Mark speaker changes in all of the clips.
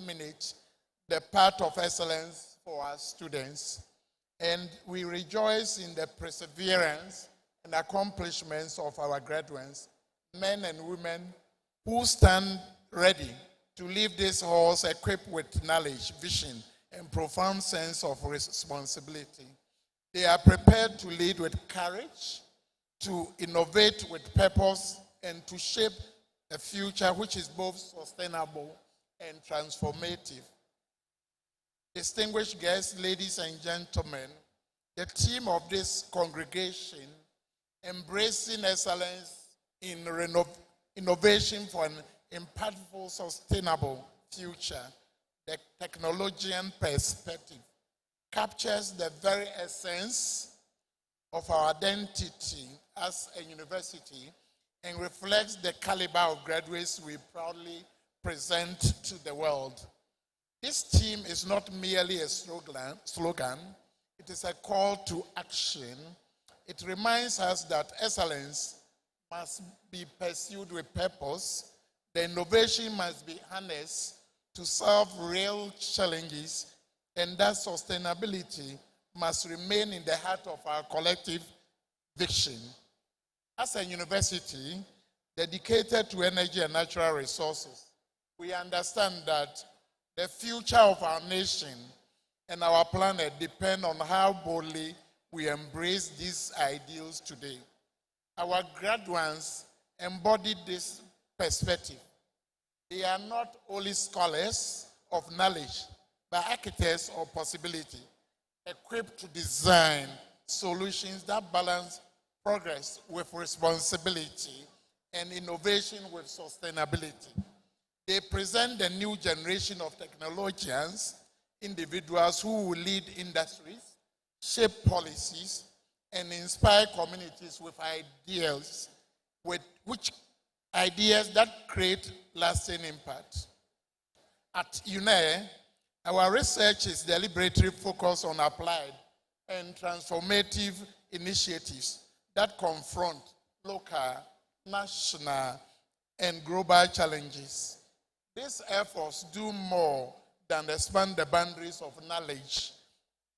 Speaker 1: illuminate the path of excellence for our students. And we rejoice in the perseverance and accomplishments of our graduates, men and women who stand ready to leave these halls equipped with knowledge, vision, and profound sense of responsibility. They are prepared to lead with courage, to innovate with purpose, and to shape a future which is both sustainable and transformative. Distinguished guests, ladies and gentlemen, the theme of this congregation, embracing excellence in innovation for an impactful, sustainable future, the technologian perspective, captures the very essence of our identity as a university and reflects the caliber of graduates we proudly present to the world. This theme is not merely a slogan, it is a call to action. It reminds us that excellence must be pursued with purpose. The innovation must be harnessed to solve real challenges, and that sustainability must remain in the heart of our collective vision. As a university dedicated to energy and natural resources, we understand that the future of our nation and our planet depend on how boldly we embrace these ideals today. Our graduates embodied this perspective. They are not only scholars of knowledge, but architects of possibility, equipped to design solutions that balance progress with responsibility and innovation with sustainability. They present the new generation of technologians, individuals who will lead industries, shape policies, and inspire communities with ideas that create lasting impact. At Uenr, our research is deliberately focused on applied and transformative initiatives that confront local, national, and global challenges. These efforts do more than expand the boundaries of knowledge.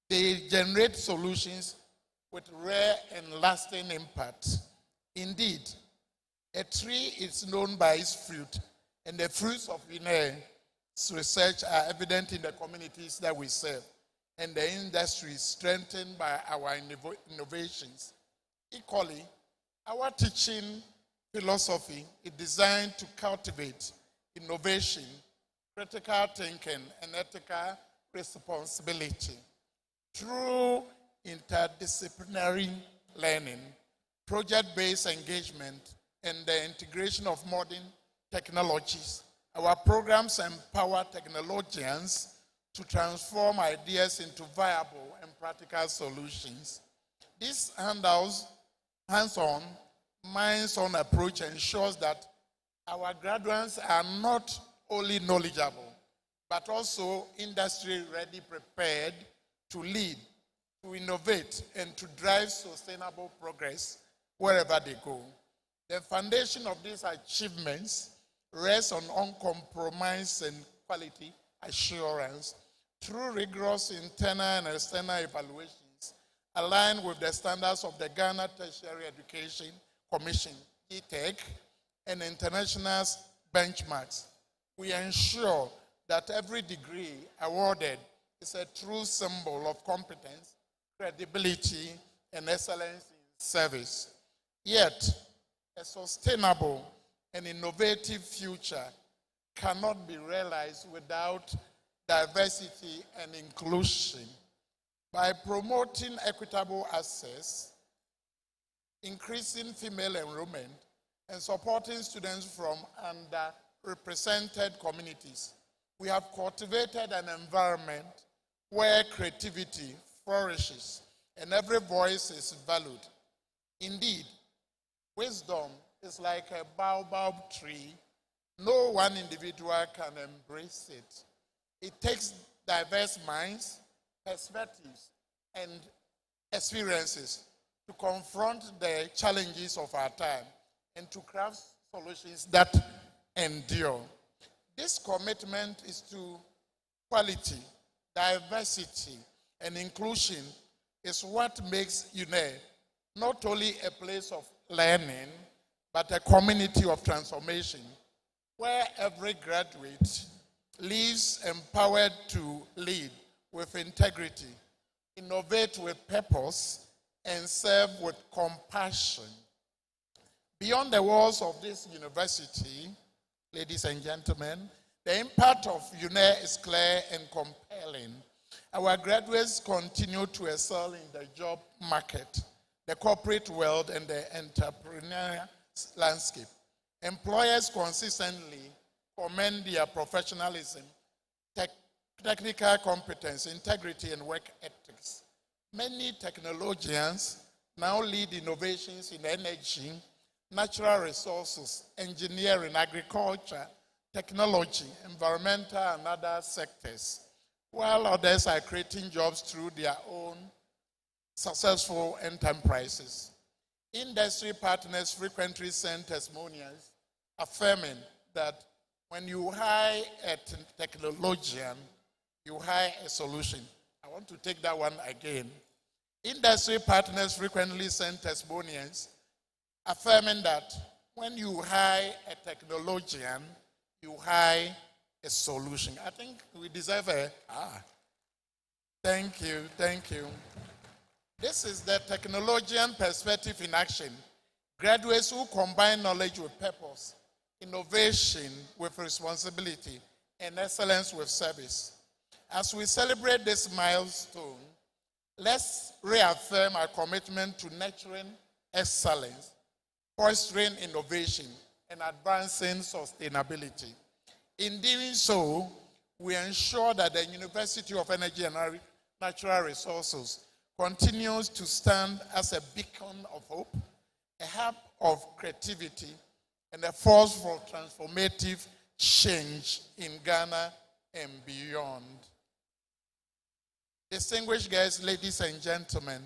Speaker 1: They generate solutions with rare and lasting impact. Indeed, a tree is known by its fruit, and the fruits of Uenr's research are evident in the communities that we serve, and the industry is strengthened by our innovations. Equally, our teaching philosophy is designed to cultivate innovation, critical thinking, and ethical responsibility. Through interdisciplinary learning, project-based engagement, and the integration of modern technologies, our programs empower technologians to transform ideas into viable and practical solutions. This hands-on, minds-on approach ensures that our graduates are not only knowledgeable, but also industry-ready, prepared to lead, to innovate, and to drive sustainable progress wherever they go. The foundation of these achievements rests on uncompromised and quality assurance through rigorous internal and external evaluations aligned with the standards of the Ghana Tertiary Education Commission, GTEC, and international benchmarks. We ensure that every degree awarded is a true symbol of competence, credibility, and excellence in service. Yet, a sustainable and innovative future cannot be realized without diversity and inclusion. By promoting equitable access, increasing female enrollment, and supporting students from underrepresented communities, we have cultivated an environment where creativity flourishes and every voice is valued. Indeed, wisdom is like a baobab tree. No one individual can embrace it. It takes diverse minds, perspectives, and experiences to confront the challenges of our time and to craft solutions that endure. This commitment is to quality, diversity, and inclusion is what makes Uenr not only a place of learning, but a community of transformation, where every graduate lives empowered to lead with integrity, innovate with purpose, and serve with compassion. Beyond the walls of this university, ladies and gentlemen, the impact of Uenr is clear and compelling. Our graduates continue to excel in the job market, the corporate world, and the entrepreneurial landscape. Employers consistently commend their professionalism, technical competence, integrity, and work ethics. Many technologians now lead innovations in energy, natural resources, engineering, agriculture, technology, environmental, and other sectors, while others are creating jobs through their own successful enterprises. Industry partners frequently send testimonials affirming that when you hire a technologian, you hire a solution. I want to take that one again. Industry partners frequently send testimonials affirming that when you hire a technologian, you hire a solution. I think we deserve thank you, thank you. This is the technologian perspective in action. Graduates who combine knowledge with purpose, innovation with responsibility, and excellence with service. As we celebrate this milestone, let's reaffirm our commitment to nurturing excellence, fostering innovation, and advancing sustainability. In doing so, we ensure that the University of Energy and Natural Resources continues to stand as a beacon of hope, a hub of creativity, and a force for transformative change in Ghana and beyond. Distinguished guests, ladies and gentlemen,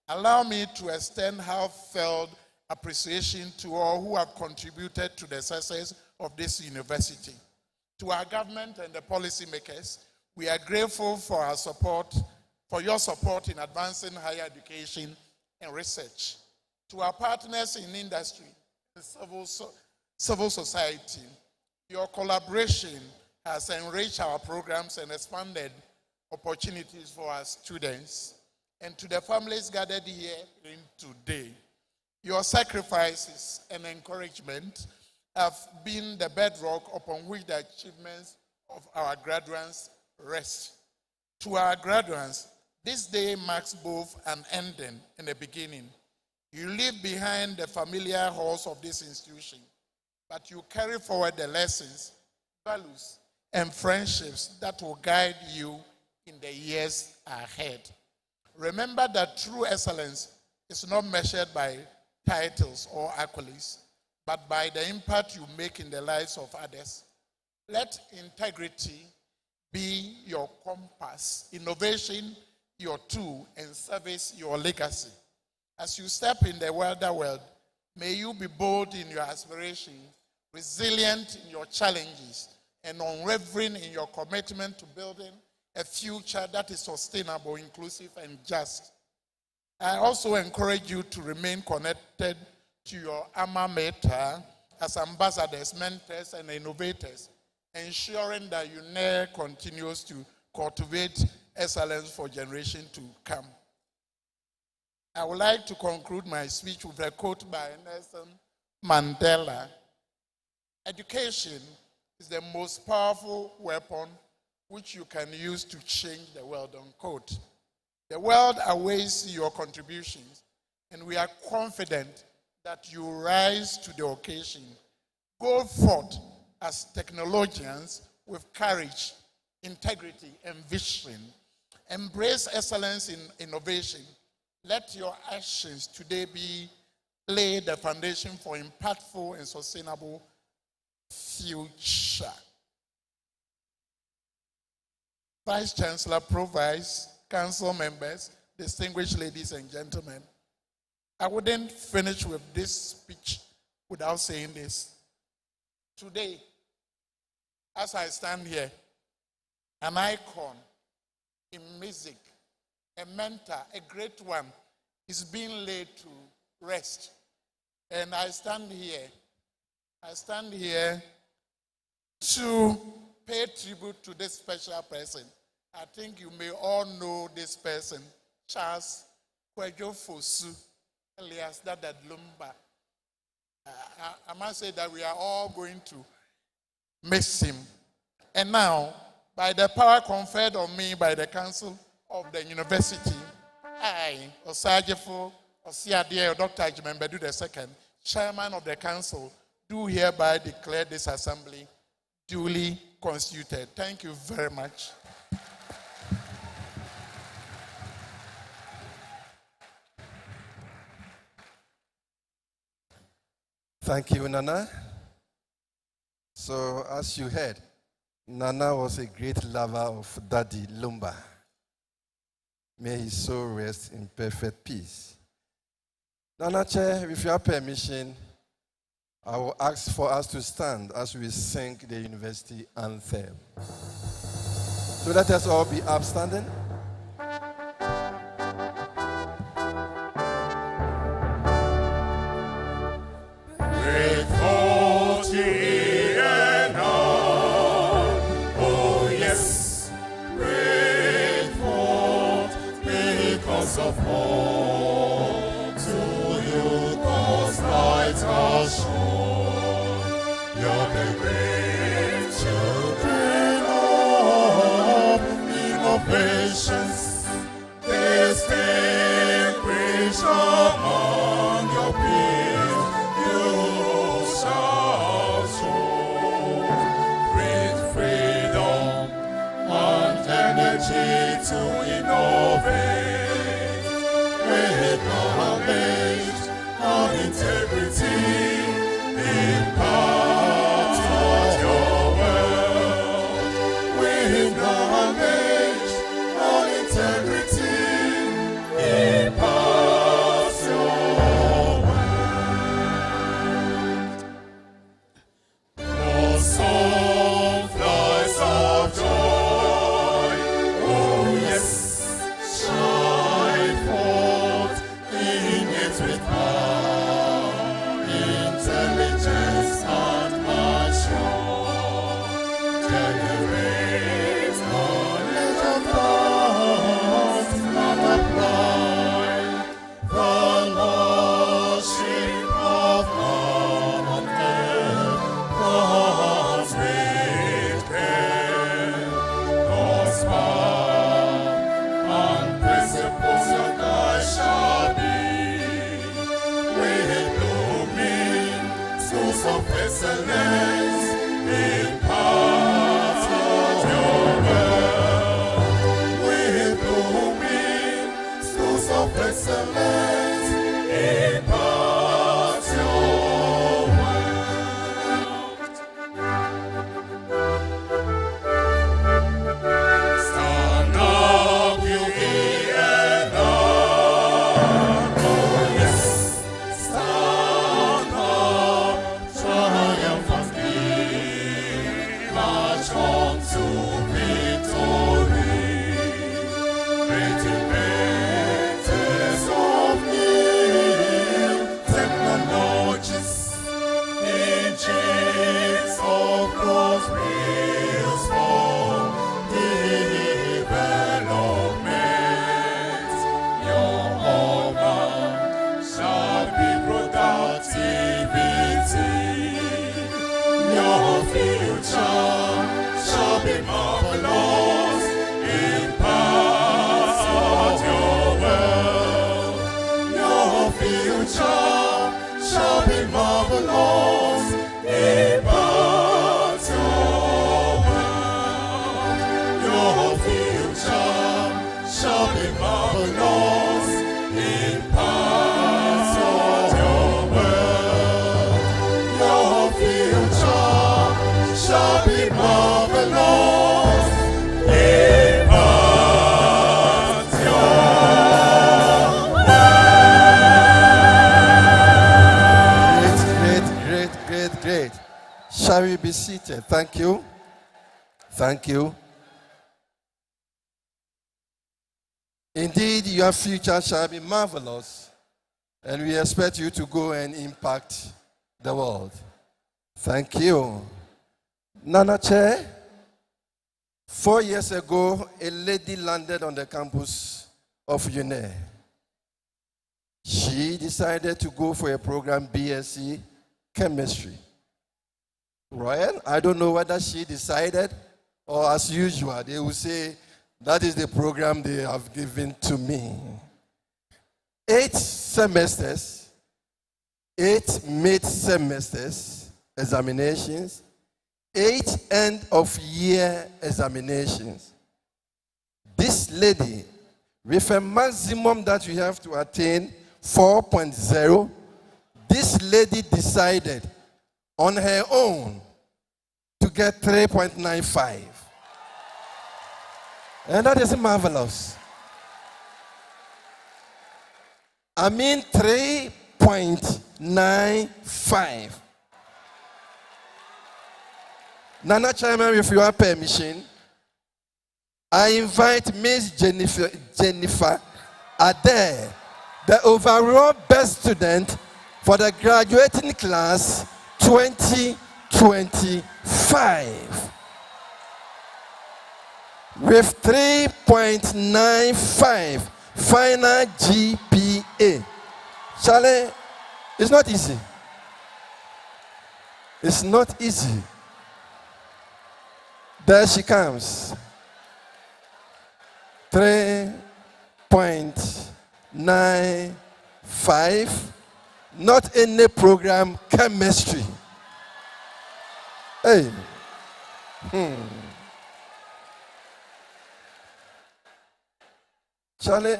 Speaker 1: allow me to extend heartfelt appreciation to all who have contributed to the success of this university. To our government and the policymakers, we are grateful for your support in advancing higher education and research. To our partners in industry and civil society, your collaboration has enriched our programs and expanded opportunities for our students. And to the families gathered here today, your sacrifices and encouragement have been the bedrock upon which the achievements of our graduates rest. To our graduates, this day marks both an ending and a beginning. You leave behind the familiar halls of this institution, but you carry forward the lessons, values, and friendships that will guide you in the years ahead. Remember that true excellence is not measured by titles or accolades, but by the impact you make in the lives of others. Let integrity be your compass, innovation your tool, and service your legacy. As you step in the wider world, may you be bold in your aspirations, resilient in your challenges, and unwavering in your commitment to building a future that is sustainable, inclusive, and just. I also encourage you to remain connected to your alma mater as ambassadors, mentors, and innovators, ensuring that Uenr continues to cultivate excellence for generations to come. I would like to conclude my speech with a quote by Nelson Mandela. Education is the most powerful weapon which you can use to change the world, unquote. The world awaits your contributions, and we are confident that you rise to the occasion. Go forth as technologians with courage, integrity, and vision. Embrace excellence in innovation. Let your actions today lay the foundation for impactful and sustainable future. Vice Chancellor, Provost, Council members, distinguished ladies and gentlemen, I wouldn't finish with this speech without saying this. Today, as I stand here, an icon in music, a mentor, a great one, is being laid to rest. And I stand here to pay tribute to this special person. I think you may all know this person, Charles Kwejofosu, alias Dada Lumba. I must say that we are all going to miss him. And now, by the power conferred on me by the Council of the University, I, Osajefo Osiadia, Dr. Ajimembedu II, Chairman of the Council, do hereby declare this assembly duly constituted. Thank you very much.
Speaker 2: Thank you, Nana. So, as you heard, Nana was a great lover of Daddy Lumba. May his soul rest in perfect peace. Nana Chair, with your permission, I will ask for us to stand as we sing the university anthem. So let us all be upstanding.
Speaker 3: Of hope to you, cause light has shone. You're the great children of innovations, distinguished among your peers. You shall show great freedom and energy to innovate. With knowledge and integrity, impact your world. With knowledge and integrity, impact your world. Blossom flies of joy, oh yes, shine forth with power, intelligence, and passion. Generate knowledge and thoughts and apply the lordship of God on earth. God's with care, God's power and principles your guide shall be. Of excellence, impart your world. With blooming schools of excellence, impart your world. Stand up, you Uenr. Oh yes, stand up. Triumphantly march on to victory. Great inventors of new technologies, engines of God's wheels for development. Your honor shall be productivity. Your future shall be marvelous, impact your world. Your future shall be marvelous, impact your world. Your future shall be marvelous, impact your world. Your future shall be marvelous, impact your
Speaker 2: Great, great, great, great, great. Great. Shall we be seated? Thank you. Thank you. Indeed, your future shall be marvelous, and we expect you to go and impact the world. Thank you. Nana Che, 4 years ago, a lady landed on the campus of Uenr. She decided to go for a program, BSc Chemistry. Ryan, I don't know whether she decided or as usual, they will say, that is the program they have given to me. 8 semesters, 8 mid-semesters examinations, 8 end-of-year examinations. This lady, with a maximum that you have to attain, 4.0, this lady decided on her own to get 3.95. And that is marvelous. I mean 3.95. Nana Chairman, with your permission, I invite Miss Jennifer Adair, the overall best student for the graduating class 2025. With 3.95 final GPA. Charlie, it's not easy. It's not easy. There she comes. 3.95. Not any program, chemistry. Hey. Charlie,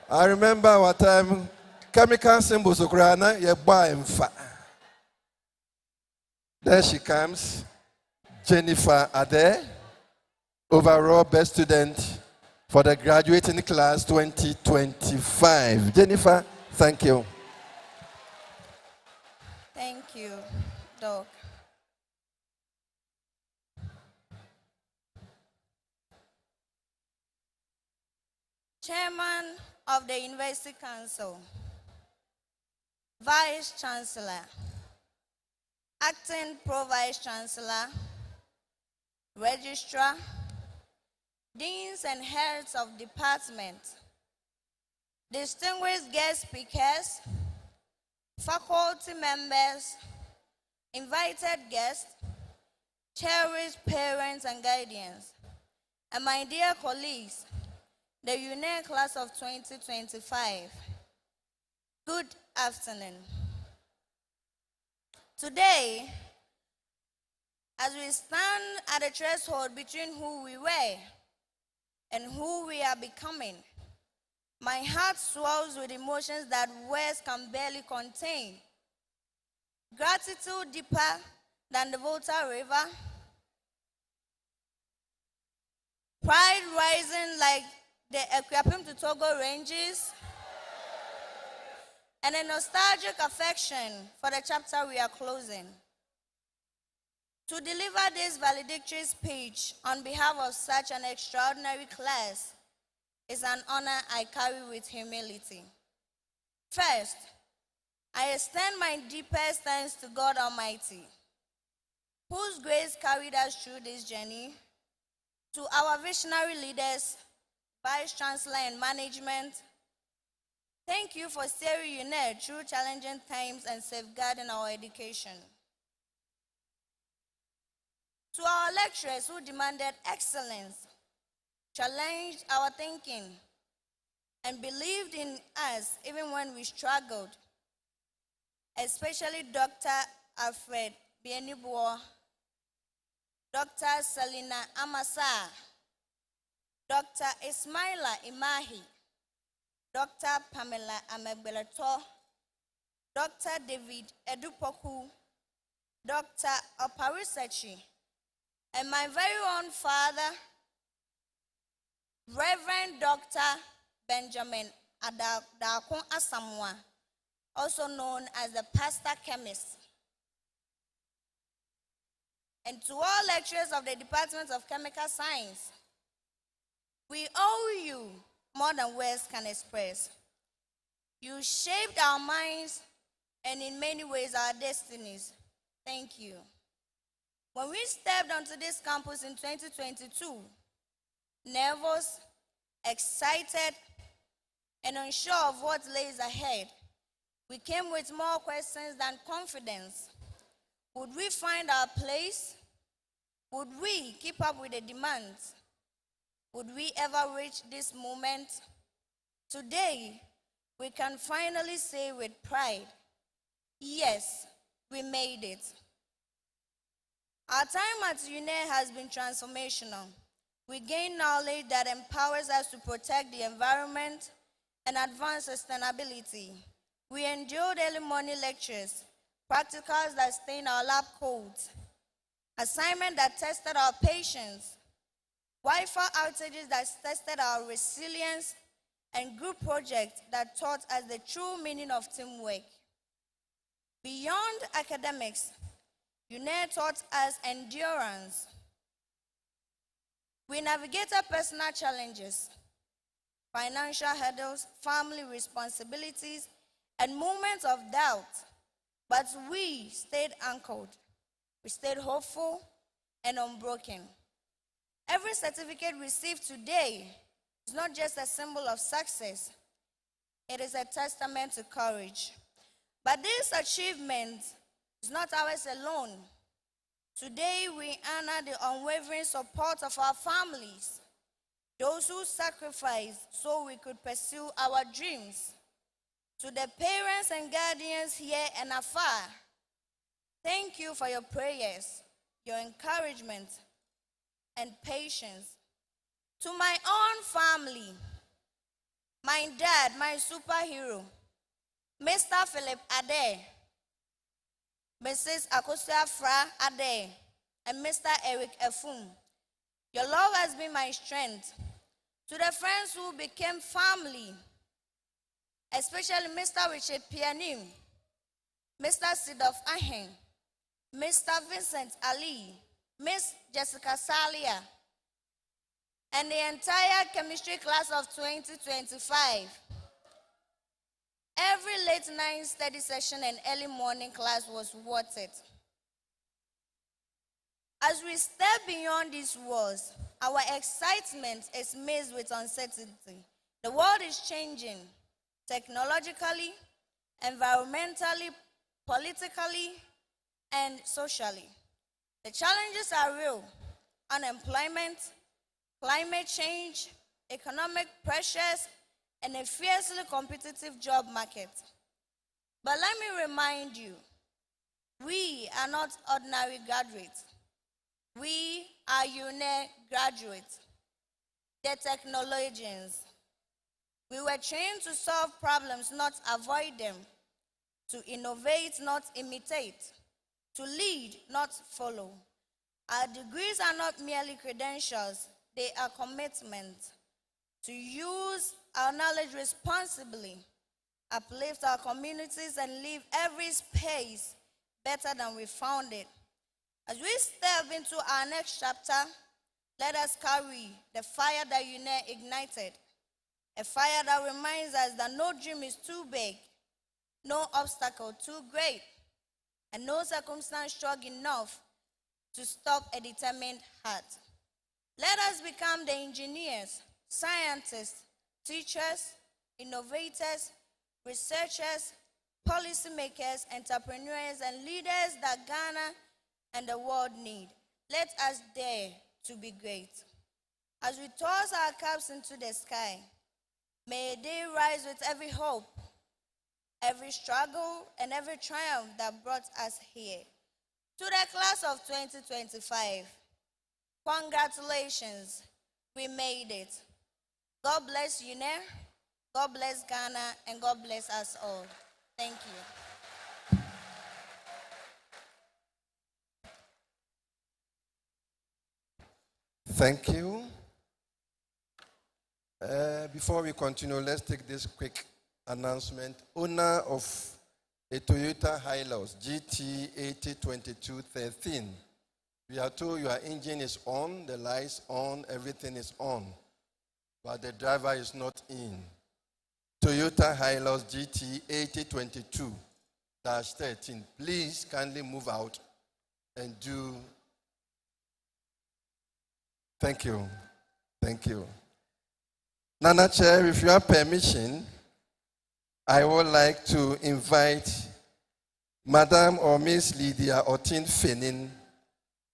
Speaker 2: I remember our time, chemical symbols of Grana, you buy and fat. There she comes, Jennifer Adair, overall best student for the graduating class 2025. Jennifer, thank you.
Speaker 4: Thank you, Doc. Chairman of the University Council, Vice Chancellor, Acting Pro-Vice Chancellor, Registrar, Deans and Heads of Departments, distinguished guest speakers, faculty members, invited guests, cherished parents and guardians, and my dear colleagues, the Uenr class of 2025. Good afternoon. Today, as we stand at the threshold between who we were and who we are becoming, my heart swells with emotions that words can barely contain. Gratitude deeper than the Volta River, pride rising like the Equiapim to Togo ranges, and a nostalgic affection for the chapter we are closing. To deliver this valedictory speech on behalf of such an extraordinary class is an honor I carry with humility. First, I extend my deepest thanks to God Almighty, whose grace carried us through this journey, to our visionary leaders, Vice Chancellor and management. Thank you for steering Uenr through challenging times and safeguarding our education. To our lecturers who demanded excellence, challenged our thinking, and believed in us even when we struggled, especially Dr. Alfred Bienibuo, Dr. Selina Amasa, Dr. Ismaila Imahi, Dr. Pamela Amegbeleto, Dr. David Edupoku, Dr. Oparisechi, and my very own father, Reverend Dr. Benjamin Adakun Asamoah, also known as the Pastor Chemist. And to all lecturers of the Department of Chemical Science, We owe you more than words can express. You shaped our minds and in many ways our destinies. Thank you. When we stepped onto this campus in 2022, nervous, excited, and unsure of what lays ahead, we came with more questions than confidence. Would we find our place? Would we keep up with the demands? Would we ever reach this moment? Today, we can finally say with pride, yes, we made it. Our time at Uenr has been transformational. We gained knowledge that empowers us to protect the environment and advance sustainability. We endured early morning lectures, practicals that stained our lab codes, assignments that tested our patience, Wi-Fi outages that tested our resilience, and group projects that taught us the true meaning of teamwork. Beyond academics, Uenr taught us endurance. We navigated personal challenges, financial hurdles, family responsibilities, and moments of doubt, but we stayed anchored. We stayed hopeful and unbroken. Every certificate received today is not just a symbol of success, it is a testament to courage. But this achievement is not ours alone. Today, we honor the unwavering support of our families, those who sacrificed so we could pursue our dreams. To the parents and guardians here and afar, thank you for your prayers, your encouragement, and patience. To my own family, my dad, my superhero, Mr. Philip Ade, Mrs. Akosia Fra Ade, and Mr. Eric Efum, your love has been my strength. To the friends who became family, especially Mr. Richard Pianim, Mr. Sidof Ahen, Mr. Vincent Ali, Miss Jessica Salia, and the entire chemistry class of 2025. Every late night study session and early morning class was worth it. As we step beyond these walls, our excitement is mixed with uncertainty. The world is changing technologically, environmentally, politically, and socially. The challenges are real: unemployment, climate change, economic pressures, and a fiercely competitive job market. But let me remind you, we are not ordinary graduates. We are Uenr graduates, the technologians. We were trained to solve problems, not avoid them, to innovate, not imitate, to lead, not follow. Our degrees are not merely credentials, they are commitments to use our knowledge responsibly, uplift our communities, and leave every space better than we found it. As we step into our next chapter, let us carry the fire that Uenr ignited, a fire that reminds us that no dream is too big, no obstacle too great, and no circumstance strong enough to stop a determined heart. Let us become the engineers, scientists, teachers, innovators, researchers, policymakers, entrepreneurs, and leaders that Ghana and the world need. Let us dare to be great. As we toss our caps into the sky, may they rise with every hope, every struggle, and every triumph that brought us here. To the class of 2025, congratulations, we made it. God bless Uenr, God bless Ghana, and God bless us all. Thank you.
Speaker 2: Thank you. Before we continue, let's take this quick announcement. Owner of a Toyota Hilux GT 802213. We are told your engine is on, the lights on, everything is on. but the driver is not in. Toyota Hilux GT 8022-13. Please kindly move out and do. Thank you. Thank you. Nana Chair, if you have permission, I would like to invite Madam or Miss Lydia Otin Fenin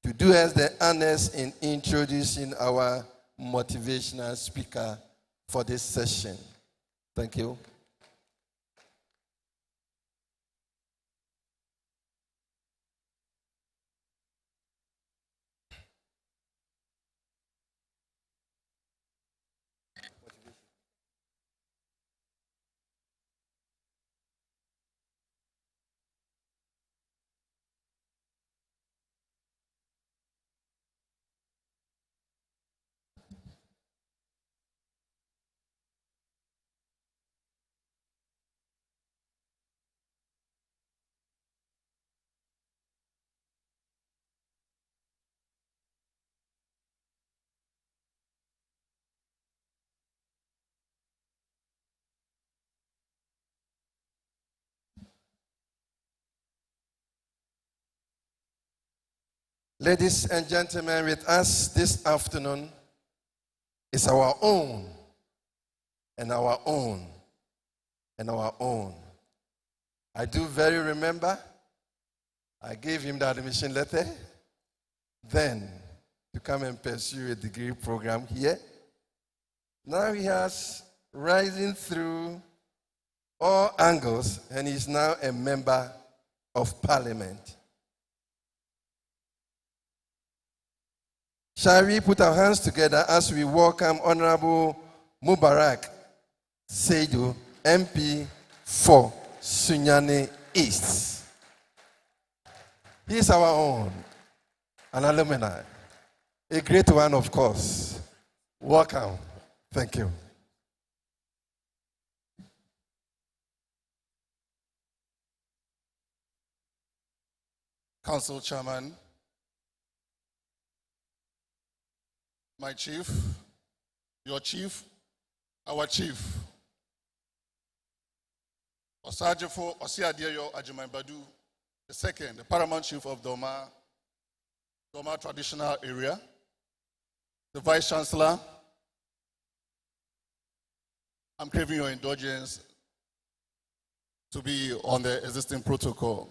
Speaker 2: to do us the honors in introducing our motivational speaker for this session. Thank you. Ladies and gentlemen, with us this afternoon is our own, and our own, and our own. I do very remember, I gave him the admission letter, then to come and pursue a degree program here. Now he has risen through all angles, and he's now a member of parliament. Shall we put our hands together as we welcome Honorable Mubarak Seidu, MP for Sunyani East. He is our own, an alumni, a great one, of course. Welcome. Thank you.
Speaker 5: Council Chairman, my chief, your chief, our chief, Osajefo Osiadeyo Ajimaibadu, the second, the paramount chief of Doma traditional area, the vice chancellor. I'm craving your indulgence to be on the existing protocol.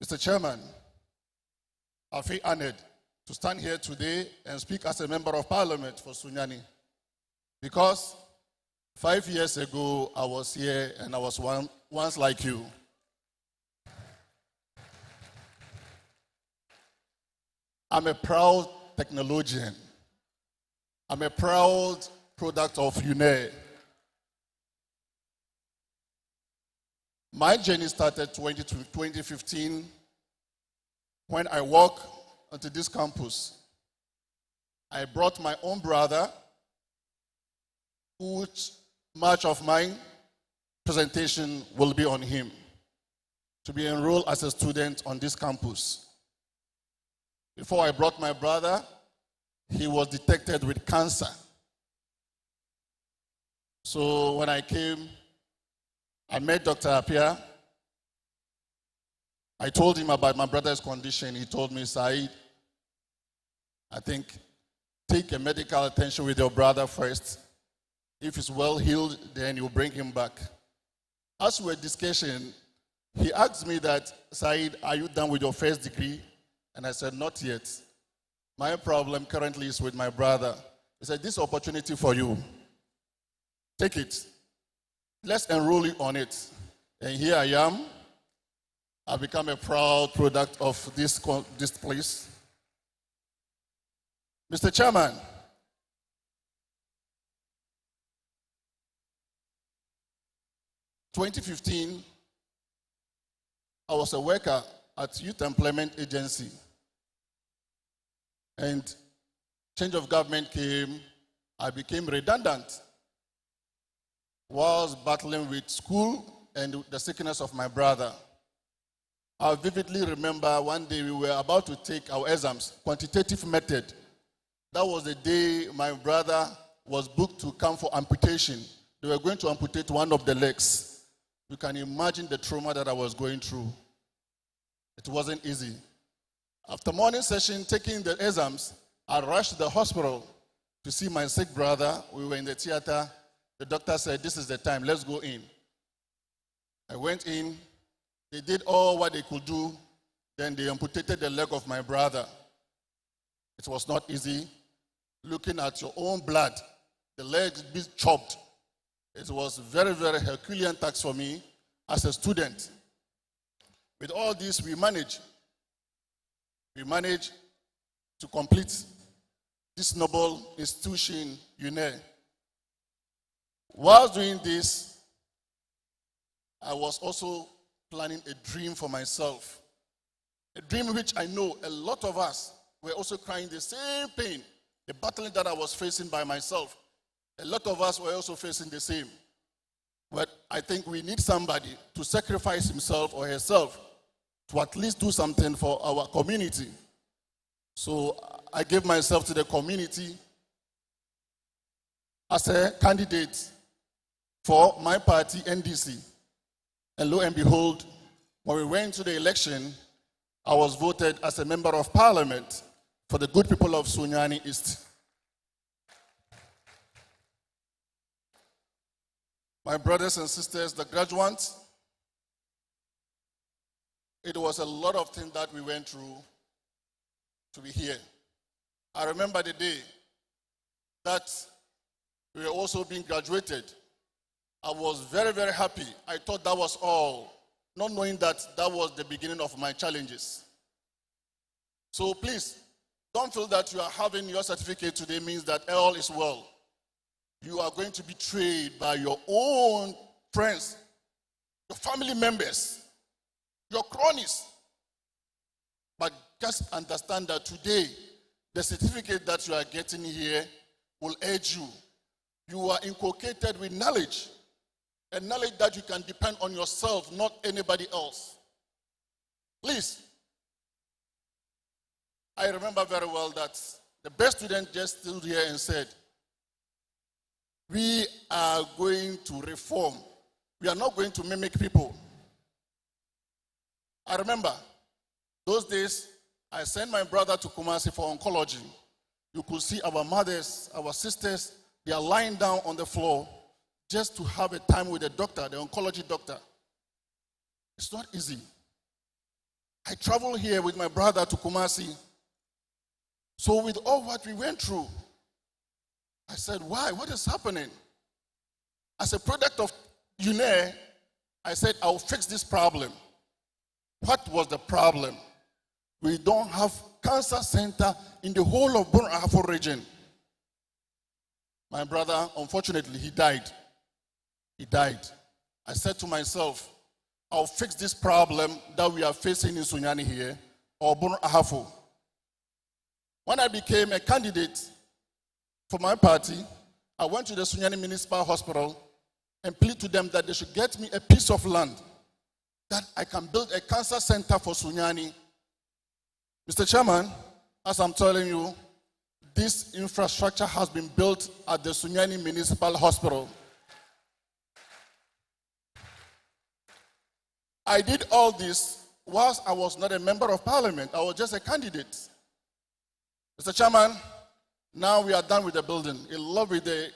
Speaker 5: Mr. Chairman, I feel honored to stand here today and speak as a member of parliament for Sunyani, because 5 years ago I was here and I was once like you. I'm a proud technologian. I'm a proud product of Uenr. My journey started 2015 when I walked onto this campus. I brought my own brother, which much of my presentation will be on him, to be enrolled as a student on this campus. Before I brought my brother, he was detected with cancer. So when I came, I met Dr. Apia. I told him about my brother's condition. He told me, Said, I think take a medical attention with your brother first. If he's well healed, then you bring him back. As we were discussing, he asked me that, Said, are you done with your first degree? And I said, not yet. My problem currently is with my brother. He said, this opportunity for you. Take it. Let's enroll you on it. And here I am. I've become a proud product of this place. Mr. Chairman, in 2015, I was a worker at Youth Employment Agency. And change of government came, I became redundant. Was battling with school and the sickness of my brother. I vividly remember one day we were about to take our exams, quantitative method. That was the day my brother was booked to come for amputation. They were going to amputate one of the legs. You can imagine the trauma that I was going through. It wasn't easy. After morning session, taking the exams, I rushed to the hospital to see my sick brother. We were in the theater. The doctor said, "This is the time, let's go in." I went in. They did all what they could do. Then they amputated the leg of my brother. It was not easy. Looking at your own blood, the leg being chopped. It was very, very Herculean task for me as a student. With all this, we managed to complete this noble institution, Uenr. While doing this, I was also planning a dream for myself. A dream which I know a lot of us were also crying the same pain, the battling that I was facing by myself. A lot of us were also facing the same. But I think we need somebody to sacrifice himself or herself to at least do something for our community. So I gave myself to the community as a candidate for my party, NDC. And lo and behold, when we went to the election, I was voted as a member of parliament for the good people of Sunyani East. My brothers and sisters, the graduates, it was a lot of things that we went through to be here. I remember the day that we were also being graduated. I was very, very happy. I thought that was all, not knowing that that was the beginning of my challenges. So please, don't feel that you are having your certificate today means that all is well. You are going to be betrayed by your own friends, your family members, your cronies. But just understand that today, the certificate that you are getting here will aid you. You are inculcated with knowledge, a knowledge that you can depend on yourself, not anybody else. Please, I remember very well that the best student just stood here and said, "We are going to reform. We are not going to mimic people." I remember those days, I sent my brother to Kumasi for oncology. You could see our mothers, our sisters, they are lying down on the floor just to have a time with the doctor, the oncology doctor. It's not easy. I traveled here with my brother to Kumasi. So with all what we went through, I said, why? What is happening? As a product of Uenr, I said, I'll fix this problem. What was the problem? We don't have cancer center in the whole of Borno Ahafo region. My brother, unfortunately, he died. He died. I said to myself, I'll fix this problem that we are facing in Sunyani here, or Borno Ahafo. When I became a candidate for my party, I went to the Sunyani Municipal Hospital and plead to them that they should get me a piece of land that I can build a cancer center for Sunyani. Mr. Chairman, as I'm telling you, this infrastructure has been built at the Sunyani Municipal Hospital. I did all this whilst I was not a member of parliament. I was just a candidate. Mr. Chairman, now we are done with the building. In love with the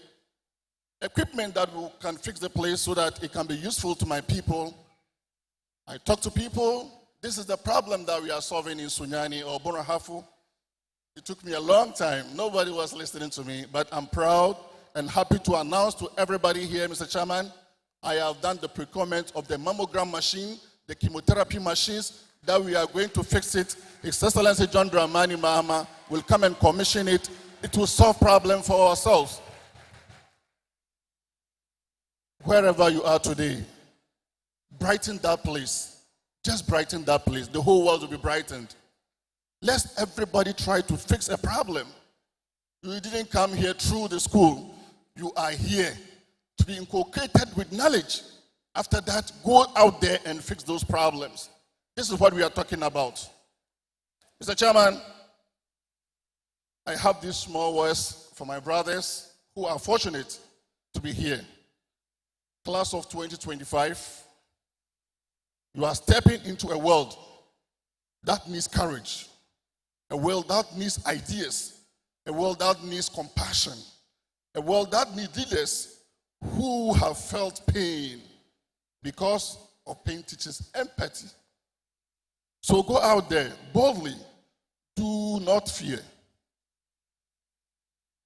Speaker 5: equipment that we can fix the place so that it can be useful to my people. I talk to people. This is the problem that we are solving in Sunyani or Borno Ahafo. It took me a long time. Nobody was listening to me, but I'm proud and happy to announce to everybody here, Mr. Chairman, I have done the procurement of the mammogram machine, the chemotherapy machines, that we are going to fix it. His Excellency John Dramani Mahama will come and commission it. It will solve problem for ourselves. Wherever you are today, brighten that place. Just brighten that place. The whole world will be brightened. Let's everybody try to fix a problem. You didn't come here through the school. You are here to be inculcated with knowledge. After that, go out there and fix those problems. This is what we are talking about. Mr. Chairman, I have these small words for my brothers who are fortunate to be here. Class of 2025, you are stepping into a world that needs courage, a world that needs ideas, a world that needs compassion, a world that needs leaders who have felt pain because of pain teaches empathy. So go out there boldly. Do not fear.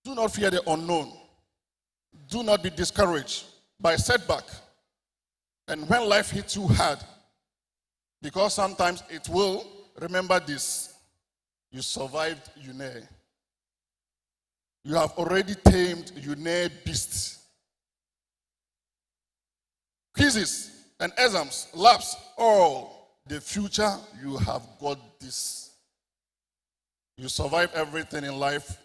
Speaker 5: Do not fear the unknown. Do not be discouraged by setback. And when life hits you hard, because sometimes it will, remember this: you survived Uenr. You have already tamed Uenr beasts. Quizzes and exams, labs, all the future, you have got this. You survive everything in life,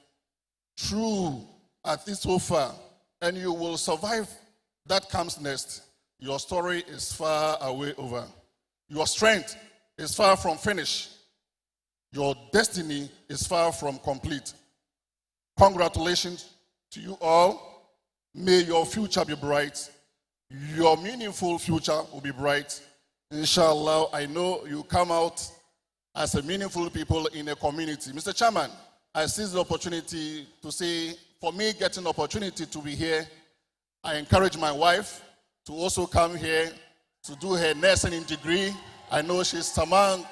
Speaker 5: true, at least so far, and you will survive that comes next. Your story is far away over. Your strength is far from finished. Your destiny is far from complete. Congratulations to you all. May your future be bright. Your meaningful future will be bright. Inshallah, I know you come out as a meaningful people in a community. Mr. Chairman, I seize the opportunity to say, for me getting the opportunity to be here, I encourage my wife to also come here to do her nursing degree. I know she's among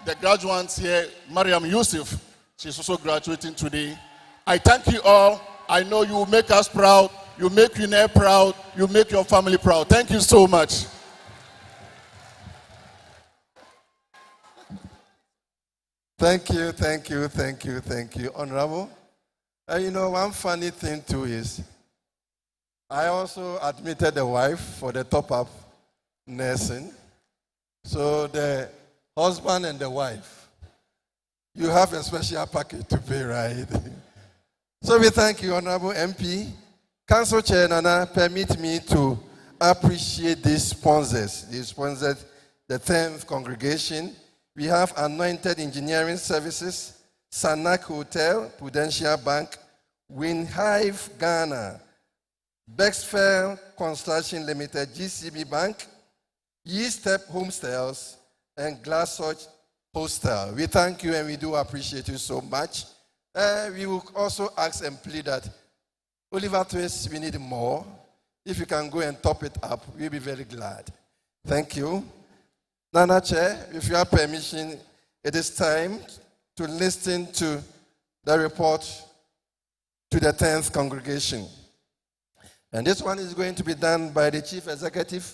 Speaker 5: the graduates here, Mariam Yusuf. She's also graduating today. I thank you all. I know you will make us proud. You make Uenr proud. You make your family proud. Thank you so much.
Speaker 2: Thank you, thank you, thank you, thank you, Honorable. You know, one funny thing too is, I also admitted the wife for the top-up nursing. So the husband and the wife, you have a special package to pay, right? So we thank you, Honorable MP. Council Chair Nana, permit me to appreciate these sponsors. They sponsored the 10th congregation. We have Anointed Engineering Services, Sanak Hotel, Prudential Bank, Winhive Ghana, Bexfell Construction Limited, GCB Bank, Yeastep Homestays, and Glasswatch Hostel. We thank you and we do appreciate you so much. We will also ask and plead that Oliver Twist, we need more. If you can go and top it up, we'll be very glad. Thank you. Nana Chair, with your permission, it is time to listen to the report to the 10th congregation. And this one is going to be done by the Chief Executive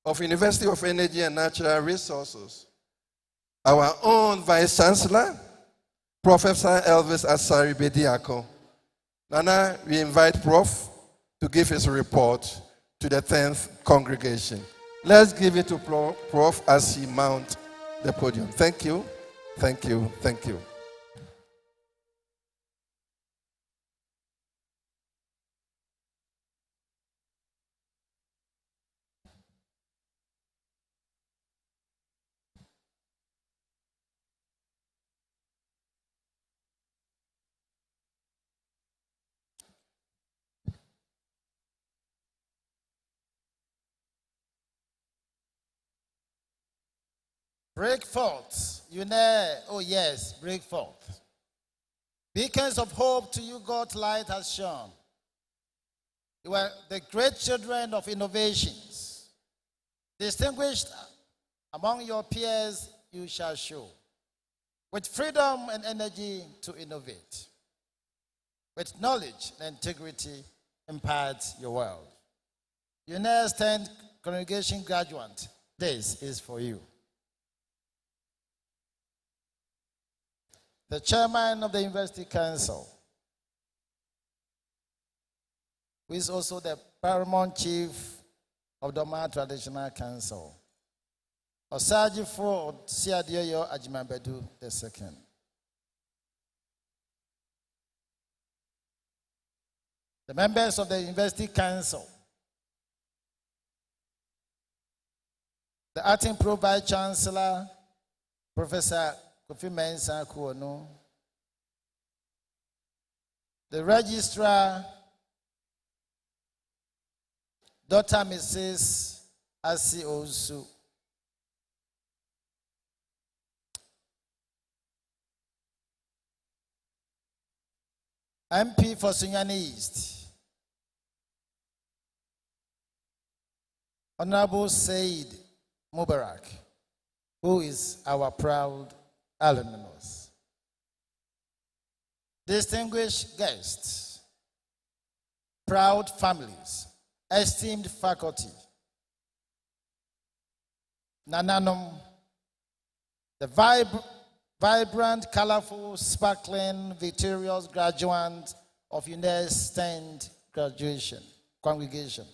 Speaker 2: of University of Energy and Natural Resources, our own Vice Chancellor, Professor Elvis Asari Bediako. Nana, we invite Prof to give his report to the 10th congregation. Let's give it to Prof as he mounts the podium. Thank you, thank you, thank you.
Speaker 6: Break forth, Uenr, oh yes, break forth. Beacons of hope to you, God's light has shone. You are the great children of innovations. Distinguished among your peers, you shall show. With freedom and energy to innovate. With knowledge and integrity, impart your world. Uenr's 10th congregation graduate, this is for you. The chairman of the University Council, who is also the paramount chief of the Doma Traditional Council, Osajifo Siadioyo Ajimabedu II. The members of the University Council, the acting pro-vice chancellor, Professor Kofi Mensah Kuono, the registrar, Daughter Mrs. Asi Osu. MP for Sunyani East, Honorable Said Mubarak, who is our proud alumnus. Distinguished guests, proud families, esteemed faculty, Nananum, the vibrant, colorful, sparkling, victorious graduates of Uenr's 10th graduation congregation.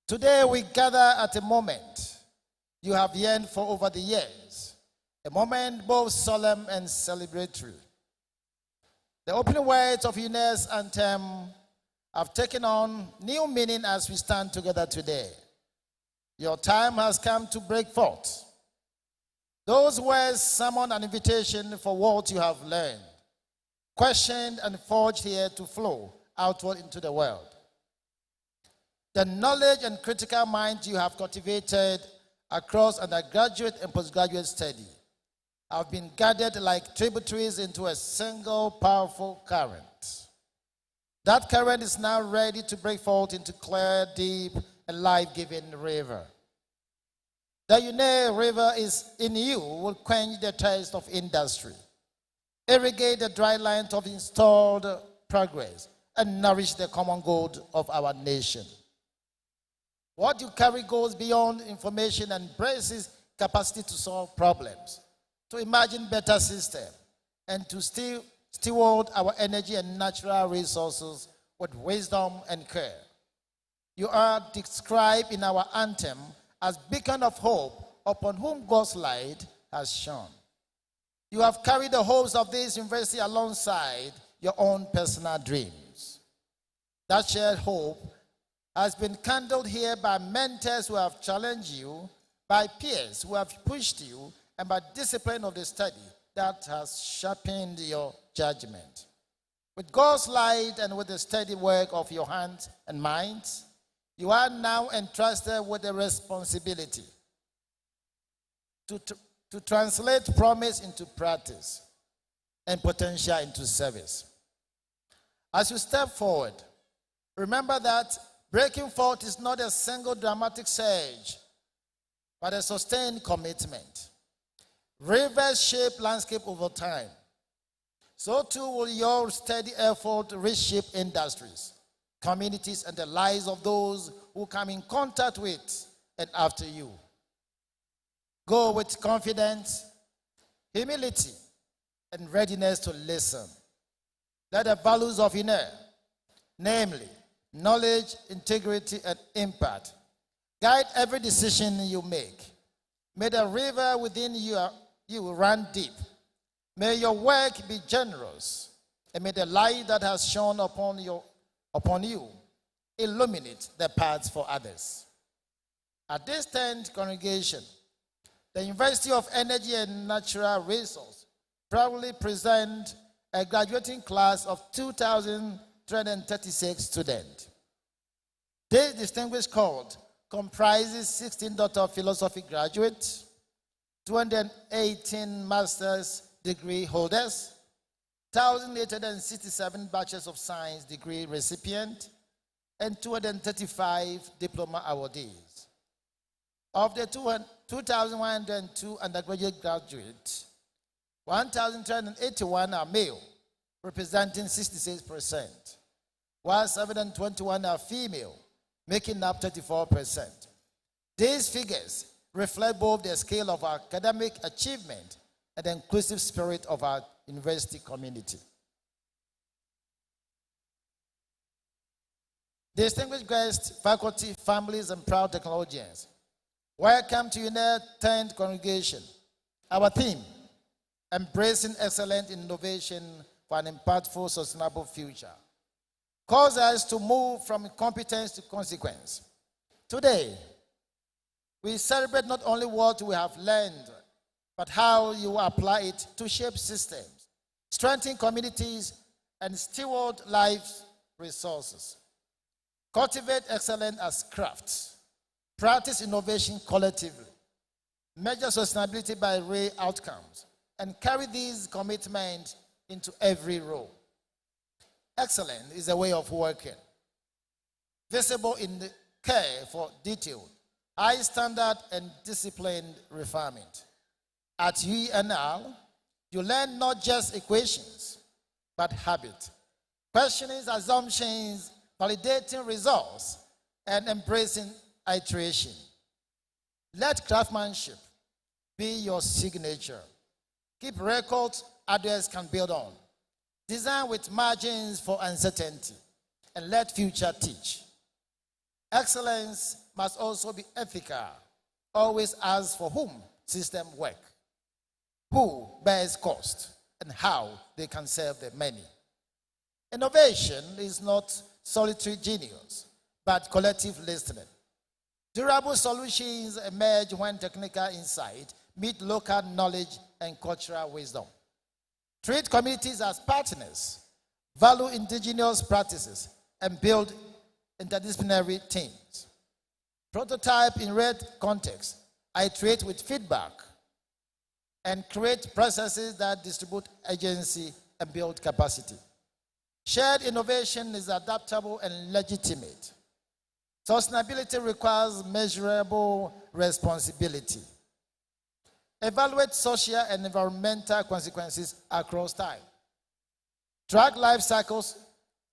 Speaker 6: Today we gather at a moment you have yearned for over the years, a moment both solemn and celebratory. The opening words of Uenr's anthem have taken on new meaning as we stand together today. Your time has come to break forth. Those words summon an invitation for what you have learned, questioned and forged here to flow outward into the world. The knowledge and critical mind you have cultivated across undergraduate and postgraduate study have been gathered like tributaries into a single powerful current. That current is now ready to break forth into clear, deep, and life-giving river. The Uenr river is in you will quench the thirst of industry, irrigate the dry land of installed progress, and nourish the common good of our nation. What you carry goes beyond information and embraces capacity to solve problems, to imagine better systems, and to steward our energy and natural resources with wisdom and care. You are described in our anthem as beacon of hope upon whom God's light has shone. You have carried the hopes of this university alongside your own personal dreams. That shared hope has been kindled here by mentors who have challenged you, by peers who have pushed you, and by discipline of the study that has sharpened your judgment. With God's light and with the steady work of your hands and minds, you are now entrusted with the responsibility to translate promise into practice and potential into service. As you step forward, remember that breaking forth is not a single dramatic surge, but a sustained commitment. Rivers shape landscape over time. So too will your steady effort reshape industries, communities, and the lives of those who come in contact with and after you. Go with confidence, humility, and readiness to listen. Let the values of Uenr, namely knowledge, integrity, and impact, guide every decision you make. May the river within you run deep. May your work be generous, and may the light that has shone upon you illuminate the paths for others. At this 10th congregation, the University of Energy and Natural Resources proudly present a graduating class of 2,336 students. This distinguished cohort comprises 16 Doctor of Philosophy graduates, 218 master's degree holders, 1,867 Bachelors of Science degree recipients, and 235 diploma awardees. Of the 2,102 undergraduate graduates, 1,381 are male, representing 66%, while 721 are female, making up 34%. These figures reflect both the scale of our academic achievement and the inclusive spirit of our university community. Distinguished guests, faculty, families, and proud technologians, welcome to Uenr 10th congregation. Our theme, embracing excellent innovation for an impactful, sustainable future, calls us to move from competence to consequence. Today, we celebrate not only what we have learned, but how you apply it to shape systems, strengthen communities, and steward life's resources. Cultivate excellence as crafts. Practice innovation collectively. Measure sustainability by real outcomes. And carry these commitments into every role. Excellence is a way of working, visible in the care for detail, high standard and disciplined refinement. At Uenr, you learn not just equations, but habit. Questioning assumptions, validating results, and embracing iteration. Let craftsmanship be your signature. Keep records others can build on. Design with margins for uncertainty, and let future teach. Excellence must also be ethical. Always ask for whom system work, who bears cost, and how they can serve the many. Innovation is not solitary genius, but collective listening. Durable solutions emerge when technical insight meet local knowledge and cultural wisdom. Treat communities as partners, value indigenous practices, and build interdisciplinary teams. Prototype in real context, iterate with feedback, and create processes that distribute agency and build capacity. Shared innovation is adaptable and legitimate. Sustainability requires measurable responsibility. Evaluate social and environmental consequences across time. Track life cycles,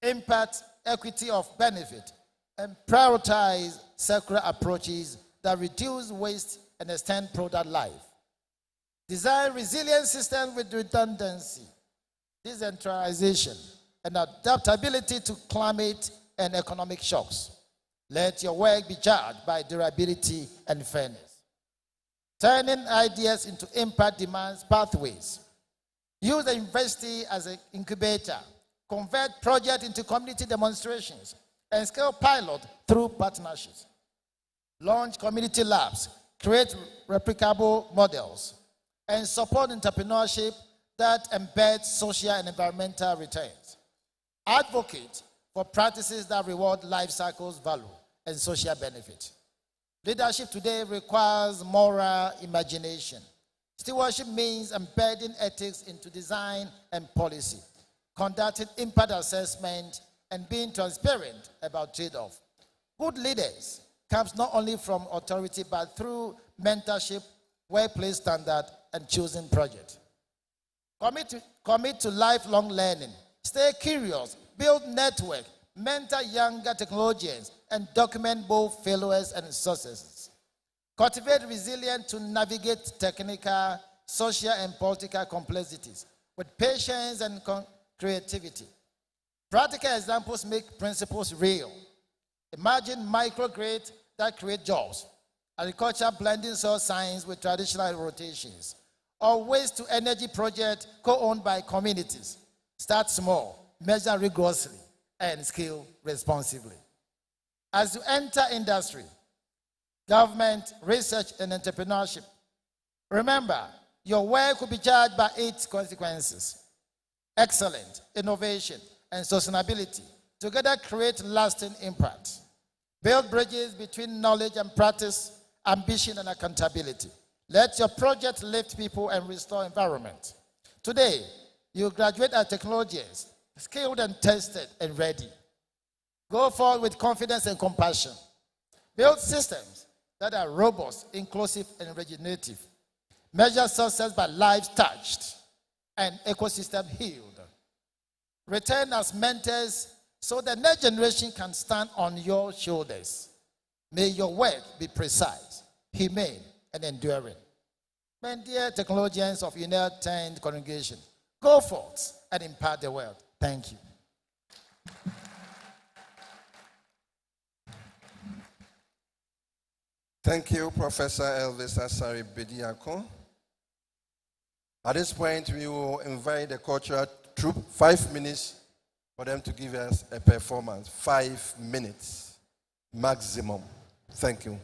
Speaker 6: impact, equity of benefit, and prioritize circular approaches that reduce waste and extend product life. Design resilient systems with redundancy, decentralization, and adaptability to climate and economic shocks. Let your work be judged by durability and fairness. Turning ideas into impact demands pathways. Use the university as an incubator. Convert projects into community demonstrations and scale pilot through partnerships. Launch community labs, create replicable models, and support entrepreneurship that embeds social and environmental returns. Advocate for practices that reward life cycles value and social benefit. Leadership today requires moral imagination. Stewardship means embedding ethics into design and policy, conducting impact assessment, and being transparent about trade-off. Good leaders comes not only from authority, but through mentorship, workplace standard, and choosing project. Commit to lifelong learning. Stay curious, build network, mentor younger technologians, and document both failures and successes. Cultivate resilience to navigate technical, social, and political complexities with patience and creativity. Practical examples make principles real. Imagine microgrids that create jobs, agriculture blending soil science with traditional rotations, or waste-to-energy projects co-owned by communities. Start small, measure rigorously, and scale responsibly. As you enter industry, government, research, and entrepreneurship, remember, your work will be judged by 8 consequences. Excellence, innovation, and sustainability together create lasting impact. Build bridges between knowledge and practice, ambition and accountability. Let your project lift people and restore environment. Today, you graduate as technologists, skilled and tested and ready. Go forward with confidence and compassion. Build systems that are robust, inclusive, and regenerative. Measure success by lives touched and ecosystem healed. Return as mentors so the next generation can stand on your shoulders. May your work be precise, humane, and enduring. My dear technologians of Uenr 10 congregation, go forth and impact the world. Thank you.
Speaker 2: Thank you, Professor Elvis Asari Bediako. At this point, we will invite the cultural troupe, 5 minutes for them to give us a performance. 5 minutes maximum. Thank you.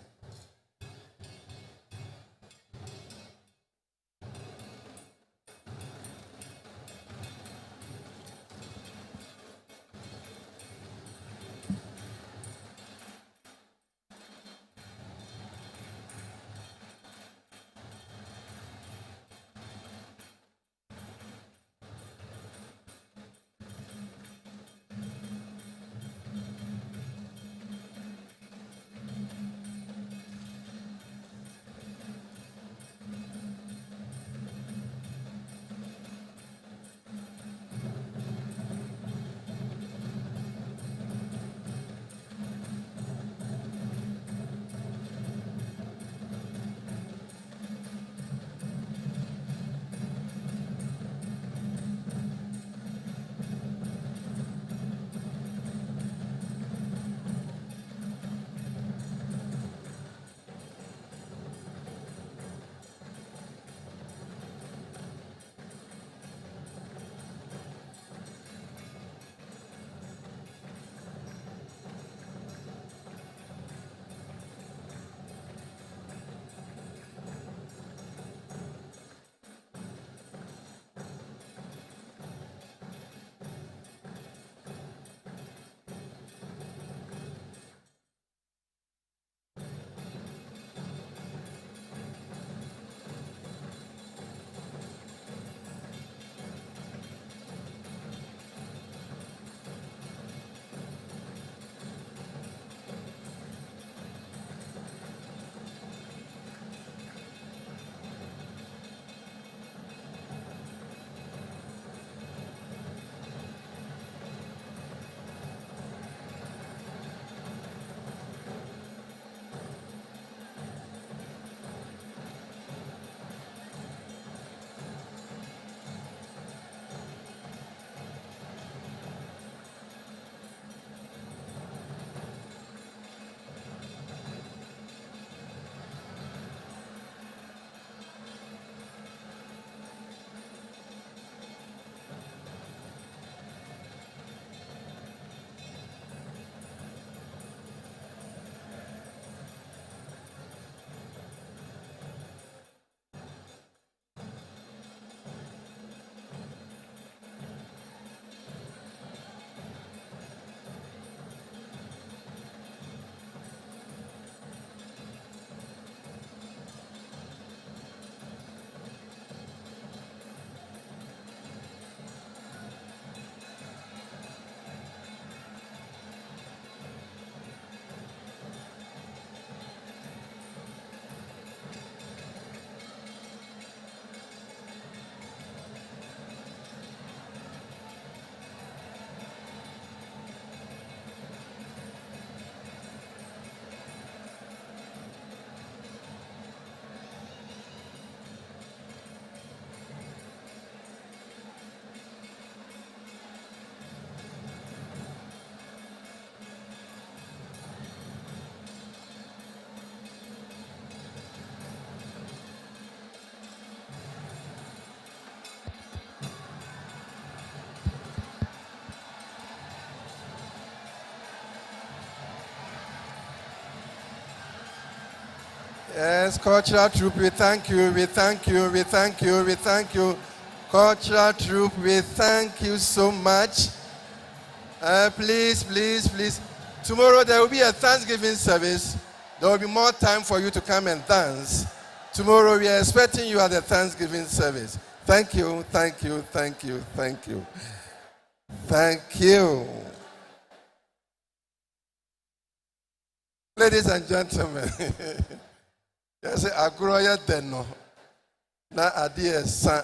Speaker 2: Yes, cultural troop, we thank you, we thank you, we thank you, we thank you. Cultural troop, we thank you so much. Please, please, please. Tomorrow there will be a Thanksgiving service. There will be more time for you to come and dance. Tomorrow we are expecting you at the Thanksgiving service. Thank you, thank you, thank you, thank you. Thank you. Ladies and gentlemen, yes, Agroya Deno, na adie sa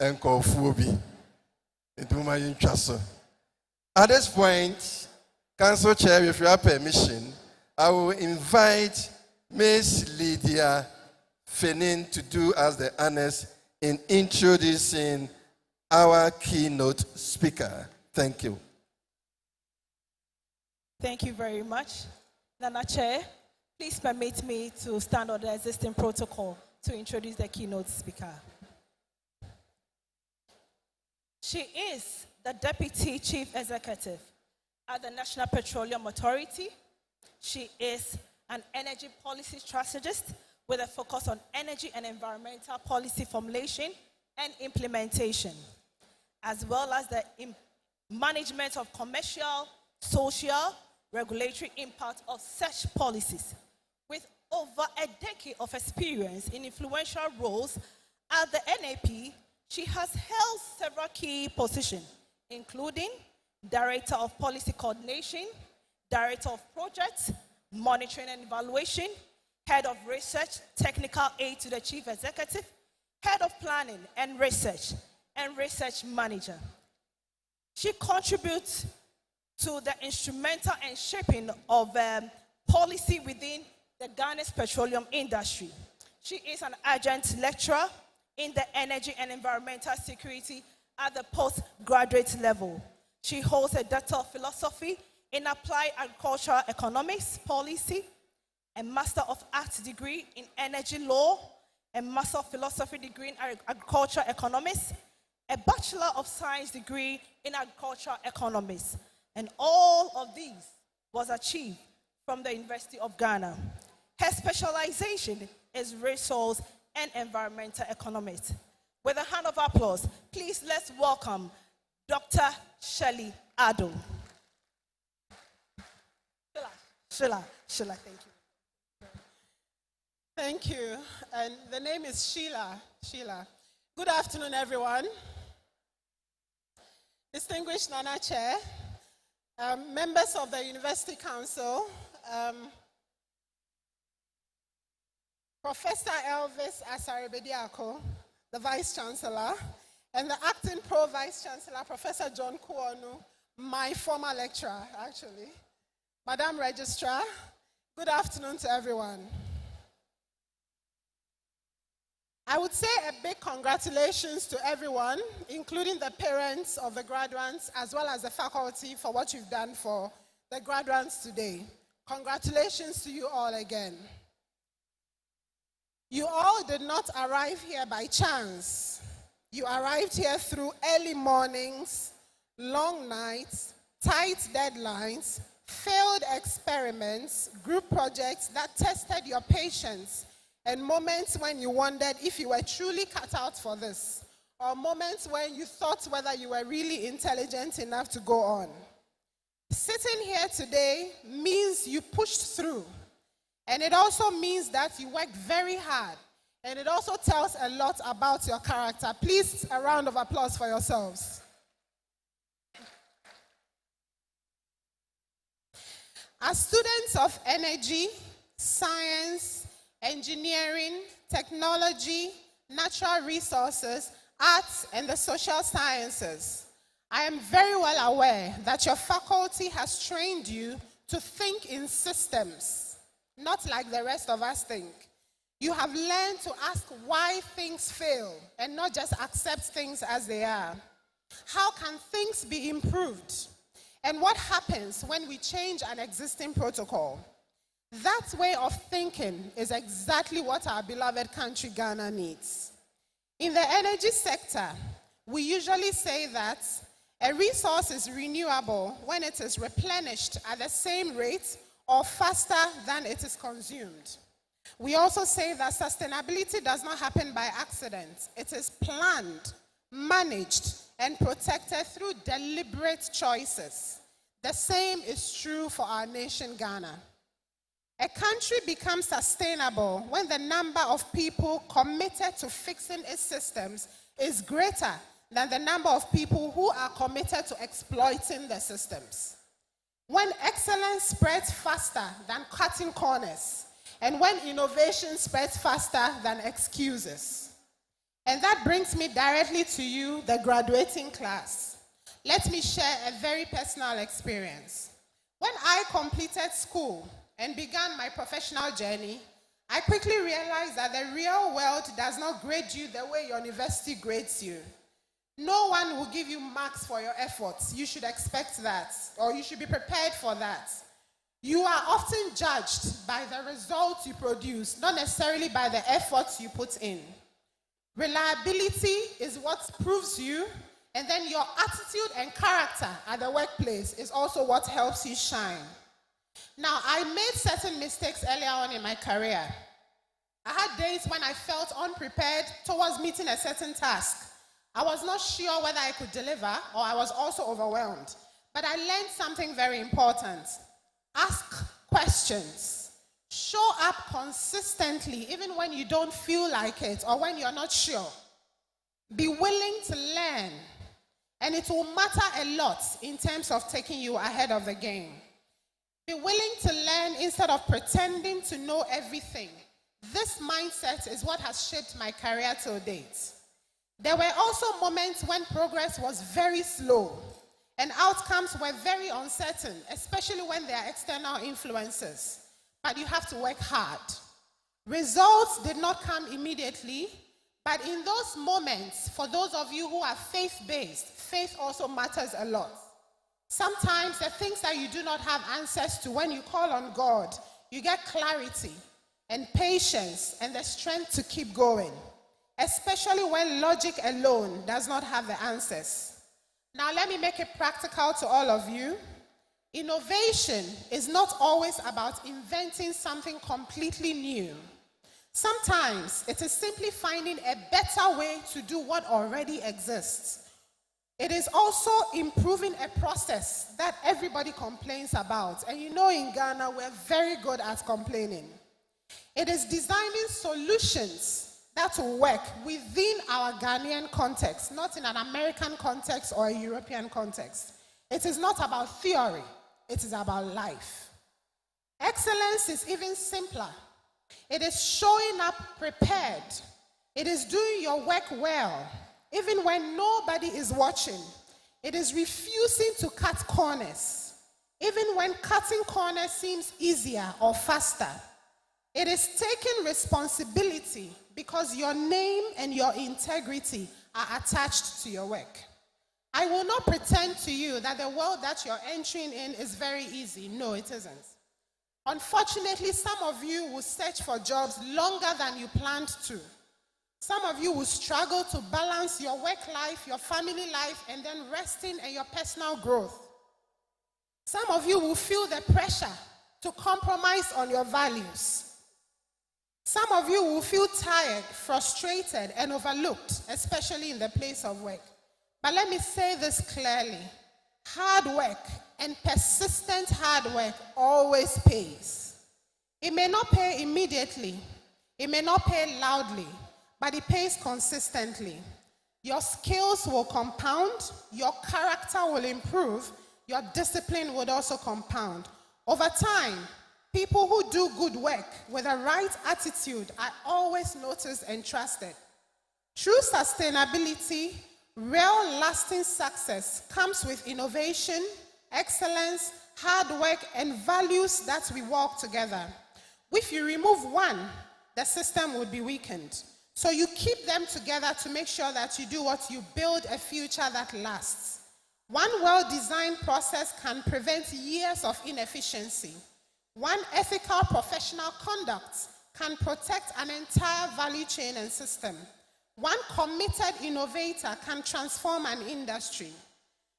Speaker 2: enkofuobi. At this point, Council Chair, with your permission, I will invite Ms. Lydia Fenin to do us the honors in introducing our keynote speaker. Thank you.
Speaker 7: Thank you very much. Nana Chair, please permit me to stand on the existing protocol to introduce the keynote speaker. She is the Deputy Chief Executive at the National Petroleum Authority. She is an energy policy strategist with a focus on energy and environmental policy formulation and implementation, as well as the management of commercial, social, regulatory impact of such policies. With over a decade of experience in influential roles at the NAP, she has held several key positions, including Director of Policy Coordination, Director of Projects, Monitoring and Evaluation, Head of Research, Technical Aid to the Chief Executive, Head of Planning and Research Manager. She contributes to the instrumental and shaping of policy within the Ghana's petroleum industry. She is an adjunct lecturer in the energy and environmental security at the postgraduate level. She holds a Doctor of Philosophy in Applied Agricultural Economics Policy, a Master of Arts degree in Energy Law, a Master of Philosophy degree in Agricultural Economics, a Bachelor of Science degree in Agricultural Economics. And all of these was achieved from the University of Ghana. Her specialization is resource and environmental economics. With a hand of applause, please let's welcome Dr. Shirley Ado. Sheila, thank you.
Speaker 8: Thank you. And the name is Sheila. Good afternoon, everyone. Distinguished Nana Chair, members of the University Council, Professor Elvis Asare-Bediako, the Vice Chancellor, and the Acting Pro-Vice Chancellor, Professor John Kuonu, my former lecturer, actually. Madam Registrar, good afternoon to everyone. I would say a big congratulations to everyone, including the parents of the graduates, as well as the faculty, for what you've done for the graduates today. Congratulations to you all again. You all did not arrive here by chance. You arrived here through early mornings, long nights, tight deadlines, failed experiments, group projects that tested your patience, and moments when you wondered if you were truly cut out for this, or moments when you thought whether you were really intelligent enough to go on. Sitting here today means you pushed through, and it also means that you worked very hard, and it also tells a lot about your character. Please, a round of applause for yourselves. As students of energy, science, engineering, technology, natural resources, arts, and the social sciences, I am very well aware that your faculty has trained you to think in systems, not like the rest of us think. You have learned to ask why things fail and not just accept things as they are. How can things be improved? And what happens when we change an existing protocol? That way of thinking is exactly what our beloved country Ghana needs. In the energy sector, we usually say that a resource is renewable when it is replenished at the same rate or faster than it is consumed. We also say that sustainability does not happen by accident. It is planned, managed, and protected through deliberate choices. The same is true for our nation, Ghana. A country becomes sustainable when the number of people committed to fixing its systems is greater than the number of people who are committed to exploiting the systems. When excellence spreads faster than cutting corners, and when innovation spreads faster than excuses. And that brings me directly to you, the graduating class. Let me share a very personal experience. When I completed school and began my professional journey, I quickly realized that the real world does not grade you the way your university grades you. No one will give you marks for your efforts. You should expect that, or you should be prepared for that. You are often judged by the results you produce, not necessarily by the efforts you put in. Reliability is what proves you, and then your attitude and character at the workplace is also what helps you shine. Now, I made certain mistakes earlier on in my career. I had days when I felt unprepared towards meeting a certain task. I was not sure whether I could deliver, or I was also overwhelmed. But I learned something very important. Ask questions. Show up consistently, even when you don't feel like it or when you're not sure. Be willing to learn, and it will matter a lot in terms of taking you ahead of the game. Be willing to learn instead of pretending to know everything. This mindset is what has shaped my career till date. There were also moments when progress was very slow and outcomes were very uncertain, especially when there are external influences. But you have to work hard. Results did not come immediately, but in those moments, for those of you who are faith-based, faith also matters a lot. Sometimes the things that you do not have answers to, when you call on God, you get clarity and patience and the strength to keep going, especially when logic alone does not have the answers. Now, let me make it practical to all of you. Innovation is not always about inventing something completely new. Sometimes it is simply finding a better way to do what already exists. It is also improving a process that everybody complains about. And you know, in Ghana, we're very good at complaining. It is designing solutions that will work within our Ghanaian context, not in an American context or a European context. It is not about theory, it is about life. Excellence is even simpler. It is showing up prepared. It is doing your work well, even when nobody is watching. It is refusing to cut corners, even when cutting corners seems easier or faster. It is taking responsibility because your name and your integrity are attached to your work. I will not pretend to you that the world that you're entering in is very easy. No, it isn't. Unfortunately, some of you will search for jobs longer than you planned to. Some of you will struggle to balance your work life, your family life, and then resting and your personal growth. Some of you will feel the pressure to compromise on your values. Some of you will feel tired, frustrated, and overlooked, especially in the place of work. But let me say this clearly. Hard work and persistent hard work always pays. It may not pay immediately. It may not pay loudly, but it pays consistently. Your skills will compound, your character will improve, your discipline would also compound. Over time, people who do good work with the right attitude are always noticed and trusted. True sustainability, real lasting success comes with innovation, excellence, hard work, and values that we walk together. If you remove one, the system would be weakened. So you keep them together to make sure that you do what you build a future that lasts. One well-designed process can prevent years of inefficiency. One ethical professional conduct can protect an entire value chain and system. One committed innovator can transform an industry.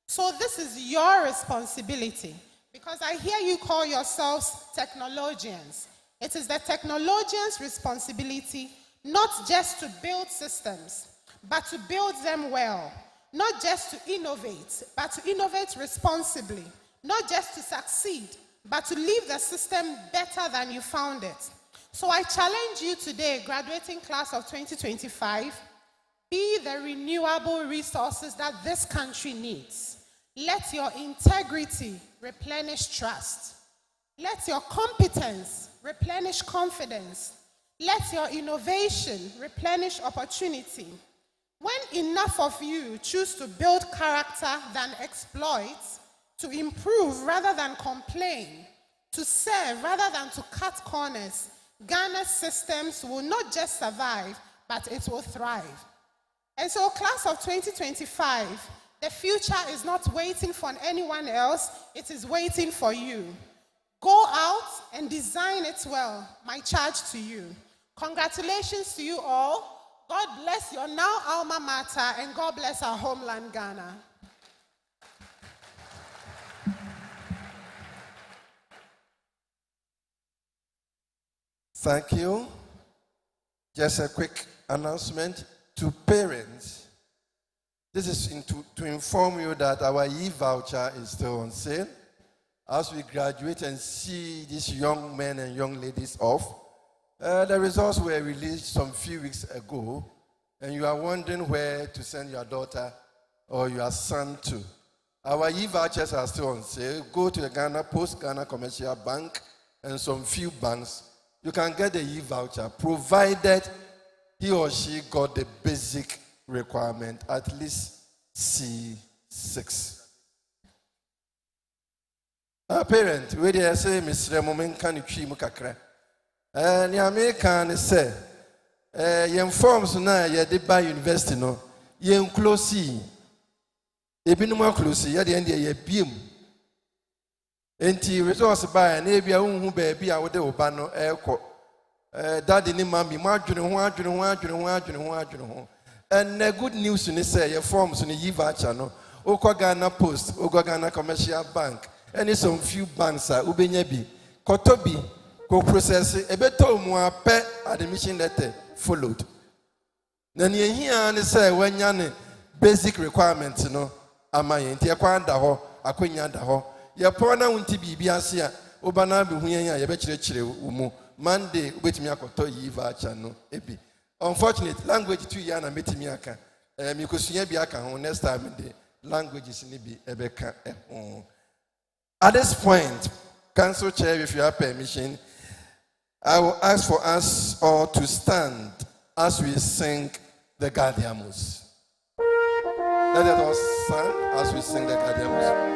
Speaker 8: So this is your responsibility, because I hear you call yourselves technologians. It is the technologian's responsibility not just to build systems, but to build them well. Not just to innovate, but to innovate responsibly. Not just to succeed, but to leave the system better than you found it. So I challenge you today, graduating class of 2025, be the renewable resources that this country needs. Let your integrity replenish trust. Let your competence replenish confidence. Let your innovation replenish opportunity. When enough of you choose to build character than exploit, to improve rather than complain, to serve rather than to cut corners, Ghana's systems will not just survive, but it will thrive. And so, class of 2025, the future is not waiting for anyone else, it is waiting for you. Go out and design it well. My charge to you. Congratulations to you all. God bless your now alma mater, and God bless our homeland, Ghana.
Speaker 2: Thank you. Just a quick announcement to parents. This is to inform you that our e-voucher is still on sale. As we graduate and see these young men and young ladies off, the results were released some few weeks ago, and you are wondering where to send your daughter or your son to. Our e-vouchers are still on sale. Go to the Ghana Post, Ghana Commercial Bank, and some few banks. You can get the e-voucher, provided he or she got the basic requirement, at least C6. Our parent, we dey say Mr. Moment can you mukakra. And the American say, yen forms na ye de by university no, yen close. Ebi no more close, ye de end ye biem. Enti resource by na ebia unhu baabi a wo de oba no ekọ. Daddy ni mami mo adwene ho. And the good news ni say your forms ni e-voucher no. Okọ Ghana Post, okọ Ghana Commercial Bank. And some few banks are ubenya bi. Kotobi go process ebeto mu ape admission letter followed. Na ne hia ne say wanya basic requirements no amaye nti ekwanda ho akonya da ho. Ye pona wonti bibia ase a obana be huyan a ye be kire umu Monday ubetimi akoto e-voucher no ebi. Unfortunately, language 2 years na metimi aka. Mi kosua bi aka ho next time the languages ni bi ebeka At this point, Council Chair, if you have permission, I will ask for us all to stand as we sing the Gardiamus. Let us all stand as we sing the Gardiamus.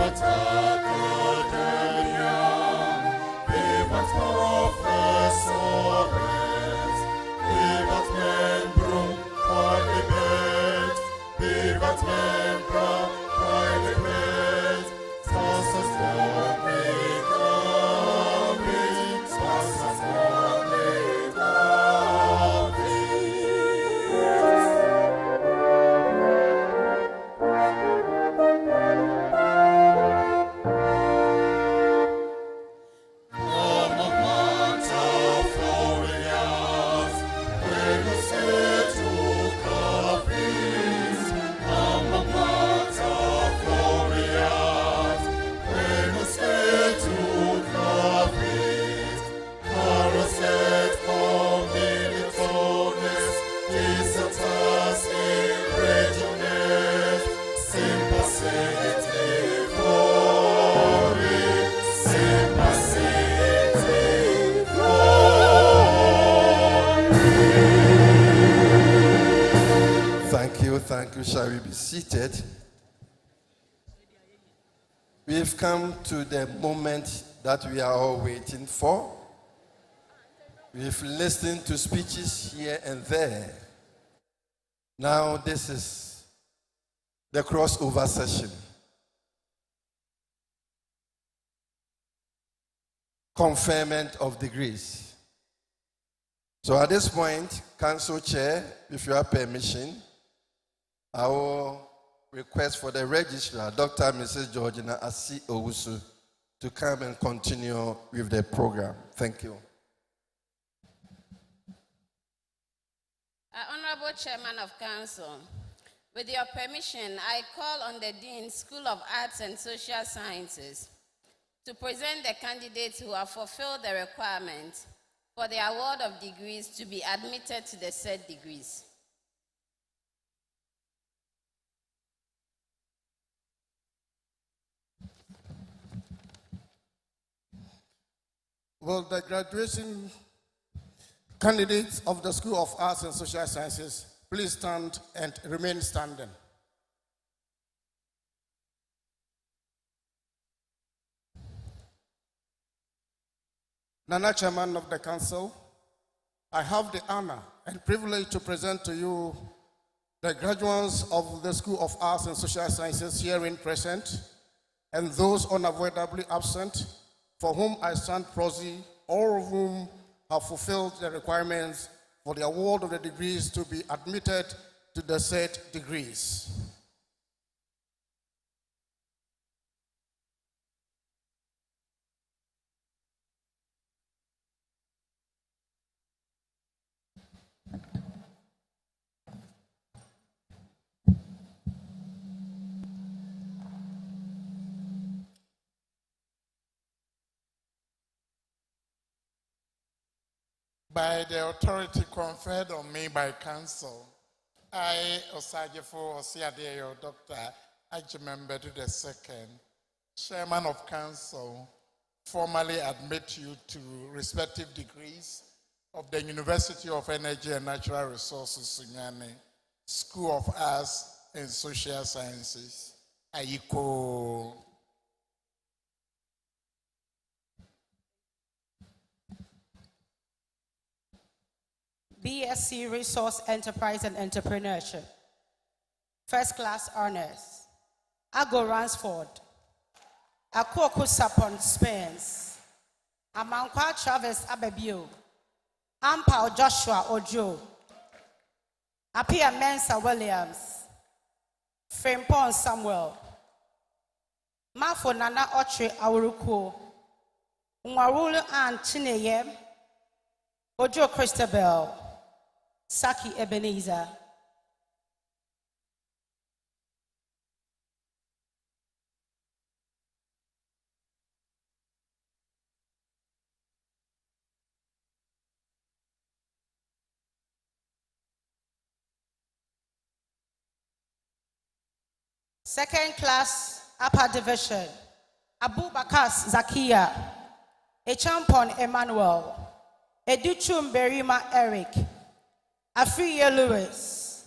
Speaker 3: Matter
Speaker 2: shall we be seated? We've come to the moment that we are all waiting for. We've listened to speeches here and there. Now this is the crossover session. Conferment of degrees. So at this point, Council Chair, if you have permission, I will request for the registrar, Dr. and Mrs. Georgina Asi Owusu, to come and continue with the program. Thank you.
Speaker 9: Honorable Chairman of Council, with your permission, I call on the Dean, School of Arts and Social Sciences, to present the candidates who have fulfilled the requirements for the award of degrees to be admitted to the said degrees.
Speaker 10: Will the graduation candidates of the School of Arts and Social Sciences please stand and remain standing? Nana, Chairman of the Council, I have the honor and privilege to present to you the graduates of the School of Arts and Social Sciences herein present and those unavoidably absent, for whom I stand proxy, all of whom have fulfilled the requirements for the award of the degrees to be admitted to the said degrees.
Speaker 1: By the authority conferred on me by Council, I, Osajefo Osiadeyo, Dr. Ajimembedu II, Chairman of Council, formally admit you to respective degrees of the University of Energy and Natural Resources, Sunyani, School of Arts and Social Sciences, Ayiko.
Speaker 11: BSc Resource Enterprise and Entrepreneurship. First class honors. Ago Ransford. Akoko Sapon Spence. Amankwa Travis Abebio. Ampao Joshua Ojo. Apia Mensa Williams. Frimpon Samuel. Mafo Nana Otre Awuruko. Nwarulu Ann Chineyem. Ojo Christabel. Saki Ebenezer. Second class upper division. Abubakas Zakia. Echampon Emmanuel. Educhum Berima Eric. Afriye Lewis.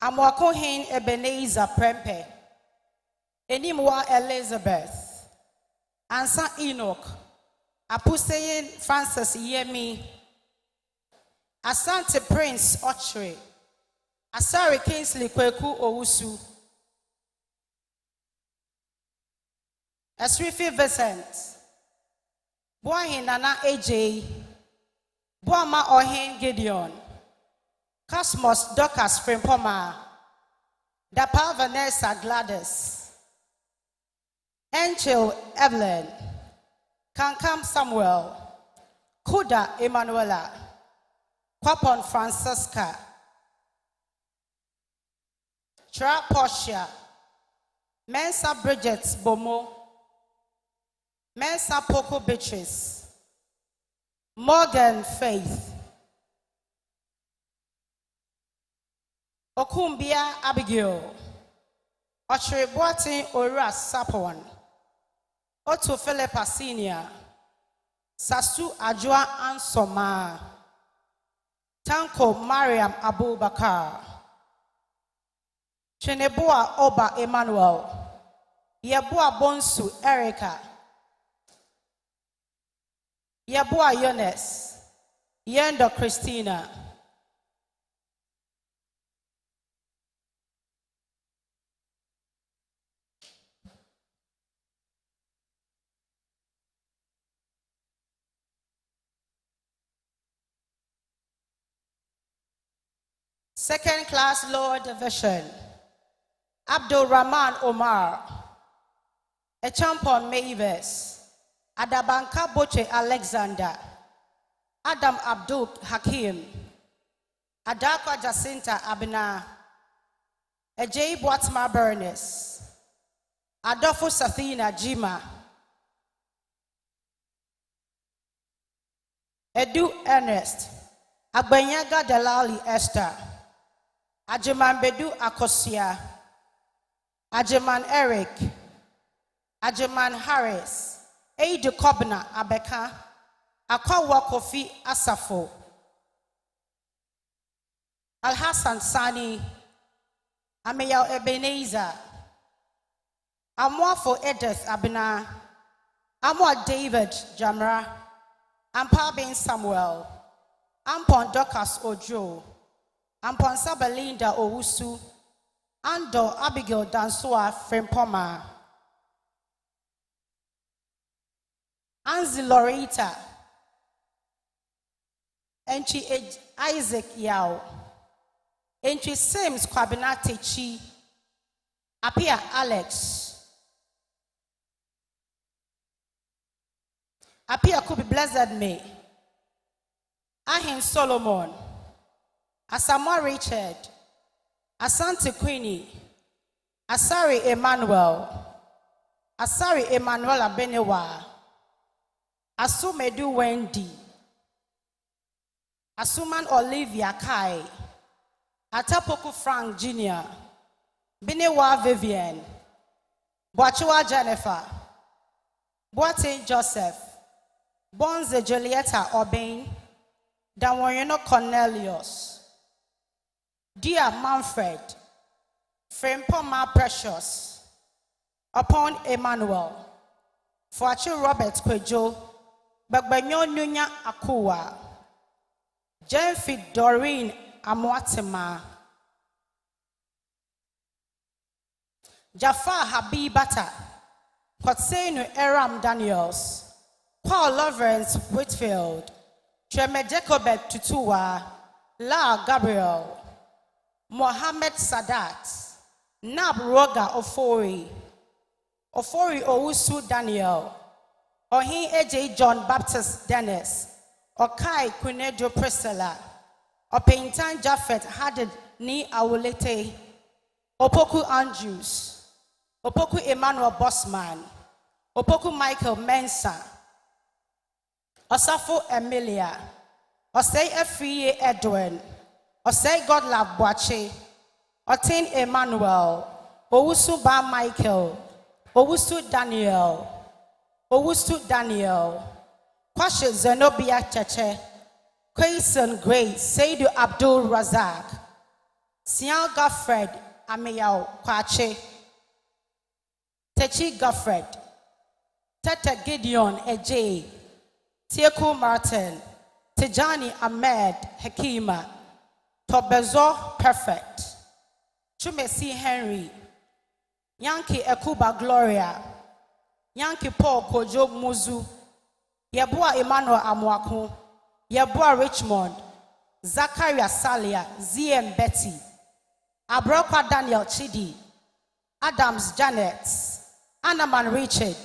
Speaker 11: Amwakohin Ebenezer Prempe. Enimwa Elizabeth. Ansa Enoch. Apuseyin Francis Yemi. Asante Prince Ochre. Asari Kingsley Kweku Owusu. Esrifi Vincent. Boahin Nana AJ. Boama Ohin Gideon. Cosmos Docas Frimpoma. Dapa Vanessa Gladys. Angel Evelyn. Kankam Samuel. Kuda Emanuela. Kwapon Francisca. Tra Portia. Mensa Bridget Bomo. Mensa Poco Beatrice. Morgan Faith. Okumbia Abigail. Ochrebuatin Oras Sapon. Otto Philippa Senior. Sasu Ajua Ansoma. Tanko Mariam Abubakar. Cheneboa Oba Emmanuel, Yeboa Bonsu Erica, Yeboa Yones, Yendo Christina. Second class lower division, Abdul Rahman Omar, Echampon Mavis, Adabanka Boche Alexander, Adam Abdul Hakim, Adakwa Jacinta Abina, Ejay Boatma Bernes, Adolfo Sathina Jima, Edu Ernest, Agbanyaga Delali Esther, Ajeman Bedu Akosia, Ajeman Eric, Ajeman Harris, Eidu Kobna Abeka, Akawa Kofi Asafo, Al Hassan Sani, Ameyaw Ebenezer, Amwafo Edith Abena, Amwa David Jamra, Ampa Ben Samuel, Ampon Dokas Ojo, Ampon Sabelinda Owusu, Ando Abigail Dansoa Frempoma, Anzi Loretta, Entry Isaac Yao, Entry Sims Kwabinate Chi, Apia Alex, Apia could be blessed me, Ahin Solomon, Asamoah Richard, Asante Queenie, Asari Emmanuel Abenewa, Asumedu Wendy, Asuman Olivia Kai, Atapoku Frank Jr., Binewa Vivian, Boachua Jennifer, Boate Joseph, Bonze Julieta Obin, Danwarino Cornelius, Dear Manfred, Frempoma Precious, Upon Emmanuel, Fuachu Robert Kwejo, Bagbanyo Nunya Akua, Jenfit Doreen Amwatema, Jafar Habibata, Kotsenu Eram Daniels, Paul Lawrence Whitfield, Treme Jacobet Tutua, La Gabriel, Mohammed Sadat, Nab Roga Ofori Owusu Daniel, Ohin AJ John Baptist Dennis, Okai Kunejo Priscilla, Opintan Japheth Hadid Ni Awulete, Opoku Andrews, Opoku Emmanuel Bossman, Opoku Michael Mensa, Osafo Emilia, Osei Efriye Edwin, Osei Godlove Boache, Otin Emmanuel, Owusu Ba Michael, Owusu Daniel, Kwashe Zenobia Cheche, Quayson Grace, Seidu Abdul Razak, Sian Goffred Ameyao Kwache, Techi Goffred, Tete Gideon Ej, Tieku Martin, Tijani Ahmed Hekima, Tobezo Perfect, Chumesi Henry, Yankee Ekuba Gloria, Yankee Paul Kojo Muzu, Yeboa Emmanuel Amwaku, Yeboa Richmond, Zachariah Salia, ZM Betty, Abroka Daniel Chidi, Adams Janet, Anaman Richard,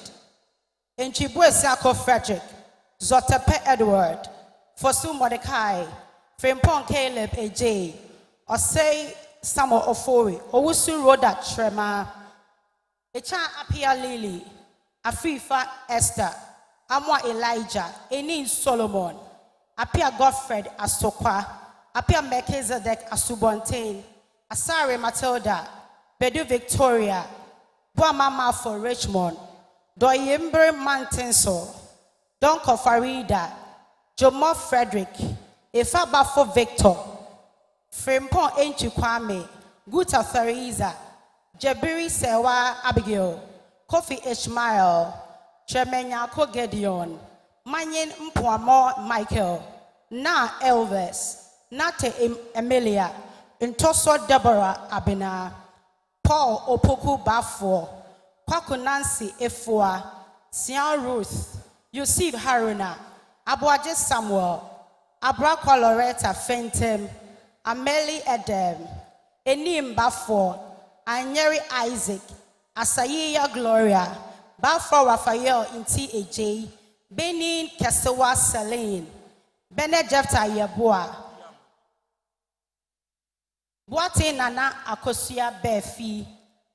Speaker 11: Enchibwe Sako Frederick, Zotepe Edward, Fosu Mordecai, Frimpon Caleb AJ, Osei Samuel Ofori, Owusu Roda Trema, Echa Apia Lily, Afifa Esther, Amwa Elijah, Enin Solomon, Apia Godfred Asokwa, Apia Melchizedek Asubontain, Asare Matilda, Bedu Victoria, Boamama for Richmond, Doyembre Mantenso, Donko Farida, Jomo Frederick, Efabafo Victor, Frimpon Enchi Kwame, Guta Theresa, Jabiri Sewa Abigail, Kofi Ishmael, Tremenyako Gedeon, Manyin Mpuamo Michael, Na Elvis, Nate Emilia, Ntoso Deborah Abena, Paul Opoku Bafo, Kwaku Nancy Efua, Sian Ruth, Yusuf Haruna, Abuaje Samuel, Abrakwa Loretta Fentem, Amelie Edem, Enim Bafo, Anyeri Isaac, Asayia Gloria, Bafo Raphael Inti AJ, Benin Kesewa Celine, Bene Jefta Yeboa, Boate Nana Akosia Befi,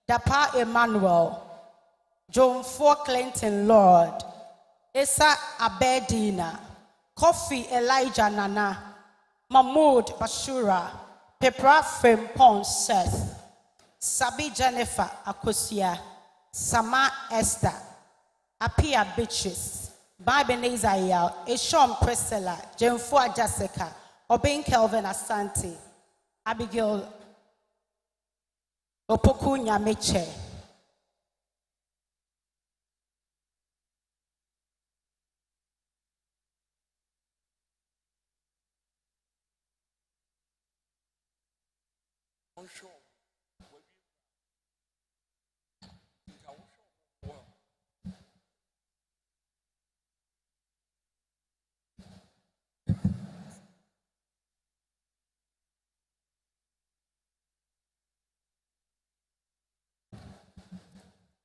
Speaker 11: Dapa Emmanuel, John Ford Clinton Lord, Esa Abedina, Kofi Elijah Nana, Mahmoud Bashura, Pepra Frimpon Seth, Sabi Jennifer Akosia, Sama Esther, Apia Beatrice, Bible Israel, Eshom Priscilla, Jenfua Jessica, Obin Kelvin Asante, Abigail Opoku Nyameche.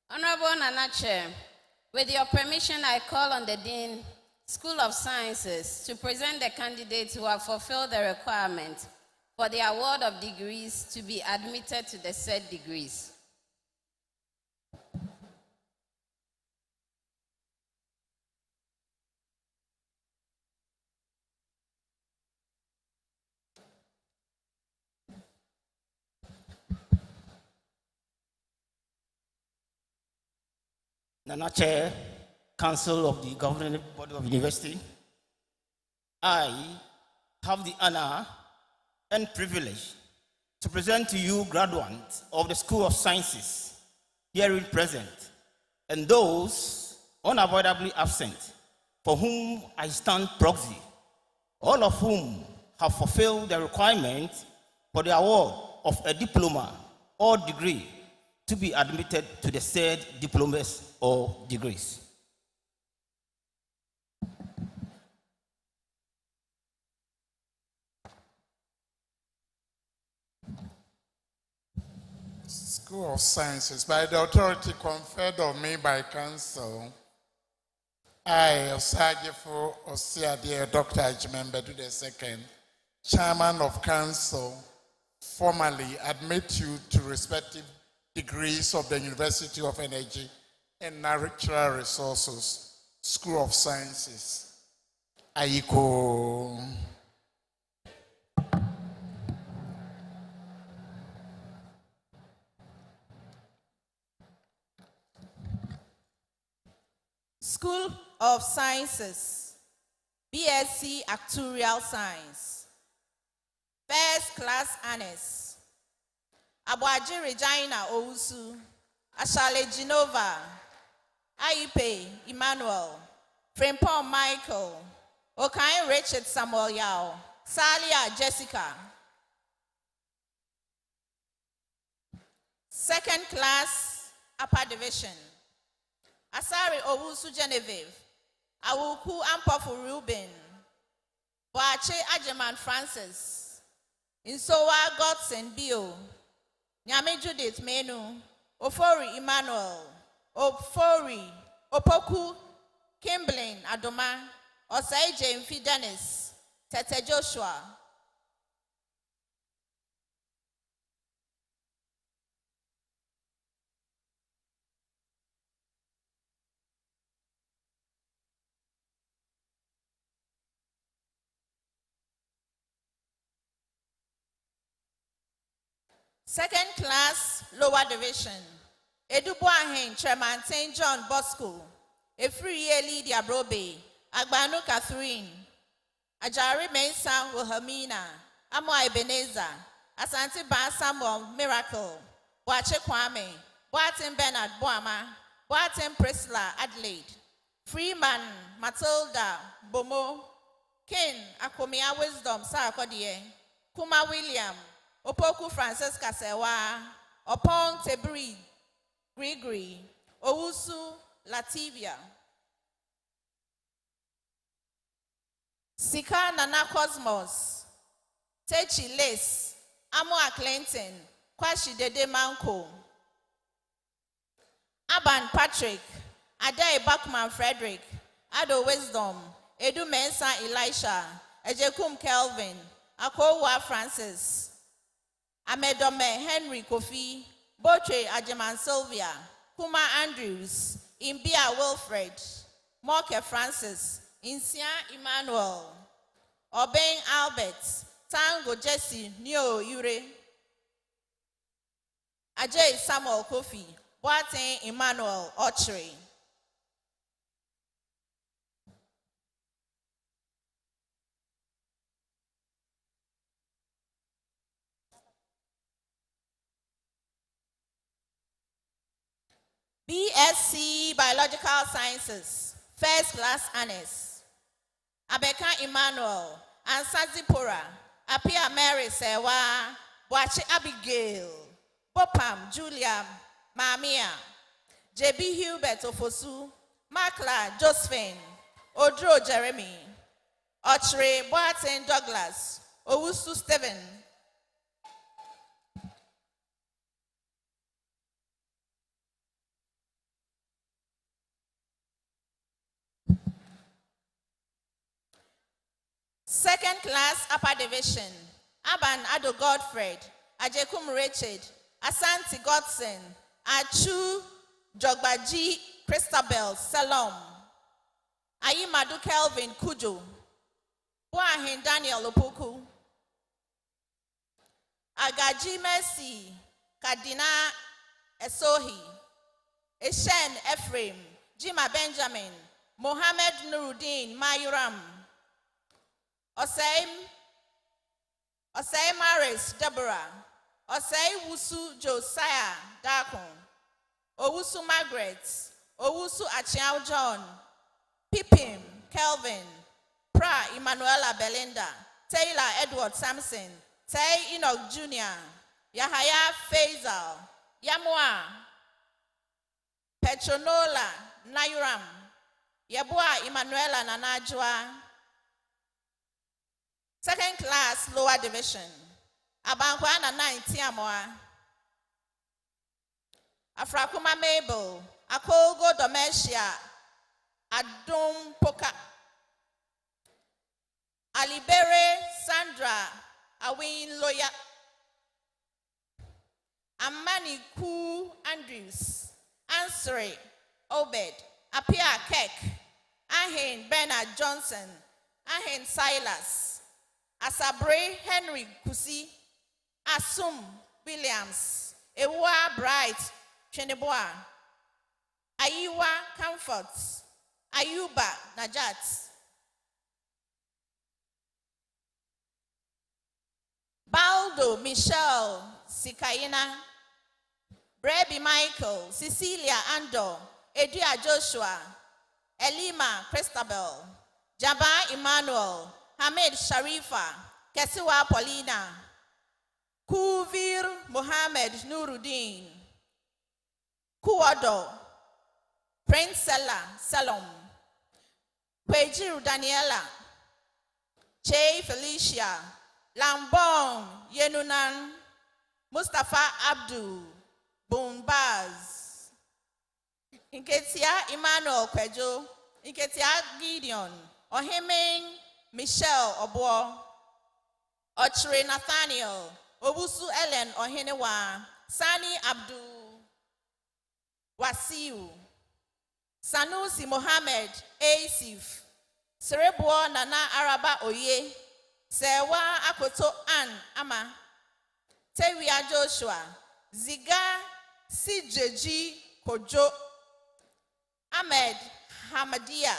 Speaker 9: Honorable Nana Chair, with your permission, I call on the Dean, School of Sciences, to present the candidates who have fulfilled the requirement for the award of degrees to be admitted to the said degrees.
Speaker 12: Nana Chair, Council of the Governing Body of University, I have the honor and privilege to present to you graduates of the School of Sciences herein present and those unavoidably absent for whom I stand proxy, all of whom have fulfilled the requirement for the award of a diploma or degree to be admitted to the said diplomas or degrees.
Speaker 1: School of Sciences, by the authority conferred on me by Council, I, Osagifo Osiade, Dr. Ajimembedu II, Chairman of Council, formally admit you to respective degrees of the University of Energy and Natural Resources, School of Sciences. Aiko.
Speaker 13: School of Sciences, BSc Actuarial Science, First Class Honors, Abuaji Regina Ousu, Ashale Genova, Aipe Emmanuel, Frimpong Michael, Okain Richard Samuel Yao, Salia Jessica. Second Class Upper Division, Asari Owusu Genevieve, Awuku Ampofu Ruben, Boache Ajeman Francis, Insowa Godson Bio, Nyame Judith Menu, Ofori Emmanuel, Ofori, Opoku, Kimblin Adoma, Osai James Dennis, Tete Joshua. Second Class Lower Division, Edubuahin Chairman St. John Bosco, Efriye Lydia Brobe, Agbanu Catherine, Ajari Mensa Wilhelmina, Amo Ebenezer, Asante Ba Samuel Miracle, Boache Kwame, Boatin Bernard Boama, Boatin Priscilla Adelaide, Freeman Matilda Bomo, King Akomia Wisdom Sarakodie, Kuma William, Opoku Francis Kasewa, Opong Tebri Grigri, Owusu Lativia. Sika Nana Cosmos, Techi Lace, Amoa Clinton, Kwashi Dede Manko, Aban Patrick, Adai Bachman Frederick, Ado Wisdom, Edu Mensa Elisha, Ejekum Kelvin, Akowa Francis, Amedome Henry Kofi, Botre Ajeman Sylvia, Kuma Andrews, Imbia Wilfred, Moke Francis, Insia Emmanuel, Obeng Albert, Tango Jesse Neo Ure, Ajay Samuel Kofi, Boateng Emmanuel Ochre. BSc Biological Sciences, First Class Honors. Abeka Emmanuel, Ansazipura, Apia Mary Sewa, Boache Abigail, Bopam Julia Mamia, JB Hubert Ofosu, Makla Josephine, Odro Jeremy, Ochre Boateng Douglas, Owusu Stephen. Second class upper division, Aban Ado Godfred, Ajekum Richard, Asante Godson, Achu Jogbaji Christabel Salom, Ayimadu Kelvin Kujo, Boahin Daniel Opoku, Agaji Mercy, Kadina Esohi, Eshen Ephraim, Jima Benjamin, Mohammed Nuruddin Mayuram, Osei Maris Deborah, Osei Wusu Josiah Dakon, Owusu Margaret, Owusu Achiao John, Pippin Kelvin, Pra Emanuela Belinda, Taylor Edward Sampson, Tay Enoch Jr., Yahaya Faisal, Yamua, Petronola Nayuram, Yabua Emanuela Nanajua. Second class lower division, Abankwana 9 Tiamoa, Afrakuma Mabel, Akogo Domesia, Adum Poka, Alibere Sandra, Awin Loya, Amani Ku Andrews, Ansari, Obed, Apia Kek, Ahin Bernard Johnson, Ahin Silas, Asabre Henry Kusi, Asum Williams, Ewa Bright Cheneboa, Ayiwa Comforts, Ayuba Najat, Baldo Michelle Sikaina, Brebi Michael, Cecilia Ando, Edria Joshua, Elima Christabel, Jaba Emmanuel, Hamid Sharifa, Kesiwa Paulina, Kuvir Mohammed Nuruddin, Kuwado, Prince Sella Salom, Kwejiru Daniela, Che Felicia, Lambong Yenunan, Mustafa Abdul, Bombaz, Inketia Emmanuel Kwejo, Inketia Gideon, Ohiming Michelle Obo, Ochre Nathaniel, Obusu Ellen Ohinewa, Sani Abdul Wasiu, Sanusi Mohammed Asif, Serebo Nana Araba Oye, Sewa Akoto An Ama, Tewia Joshua, Ziga Sijeji Kojo, Ahmed Hamadia,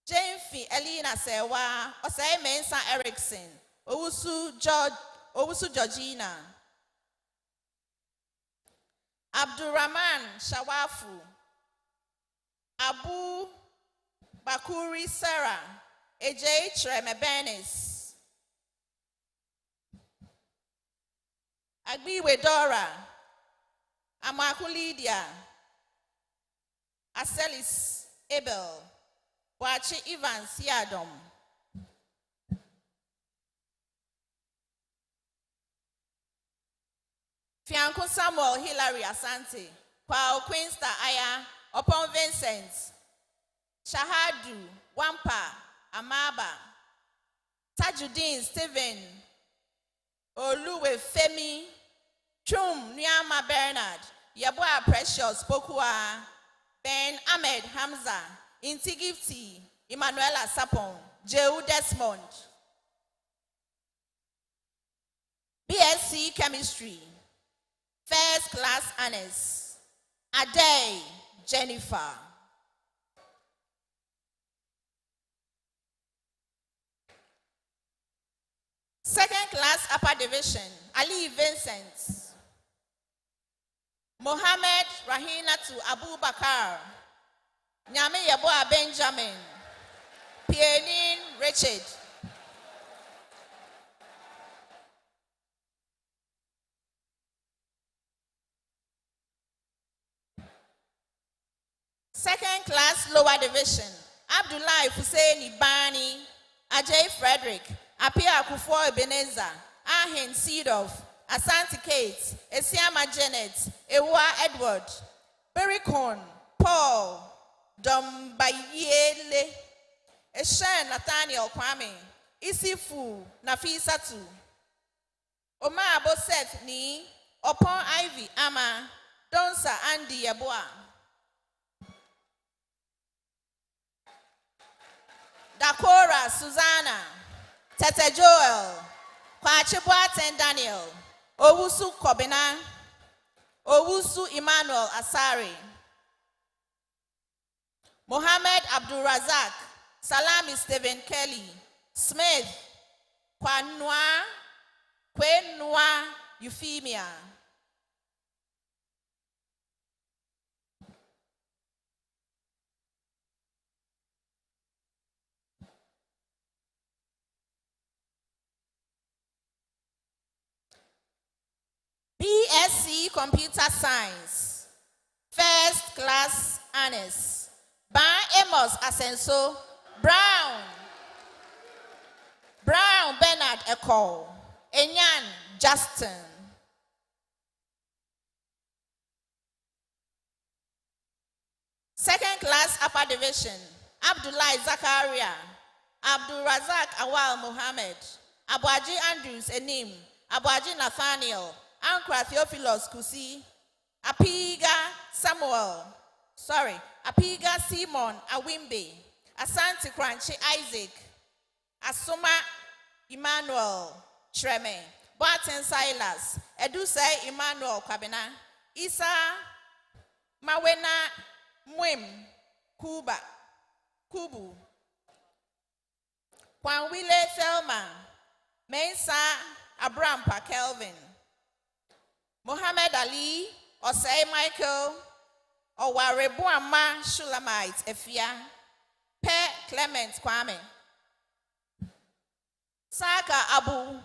Speaker 13: Jamefi Elina Sewa, Osei Mensa Erickson, Owusu George Owusu Georgina. Abdurrahman Shawafu. Abu Bakuri Sarah. Ejay Treme Benis. Agbiwe Dora. Amaku Lydia. Aselis Abel. Wachi Evans Yadom. Fianco Samuel Hilary Asante. Kwao Queensta Aya. Upon Vincent. Shahadu Wampa Amaba. Tajudin Stephen. Oluwe Femi. Chum Nyama Bernard. Yabua Precious Pokua. Ben Ahmed Hamza. Inti Gifty. Emanuela Sapon. Jehu Desmond. BSc Chemistry. First class honors. Ade Jennifer. Second class upper division. Ali Vincent. Mohammed Rahinatu Abu Bakar. Nyame Yaboa Benjamin. Piernin Richard. Second class lower division. Abdullah Hussein Ibani. Ajay Frederick. Apia Akufo Ebenezer. Ahin Seedorf. Asante Kate. Esiama Janet. Ewa Edward. Bericon. Paul. Dombayele. Eshen Nathaniel Kwame. Isifu Nafisatu. Omar Boset Ni. Upon Ivy Ama. Donsa Andy Yeboa. Dakora Susanna. Tete Joel. Kwachibuaten Daniel. Owusu Kobina. Owusu Emmanuel Asari. Mohammed Abdul Razak. Salami Stephen Kelly. Smith. Kwenua Euphemia. BSc Computer Science. First class honors. Ban Amos Asenso. Brown Bernard Eko. Enyan Justin. Second class upper division. Abdullah Zakaria. Abdul Razak Awal Muhammad. Abuaji Andrews Enim. Abuaji Nathaniel. Ankra Theophilus Kusi. Apiga Simon Awimbe. Asante Kranchi Isaac. Asuma Emmanuel Treme. Barton Silas. Edusai Emmanuel Kwabena. Isa Mawena Mwim Kubu. Kwanwile Thelma. Mensa Abrampa Kelvin. Mohammed Ali, Osei Michael, Owarebuama Shulamite Efia, Pe Clement Kwame, Saka Abu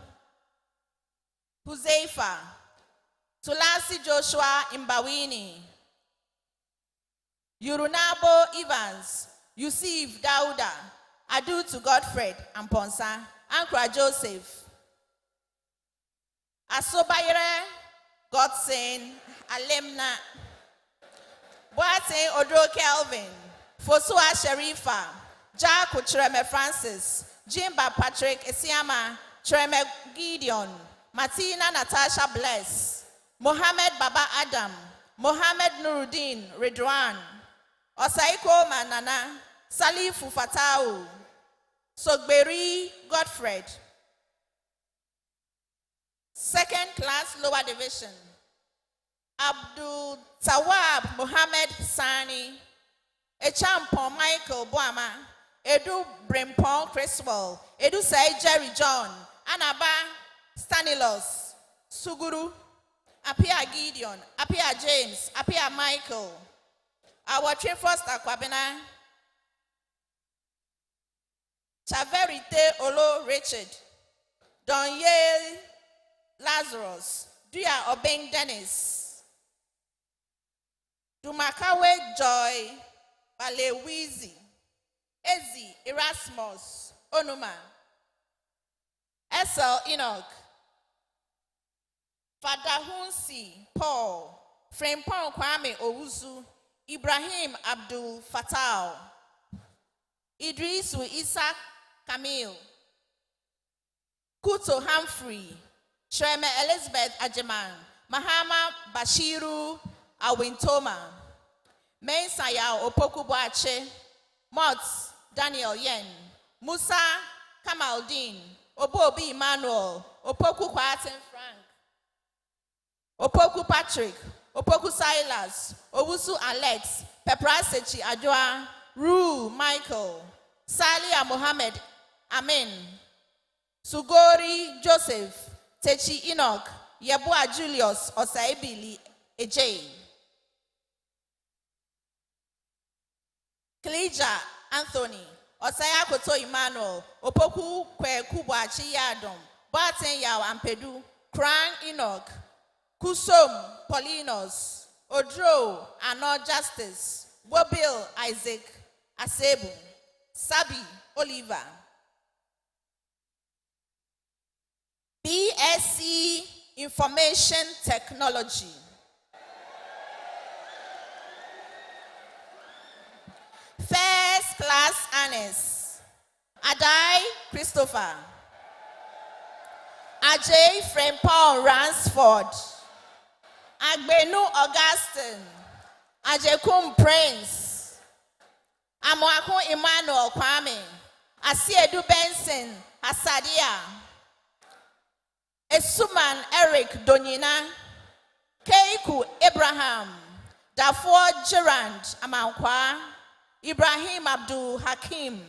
Speaker 13: Huzaifa, Tulasi Joshua Imbawini, Yurunabo Evans, Yusuf Dauda, Adu to Godfred Amponsa, Ankra Joseph, Asobayere Godson, Alemna, Boateng Odro Kelvin, Fosua Sharifa, Jaco Treme Francis, Jimba Patrick Esiama, Treme Gideon, Martina Natasha Bless, Mohammed Baba Adam, Mohammed Nuruddin Ridwan, Osaiko Manana, Salifu Fatau, Sogberi Godfred. Second class lower division. Abdul Tawab Mohammed Sani, Echampon Michael Boama, Edu Brimpon Criswell, Edu Say Jerry John, Anaba Stanilos, Suguru, Apia Gideon, Apia James, Apia Michael, our train first Aquabena, Chaverite Olo Richard, Don Yale Lazarus, Duya Obeng Dennis, Dumakawe Joy, Balewizi, Ezi Erasmus, Onuma, Esel Enoch, Father Hunsi Paul, Frempong Kwame Owusu, Ibrahim Abdul Fatal, Idrisu Isaac Camille, Kuto Humphrey, Shreme Elizabeth Ajeman, Mahama Bashiru Awintoma, Mensaya Opoku Boache, Mots Daniel Yen, Musa Kamaldin, Obobi Emmanuel, Opoku Kwaten Frank, Opoku Patrick, Opoku Silas, Owusu Alex, Peprasechi Adjoa, Ru Michael, Salia Mohammed, Amen, Sugori Joseph, Techi Enoch, Yabua Julius, Osaibili Ej, Klija Anthony, Osaya Koto Emmanuel, Opoku Kwe Kubachi Yadom, Baten Yaw Ampedu, Kran Enoch, Kusom Paulinos, Odro Ano Justice, Bobil Isaac Asebu, Sabi Oliver, BSc Information Technology, First Class Honors, Adai Christopher, Ajay Frempong Ransford, Agbenu Augustine, Ajekum Prince, Amoako Emmanuel Kwame, Asiedu Benson Hasadia, Esuman Eric Donina, Keiku Abraham, Dafor Gerard Amankwa, Ibrahim Abdul Hakim,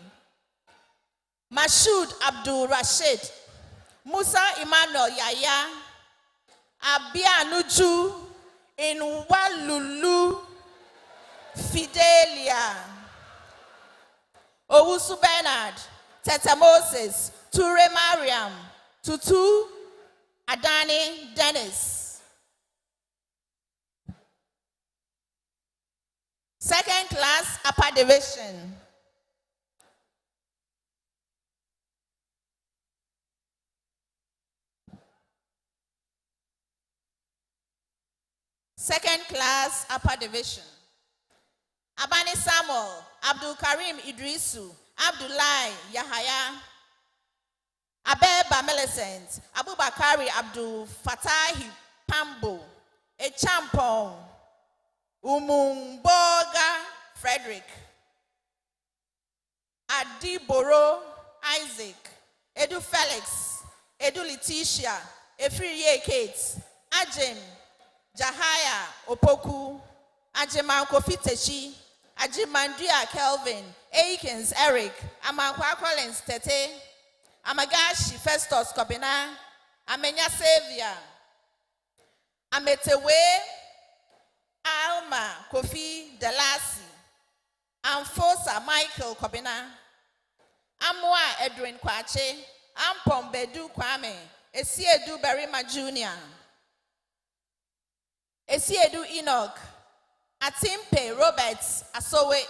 Speaker 13: Mashoud Abdul Rashid, Musa Emmanuel Yaya, Abia Nuju, Inwalulu, Fidelia, Owusu Bernard, Teta Moses, Ture Mariam, Tutu Adani Dennis. Second class upper division. Second class upper division. Abani Samuel, Abdul Karim Idrisu, Abdullahi Yahaya, Abeba Millicent, Abubakari Abdul Fatahi Pambo, Echampong, Umumboga Frederick, Adiboro Isaac, Edu Felix, Edu Letitia, Efriye Kate, Ajim, Jahaya Opoku, Ajiman Kofi Techi, Ajimandria Kelvin, Aikens Eric, Amankwa Collins Tete, Amagashi Festus Kobina, Amenya Savior, Ametewe Alma Kofi Delasi, Amfosa Michael Kobina, Amwa Edwin Kwache, Ampom Bedu Kwame, Esiedu Berima Jr., Esiedu Enoch, Atimpe Roberts Asowe,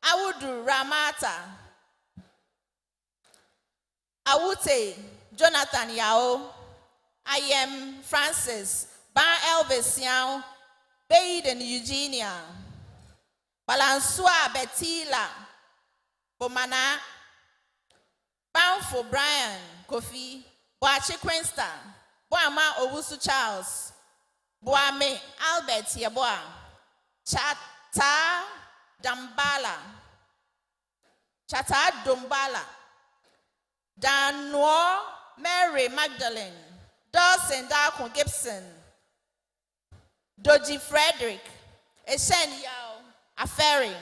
Speaker 13: Awudu Ramata, Awute Jonathan Yao, I am Francis, Ban Elvis Yao, Baden Eugenia, Balansua Betila, Bomana, Banfo Brian Kofi, Boache Quinsta, Boama Owusu Charles, Boame Albert Yaboa, Chata Dambala, Chata Dumbala, Danwo Mary Magdalene, Dawson Darko Gibson, Doji Frederick, Eshen Yao Aferi,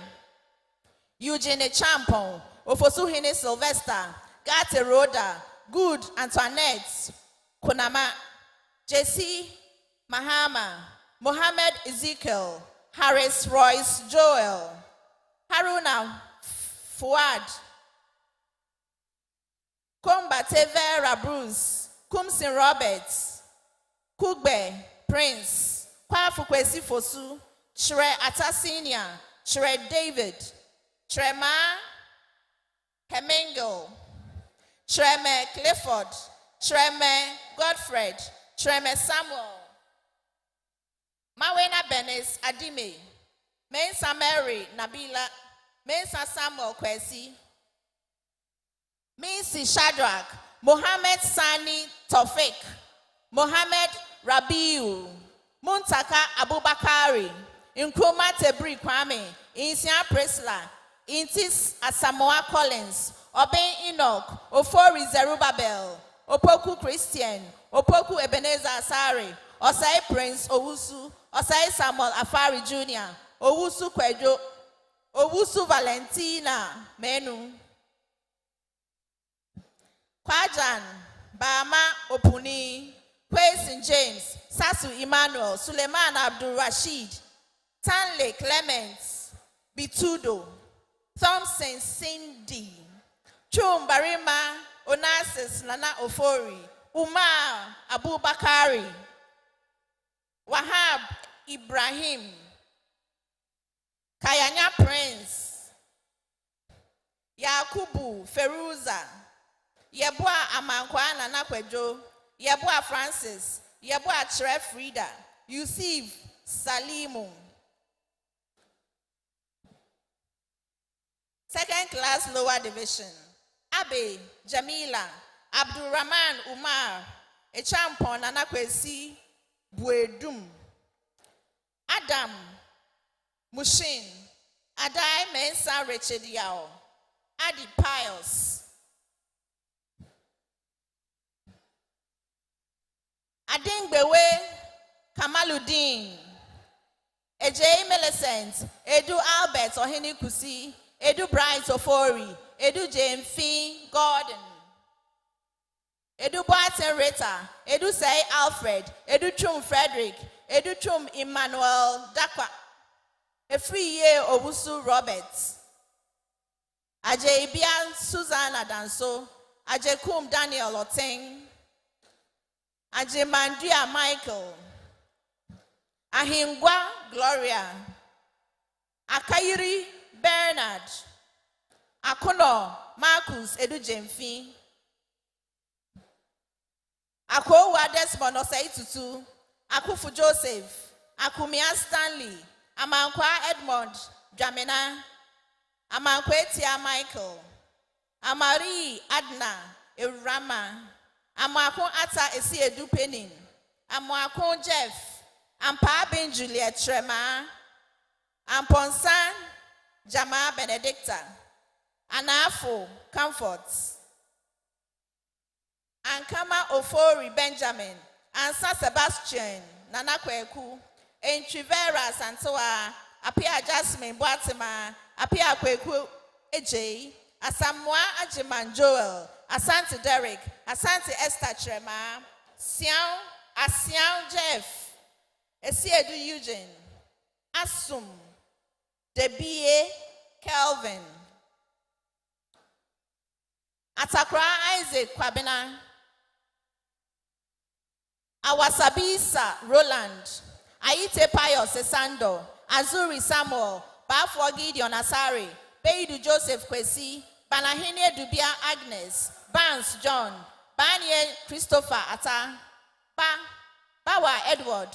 Speaker 13: Eugene Champon, Ofosuhine Sylvester, Gate Rhoda, Good Antoinette, Kunama, Jesse Mahama, Mohammed Ezekiel, Harris Royce Joel, Haruna Fuad, Kombate Vera Bruce, Kumsin Roberts, Kugbe Prince, Kwafu Kwesi Fosu, Shre Atasinia, Shre David, Shrema Hemingle, Shreme Clifford, Shreme Godfred, Shreme Samuel, Mawena Benes Adime, Mensa Mary Nabila, Mensa Samuel Kwesi, Minsi Shadrach, Mohammed Sani Tofik, Mohammed Rabiu, Muntaka Abubakari, Nkrumah Tebri Kwame, Insia Presla, Intis Asamoah Collins, Oben Enoch, Ofori Zerubbabel, Opoku Christian, Opoku Ebenezer Asari, Osai Prince Owusu, Osai Samuel Afari Jr., Owusu Kwejo, Owusu Valentina Menu, Kwajan, Bama Opuni, Kwesi James, Sasu Emmanuel, Suleiman Abdul Rashid, Tanley Clements, Bitudo, Thompson Cindy, Chum Barima, Onassis Nana Ofori, Umar Abubakari, Wahab Ibrahim, Kayanya Prince, Yakubu Feruza, Yebua Amankwa Nana Kwejo, Yebua Francis, Yebua Chere Frida, Yusuf Salimu. Second class lower division, Abe Jamila, Abdurrahman Umar, Echampon Anakwesi Buedum, Adam Mushin, Adai Mensa Richard Yao, Adi Pius, Ading Bewe Kamaluddin, Ejay Millicent, Edu Albert Ohini Kusi, Edu Bright Ofori, Edu Jamefi Gordon, Edu Barton Rita, Edu Say Alfred, Edu Chum Frederick, Edu Chum Emmanuel Dakwa, a 3-year Owusu Roberts, Ajay Bian Susanna Danso, Ajay Kum Daniel Oteng, Ajay Mandria Michael, Ahingwa Gloria, Akairi Bernard, Akono Marcus Edu Jemfi, Akowa Desmond Osei Tutu, Akufu Joseph, Akumia Stanley, Amankwa Edmond Jamina, Amankwetia Michael, Amari Adna Erama, Amakon Ata Esi Edu Penin, Amakon Jeff, Ampa Ben Juliet Trema, Amponsan Jama Benedicta, Anafo Comforts, Ankama Ofori Benjamin, Ansa Sebastian, Nana Kweku, Entrivera Santoa, Apia Jasmine Boatima, Apia Kweku Ej, Asamoah Ajiman Joel, Asante Derek, Asante Esther Trema, Asian Jeff, Esiedu Eugene, Asum, Debie Kelvin, Atakra Isaac Kwabena, Awasabisa Roland, Aite Pius Esando, Azuri Samuel, Bafo Gideon Asari, Beidu Joseph Kwesi, Banahine Dubia Agnes, Barnes John, Banye Christopher Ata, Bawa Edward,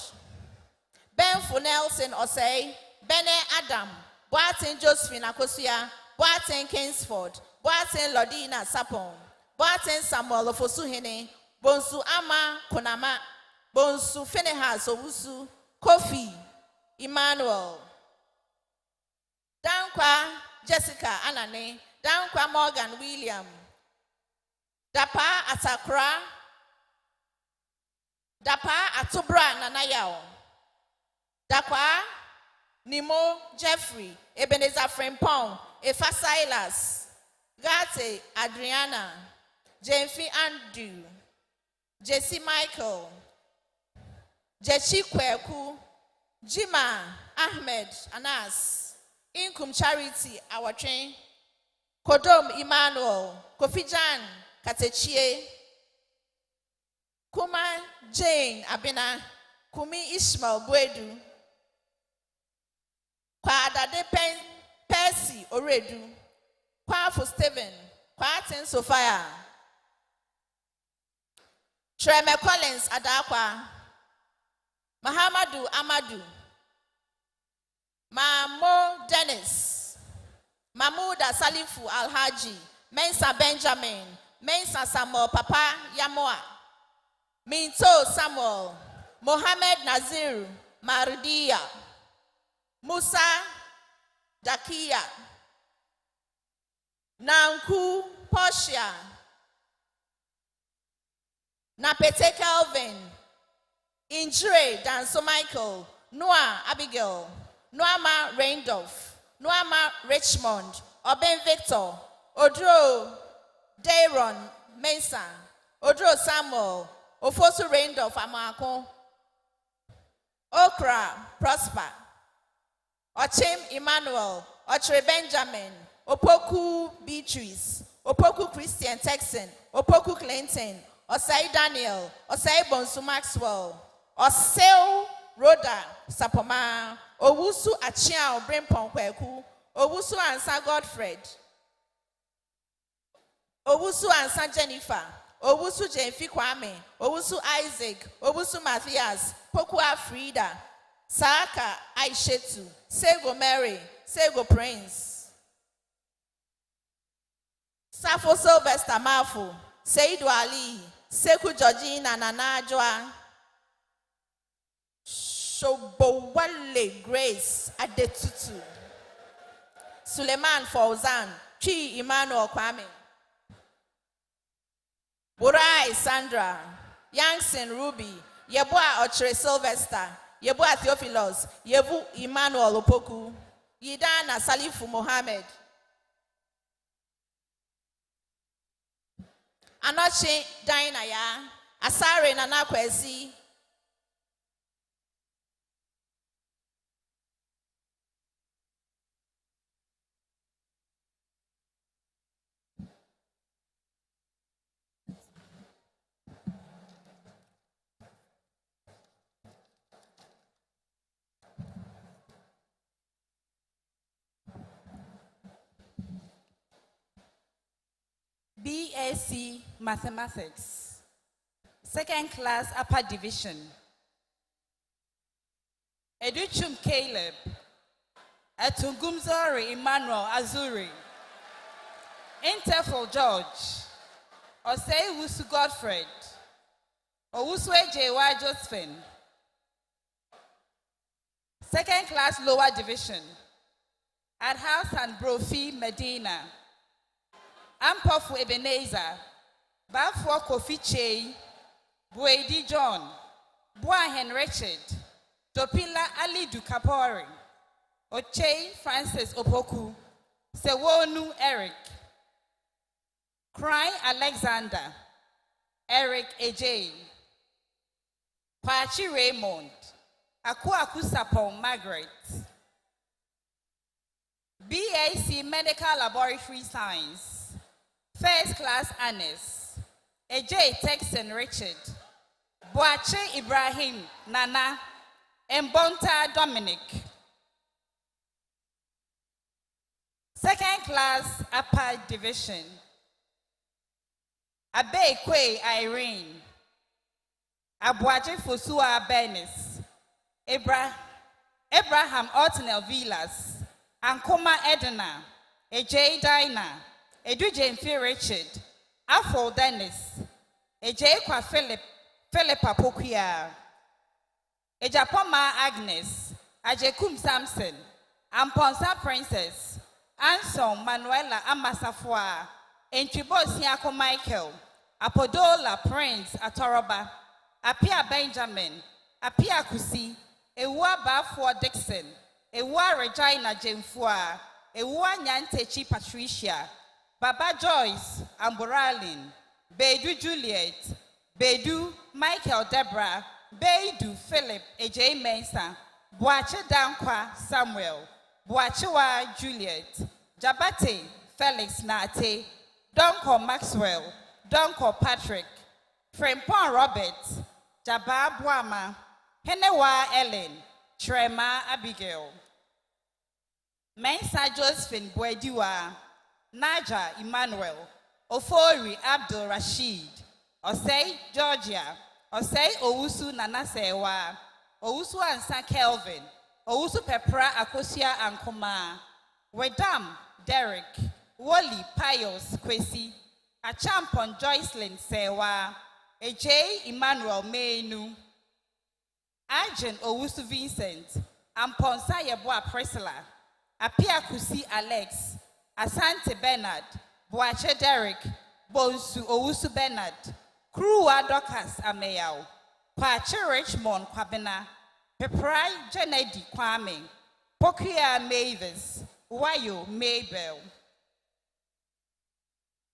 Speaker 13: Ben Nelson Osei, Bene Adam, Boatin Josephine Akosia, Boatin Kingsford, Boatin Lodina Sapon, Boatin Samuel Ofosuhene, Bonsu Ama Konama, Bonsu Finehas Owusu, Kofi, Emmanuel, Dankwa Jessica Anane, Dankwa Morgan William, Dapa Atakra, Dapa Atubra Nanayao, Dapa Nimo Jeffrey, Ebenezer Frimpong, Efa Silas, Gate Adriana, Jemfi Andrew, Jesse Michael, Jechi Kweku, Jima Ahmed Anas, Inkum Charity our train, Kodom Emmanuel, Kofijan Katechie, Kuma Jane Abina, Kumi Ishmael Bwedu, Kwadade Percy Oredu, Kwafu Stephen, Kwatin Sophia, Treme Collins Adakwa, Mahamadu Amadu, Mamo Dennis, Mahmuda Salifu Alhaji, Mensa Benjamin, Mensa Samuel Papa Yamoa, Minto Samuel, Mohammed Nazir Marudia, Musa Dakia, Nanku Portia, Napete Calvin, Injure Danso Michael, Noah Abigail, Noama Randolph, Noama Richmond, Oben Victor, Odro Dayron Mesa, Odro Samuel, Ofosu Randolph Amako, Okra Prosper, Ochim Emmanuel, Ochre Benjamin, Opoku Beatrice, Opoku Christian Texan, Opoku Clinton, Osai Daniel, Osai Bonsu Maxwell, Oseo Rhoda Sapoma, Owusu Achiao Brimpon Kweku, Owusu Ansa Godfred, Owusu Ansa Jennifer, Owusu Jenfi Kwame, Owusu Isaac, Owusu Matthias, Pokua Frida, Saka Aishetu, Sego Mary, Sego Prince, Safo Sylvester Mafu, Seidu Ali, Seku Georgina Nana Joa, Shobowale Grace Adetutu, Suleiman Fauzan, Chi Emmanuel Kwame, Burai Sandra, Youngson Ruby, Yeboa Ochre Sylvester, Yeboa Theophilos, Yebu Emmanuel Opoku, Yidana Salifu Mohammed, Anoche Dainaya, Asare Nana Kwesi,
Speaker 14: BSc Mathematics, second class upper division. Educhum Caleb, Atungumzori Emmanuel Azuri, Interfol George, Osei Wusu Godfred, Owuswe J.Y. Josephine, second class lower division. Adhouse and Brophy Medina, Ampofu Ebenezer, Bafwa Kofi Che, Buedi John, Buahen Richard, Topila Ali Dukapori, Oche Francis Opoku, Sewonu Eric, Cry Alexander, Eric AJ, Pachi Raymond, Aku Sapon Margaret, BAc Medical Laboratory Science, first class honors, AJ Texan Richard, Boache Ibrahim Nana, Mbonta Dominic. Second class upper division, Abe Kwe Irene, Abuaje Fosua Bernice, Abraham Otnel Villas, Ankoma Edna, AJ Dina, Edu Mfi Richard, Afro Dennis, AJ Kwa Philippa Pokuya, Ejapoma Agnes, Ajekum Samson, Amponsa Princess, Anson Manuela Amasafua, Entribo Michael, Apodola Prince Atoroba, Apia Benjamin, Apia Kusi, Ewa Bafua Dixon, Ewa Regina Jemfua, Ewa Nyantechi Patricia, Baba Joyce Amboralin, Bedu Juliet, Bedu Michael Deborah, Bedu Philip Ej Mensa, Boache Dankwa Samuel, Boachewa Juliet, Jabate Felix Nate, Donko Maxwell, Donko Patrick, Frempon Robert, Jabba Boama, Henewa Ellen, Trema Abigail, Mensa Josephine Boediwa, Naja Emmanuel, Ofori Abdul Rashid, Osei Georgia, Osei Owusu Nanasewa, Owusu Ansa Kelvin, Owusu Pepra Akosia Ankoma, Wedam Derek, Wally Pius Kwesi, Achampon Joycelyn Sewa, Ej Emmanuel Menu, Arjun Owusu Vincent, Amponsa Yeboa Priscilla, Apia Kusi Alex, Asante Bernard, Boache Derek, Bonsu Owusu Bernard, Kruwa Dokas Ameyao, Pache Richmond Kwabena, Peprai Janedi Kwame, Pokia Mavis, Wayo Maybell.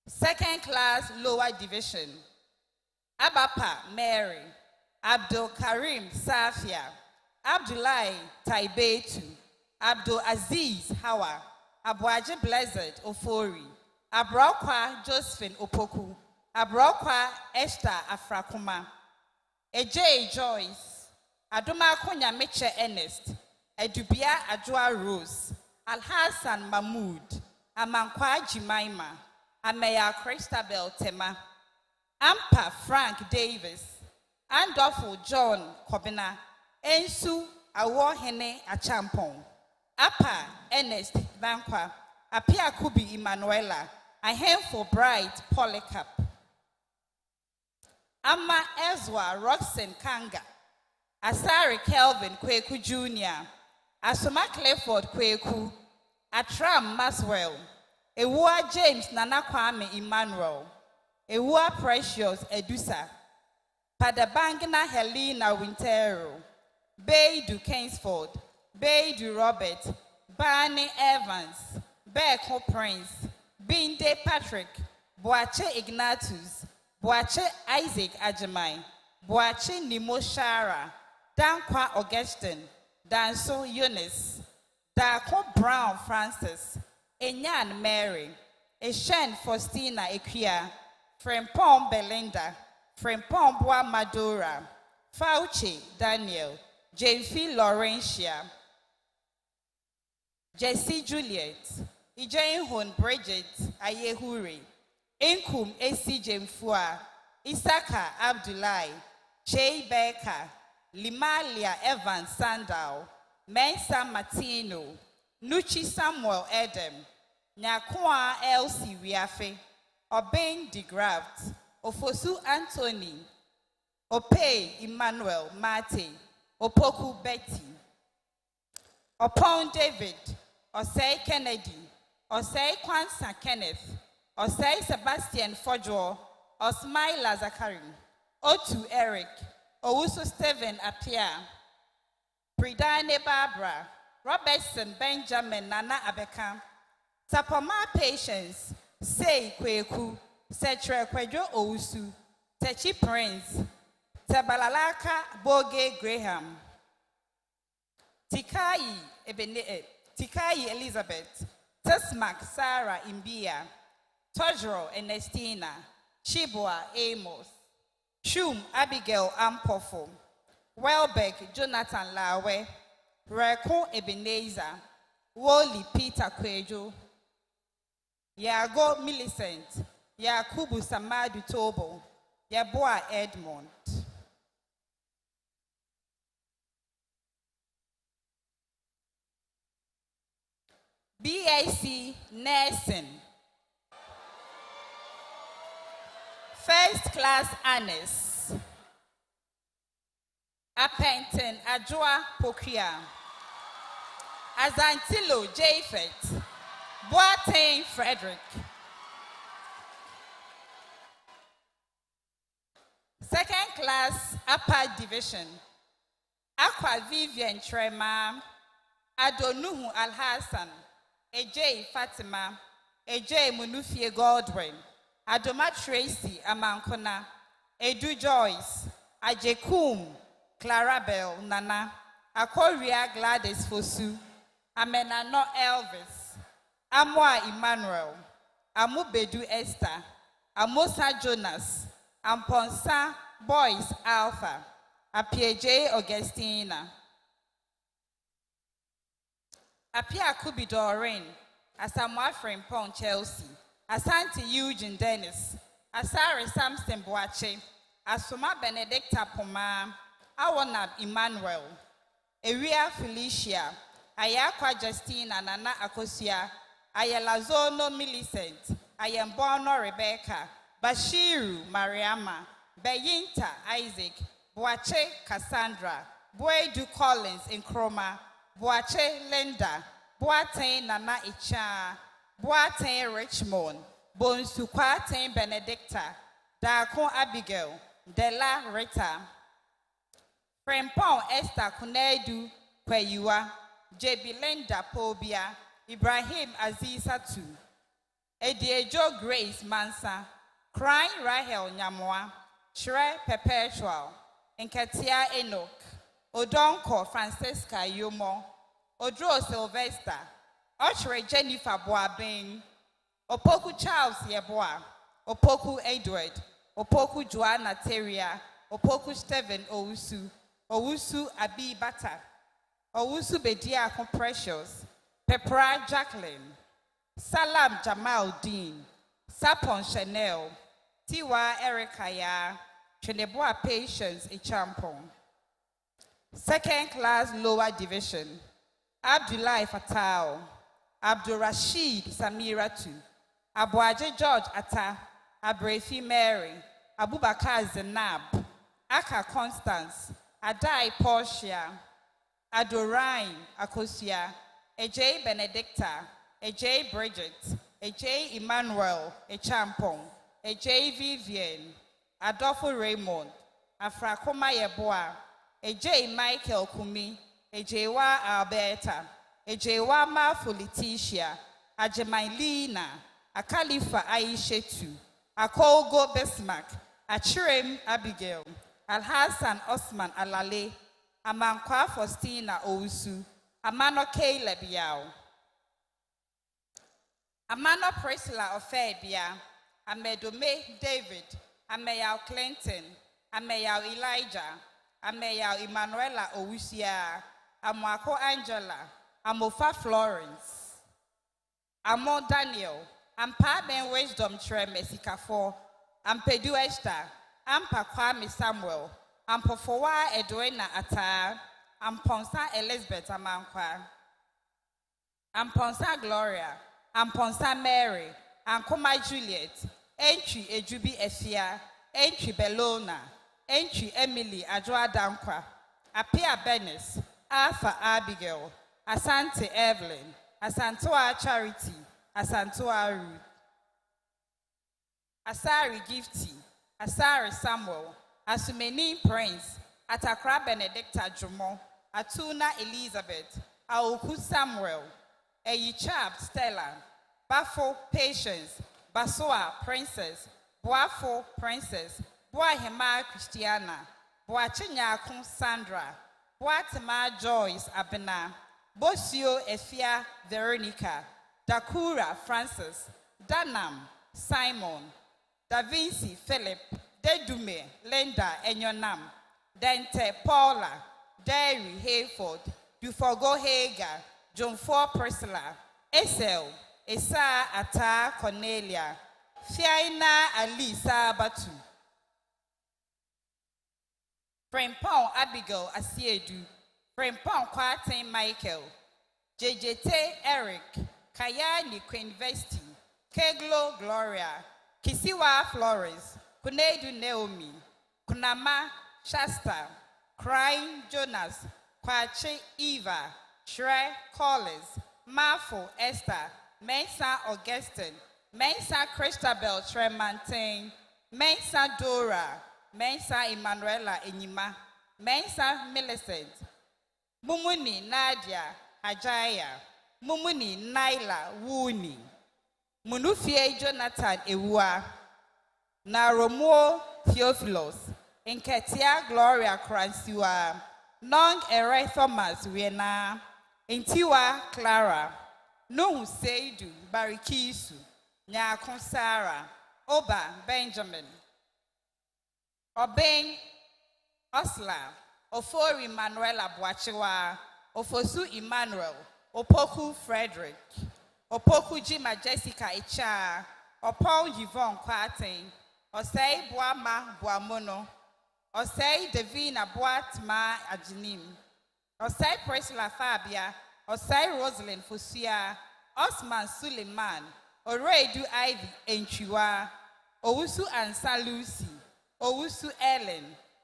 Speaker 14: Second class lower division, Abapa Mary, Abdul Karim Safia, Abdullahi Taibetu, Abdul Aziz Hawa, Abuaje Blessed Ofori, Abrokwa Josephine Opoku, Abrokwa Esther Afrakuma, Ej Joyce, Adoma Konya Meche Ernest, Edubia Adwa Rose, Alhassan Mahmoud, Amankwa Jimaima, Ameya Christabel Tema, Ampa Frank Davis, Andolfo John Kobina, Ensu Awohene Achampon, Apa Ernest Bankwa, Apia Kubi Emanuela, Ahemfo Bright Polycarp, Amma Ezra Roxanne Kanga, Asari Kelvin Kweku Jr., Asoma Clifford Kweku, Atram Maswell, Ewa James Nana Kwame Emmanuel, Ewa Precious Edusa, Padabangina Helena Wintero, Beidu Kainsford, Beidu Robert, Barney Evans, Beko Prince, Binde Patrick, Boache Ignatius, Boache Isaac Ajamai, Boache Nimo Shara, Dankwa Augustine, Danso Eunice, Dako Brown Francis, Enyan Mary, Eshen Faustina Equia, Frempom Belinda, Frempom Boa Madura, Fauci Daniel, Jamesy Laurentia, Jessie Juliet, Ijain Hun Bridget Ayehuri, Inkum AC Jemfua, Isaka Abdullahi, Jay Becker, Limalia Evans Sandal, Mensa Martino, Nuchi Samuel Edem, Nyakwa Elsie Wiafe, Obain de Graft, Ofosu Anthony, Opey Emmanuel Mate, Opoku Betty, Upon David, Osei Kennedy, Osei Kwansa Kenneth, Osei Sebastian Fojo, Osmaila Zakari, Otu Eric, Owusu Stephen Apia, Pridane Barbara, Robertson Benjamin Nana Abeka, Sapoma Patience, Sei Kweku, Setre Kwejo Owusu, Techi Prince, Tebalalaka Boge Graham, Tikai Elizabeth, Tesmak Sarah Imbia, Tojro Ernestina, Chibwa Amos, Shum Abigail Ampofo, Welbeck Jonathan Lawe, Reko Ebenezer, Woli Peter Kwejo, Yago Millicent, Yakubu Samadu Tobo, Yaboa Edmond. BAC Nursing. First class honors. Apenton Adjoa Pokia. Azantilo Japhet. Boateng Frederick. Second class upper division. Aqua Vivian Trema. Adonuhu Al-Hassan. Ej Fatima. Ej Munufie Godwin. Adoma Tracy Amankona. Edu Joyce, Ajekum, Clarabelle Nana, Akoria Gladys Fosu, Amenano Elvis, Amwa Emmanuel, Amubedu Esther, Amosa Jonas, Amponsa Boys Alpha, Apieje Augustina, Apia Kubi Doreen, Asamoah Frimpong Chelsea, Asante Eugene Dennis, Asari Samson Boache, Asoma Benedicta Poma, Awanab Emmanuel, Eria Felicia, Ayakwa Justina Nana Akosia, Ayalazono Millicent, Ayambono Rebecca, Bashiru Mariama, Beyinta Isaac, Boache Cassandra, Boedu Collins Nkroma, Boache Linda, Boateng Nana Icha, Boateng Richmond, Bonsu Kwateng Benedicta, Dakon Abigail, Della Rita, Frempong Esther Kunedu Kweyua, JB Linda Pobia, Ibrahim Azizatu, Ediejo Grace Mansa, Crying Rahel Nyamoa, Shre Perpetual, Nketia Enoch, Odonko Francisca Yomo, Odro Sylvester, Ochre Jennifer Boabing, Opoku Charles Yeboa, Opoku Edward, Opoku Joanna Teria, Opoku Stephen Owusu, Owusu Abi Bata, Owusu Bediako Precious, Pepra Jacqueline, Salam Jamal Dean, Sapon Chanel, Tiwa Erikaya, Cheneboa Patience Ichampong. Second class lower division, Abdullah Fatal, Abdul Rashid Samiratu, Abuaje George Atta, Abrefi Mary, Abubakar Zenab, Aka Constance, Adai Portia, Adorain Akosia, Ej Benedicta, Ej Bridget, Ej Emmanuel Echampong, Ej Vivian, Adolfo Raymond, Afrakoma Yeboa, Ej Michael Kumi, Ejewa Alberta, Ejewa Mafu Leticia, Ajemailina, Akalifa Aishetu, Akogo Bismarck, Achirem Abigail, Alhassan Osman Alale, Amankwa Faustina Ousu, Amano Caleb Yao, Amano Priscilla Ofebia, Amedome David, Ameyao Clinton, Ameyao Elijah, Ameyao Emanuela Ousia, Amwako Angela, Amofa Florence, Amo Daniel, Ampa Ben Wisdom Tre Mesikafo, Ampedu Esther, Ampa Kwame Samuel, Ampofowa Edwina Ata, Amponsa Elizabeth Amankwa, Amponsa Gloria, Amponsa Mary, Ankoma Juliet, Entry Ejubi Efia, Entry Bellona, Entry Emily Adjoa Dankwa, Apia Benis, Alpha Abigail, Asante Evelyn, Asantoa Charity, Asantoa Ruth, Asari Gifty, Asari Samuel, Asumeni Prince, Atakra Benedicta Jumo, Atuna Elizabeth, Aoku Samuel, Eyichab Stella, Bafo Patience, Basoa Princess, Boafo Princess, Boahema Christiana, Boachinyakun Sandra, Boatema Joyce Abena, Bosio Efia Veronica, Dakura Francis, Danam Simon, Da Vinci Philip, Dedume Linda Enyonam, Dente Paula, Derry Hayford, Dufogo Hager, John 4 Priscilla, Esel, Esa Ata Cornelia, Fiaina Alisa Batu, Frempong Abigail Asiedu, Frempong Kwaten Michael, JJT Eric, Kayani Queen Vesti, Keglo Gloria, Kisiwa Flores, Kunedu Naomi, Kunama Shasta, Crying Jonas, Kwache Eva, Shre Collins, Mafo Esther, Mensa Augustine, Mensa Christabel Tremantin, Mensa Dora, Mensa Emanuela Enyima, Mensa Millicent, Mumuni Nadia Hajaya, Mumuni Naila Wuni, Munufie Jonathan Ewa, na Romuo Theophilus, Nketia Gloria Cransiwa, Nong Ere Thomas Wiena, Intiwa Clara, Nuhu Seidu Barikisu, Nyakon Sarah, Oba Benjamin, Obeng Osla, Ofori Manuela Boachewa, Ofosu Emmanuel, Opoku Frederick, Opoku Jima Jessica Echa, Opon Yvonne Kwatin, Osei Boama Boamono, Osei Davina Boatma Ajinim, Osei Priscilla Fabia, Osei Rosalind Fusia, Osman Suleiman, Oreidu Ivy Enchiwa, Owusu Ansa Lucy, Owusu Ellen,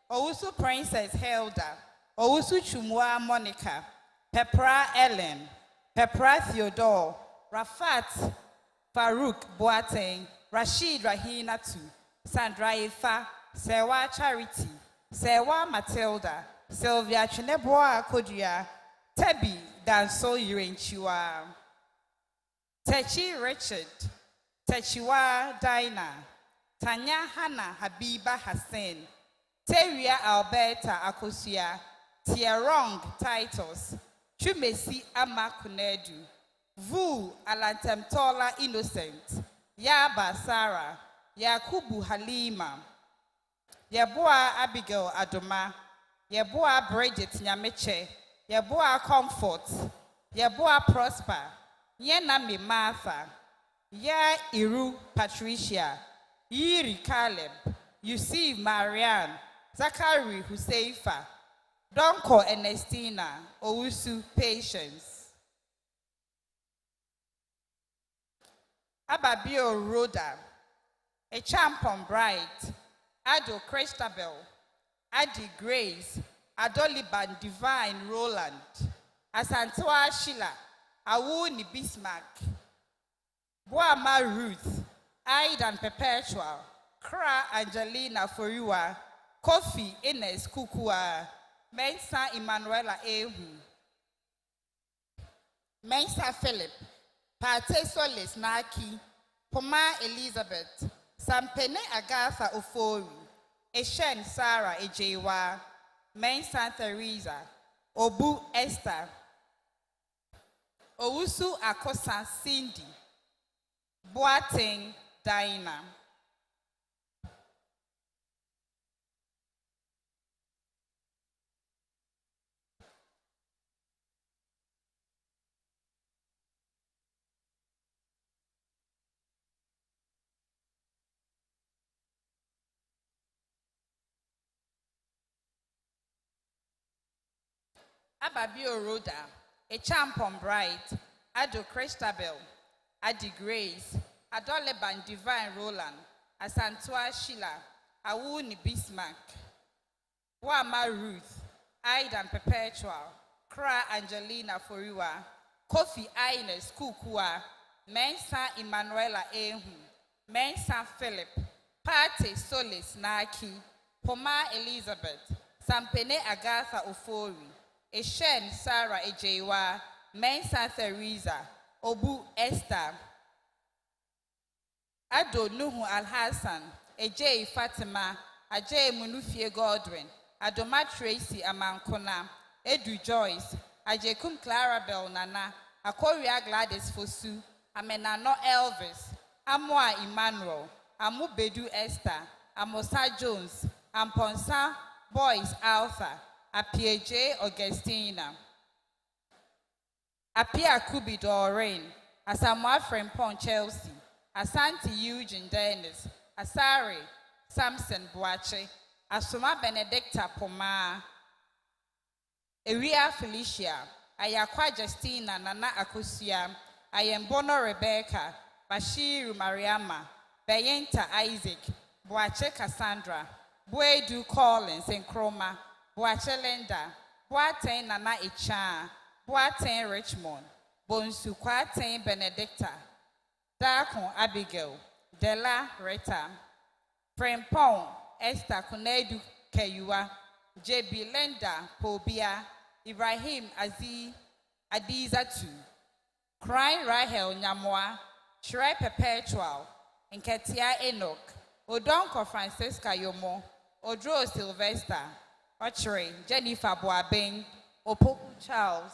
Speaker 14: Owusu Princess Hilda, Owusu Chumwa Monica, Pepra Ellen, Pepra Theodore, Rafat Farouk Boateng, Rashid Rahinatu, Sandra Ifa, Sewa Charity, Sewa Matilda, Sylvia Chineboa Kodia, Tebi Danso Yurenchiwa, Techi Richard, Techiwa Dinah, Tanya Hannah Habiba Hassan, Teria Alberta Akosia, Tierong Titus, Chumesi Ama Kunedu, Vu Alantem Tola Innocent, Yaba Sarah, Yakubu Halima, Yabua Abigail Adoma, Yabua Bridget Nyameche, Yabua Comfort, Yabua Prosper, Yenami Martha, Ya Iru Patricia, Yiri Caleb, Yusuf Marianne, Zachary Huseifa, Donko Ernestina, Owusu Patience, Ababio Rhoda, a Champon Bright, Ado Christabel, Adi Grace, Adoliban Divine Roland, Asantua Sheila, Awuni Bismarck, Boama Ruth, Aidan Perpetual, Kra Angelina Foriwa, Kofi Ines Kukua, Mensa Emanuela Ehu, Mensa Philip, Pate Solis Naki, Poma Elizabeth, Sampene Agatha Ofori, Eshen Sarah Ejewa, Mensa Theresa, Obu Esther, Owusu Akosa Cindy, Boateng Dinah. Ababio Rhoda, a Champon Bright, Ado Christabel, Adi Grace, Adoleban Divine Roland, Asantua Sheila, Awuni Bismarck, Wama Ruth, Aidan Perpetual, Kra Angelina Foriwa, Kofi Ines Kukua, Mensa Emanuela Ehu, Mensa Philip, Pate Solis Naki, Poma Elizabeth, Sampene Agatha Ofori, Eshen Sarah Ejewa, Mensa Theresa, Obu Esther, Ado Nuhu Al-Hassan, Ejay Fatima, Ajay Munufie Godwin, Adoma Tracy Amankona, Edu Joyce, Ajekum Clarabel Nana, Akoria Gladys Fosu, Amenano Elvis, Amoa Emmanuel, Amu Bedu Esther, Amosa Jones, Amponsa Boys Alpha, Apie J. Augustina, Apia Kubi Doreen, Asamoah Frempong Chelsea, Asante Eugene Dennis, Asari Samson Boache, Asoma Benedicta Poma, Eria Felicia, Ayakwa Justina Nana Akusia, Ayembono Rebecca, Bashiru Mariama, Bayenta Isaac, Boache Cassandra, Boedu Collins and Chroma, Boache Linda, Boateng Nana Icha, Boateng Richmond, Bonsu Kwateng Benedicta, Dakon Abigail, Della Rita, Frempong Esther Kunedu Keyua, JB Linda Pobia, Ibrahim Adizatu, Crying Rahel Nyamwa, Shrai Perpetual, Nketia Enoch, Odonko Francisca Yomo, Odro Sylvester, Ochre, Jennifer Boabeng, Opoku Charles.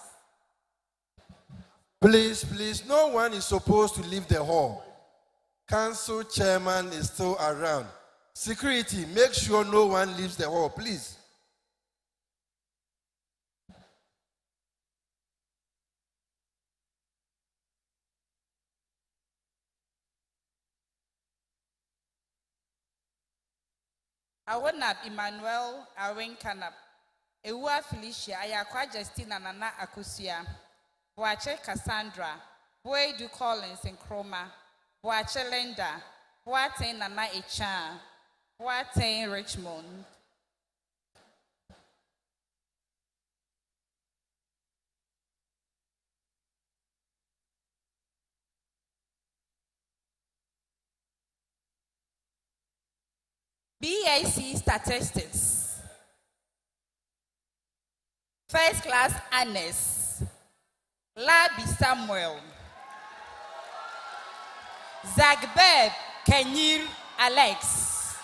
Speaker 2: Please, no one is supposed to leave the hall. Council chairman is still around. Security, make sure no one leaves the hall, please.
Speaker 14: Awanap Emmanuel Awen Kanap, Ewa Felicia, Ayakwa Justina Nana Akusia, Boache Cassandra, Boy Du Collins and Chroma, Boache Linda, Boate Nana Echan, Boate Richmond. BAC Statistics. First class Annes. Labi Samuel. Zagbeb Kenyir Alex.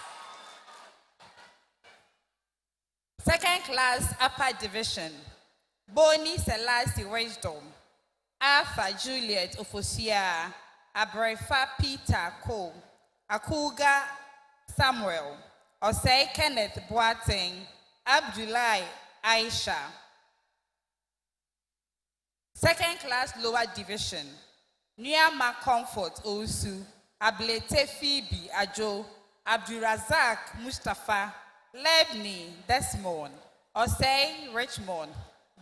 Speaker 14: Second class Upper Division. Boni Selassie Wisdom. Alpha Juliet Ofosia. Abrefa Peter Cole. Akuga Samuel, Osei Kenneth Boateng, Abdullah Aisha. Second class lower division, Niama Comfort Osu, Ablete Phoebe Ajo, Abdurazak Mustafa, Lebni Desmond, Osei Richmond,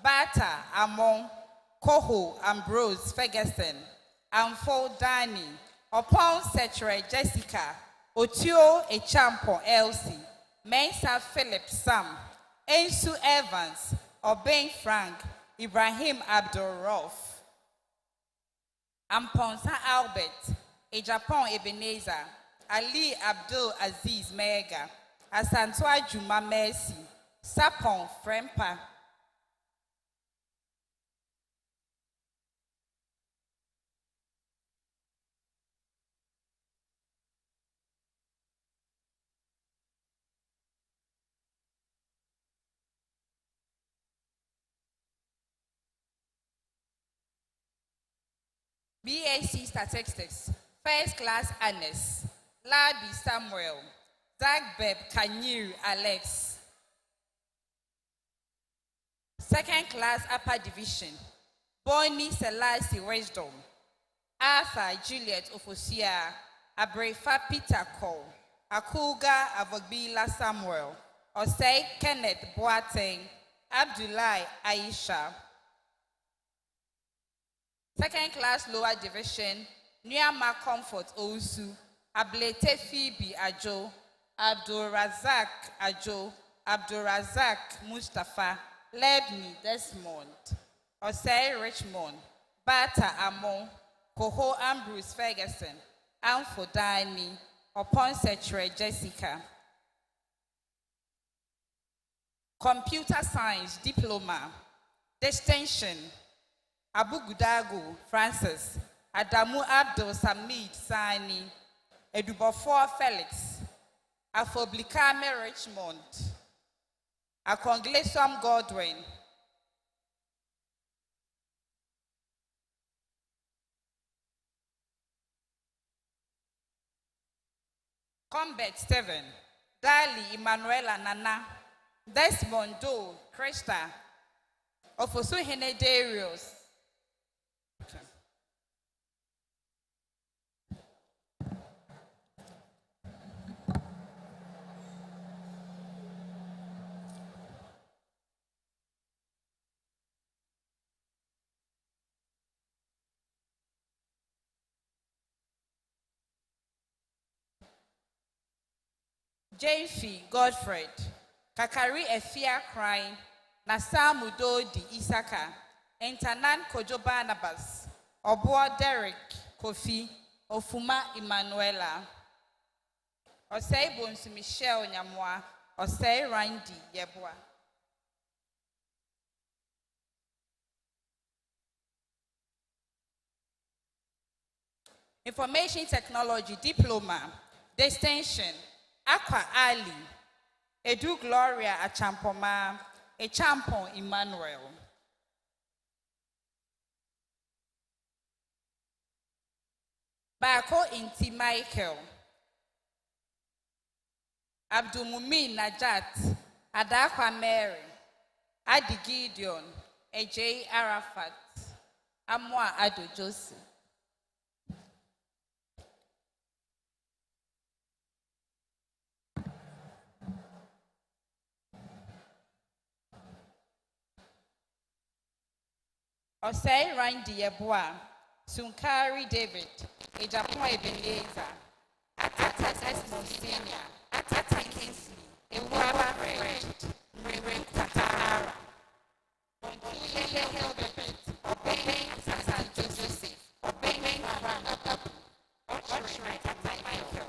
Speaker 14: Bata Amon, Koho Ambrose Ferguson, Amfo Dani, Upon Setre Jessica, Otio Echampo Elsie, Mensa Philip Sam, Ensu Evans, Obeng Frank, Ibrahim Abdul Rauf, Amponsa Albert, Ejapon Ebenezer, Ali Abdul Aziz Mega, Asantwa Juma Mercy, Sapon Frempa. BAC Statistics, First Class Annes, Labi Samuel, Zagbeb Kanyir Alex. Second Class Upper Division, Boni Selassie Wisdom, Arthur Juliet Ofosia, Abrefa Peter Cole, Akuga Avogbila Samuel, Osei Kenneth Boateng, Abdullah Aisha. Second class lower division, Niama Comfort Osu, Ablete Phoebe Ajo, Abdul Razak Ajo, Abdul Razak Mustafa, Lebni Desmond, Osei Richmond, Bata Amon, Koho Ambrose Ferguson, Amfo Dani, Upon Setre Jessica. Computer Science Diploma, Distinction, Abu Gudago Francis, Adamu Abdul Samid Sani, Edubofor Felix, Afoblikame Richmond, Akonglesom Godwin, Combat Steven, Dali Emanuela Nana, Desmond Doe Krista, Ofosu Hene Darius. Jamefi Godfred, Kakari Efia Crying, Nasamu Dodi Isaka, Entanan Kojo Barnabas, Oboa Derek Kofi, Ofuma Emanuela, Osei Bonsu Michelle Nyamwa, Osei Randy Yebwa. Information Technology Diploma, Distinction, Aqua Ali, Edu Gloria Achampoma, Echampon Emmanuel. Bako Inti Michael, Abdulmumin Najat, Adakwa Mary, Adi Gideon, AJ Arafat, Amwa Ado Joseph. Osei Randy Yeboah, Sunkari David, Ejapon Ebenezer, Atata Monsinia, Atata Kingsley, Ewawa Fred, Miriam Tatara, Onkule Hilbert, Obeying Satan Joseph, Obeying Abraham, Ochre Tata Michael.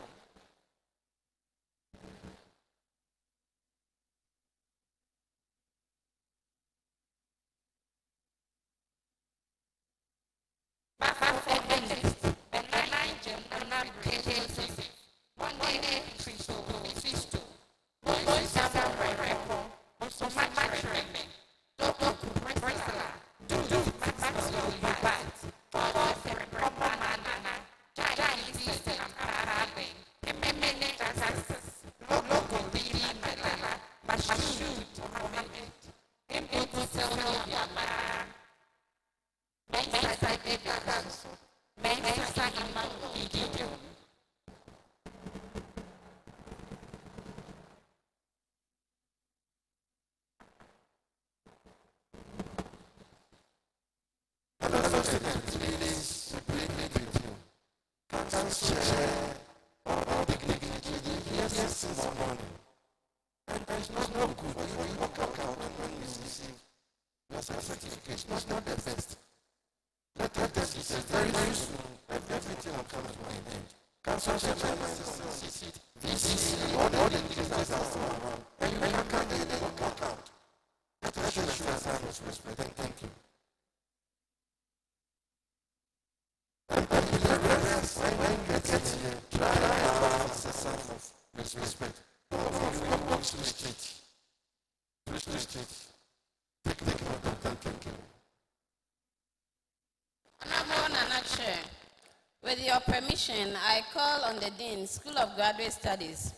Speaker 9: With your permission, I call on the Dean, School of Graduate Studies,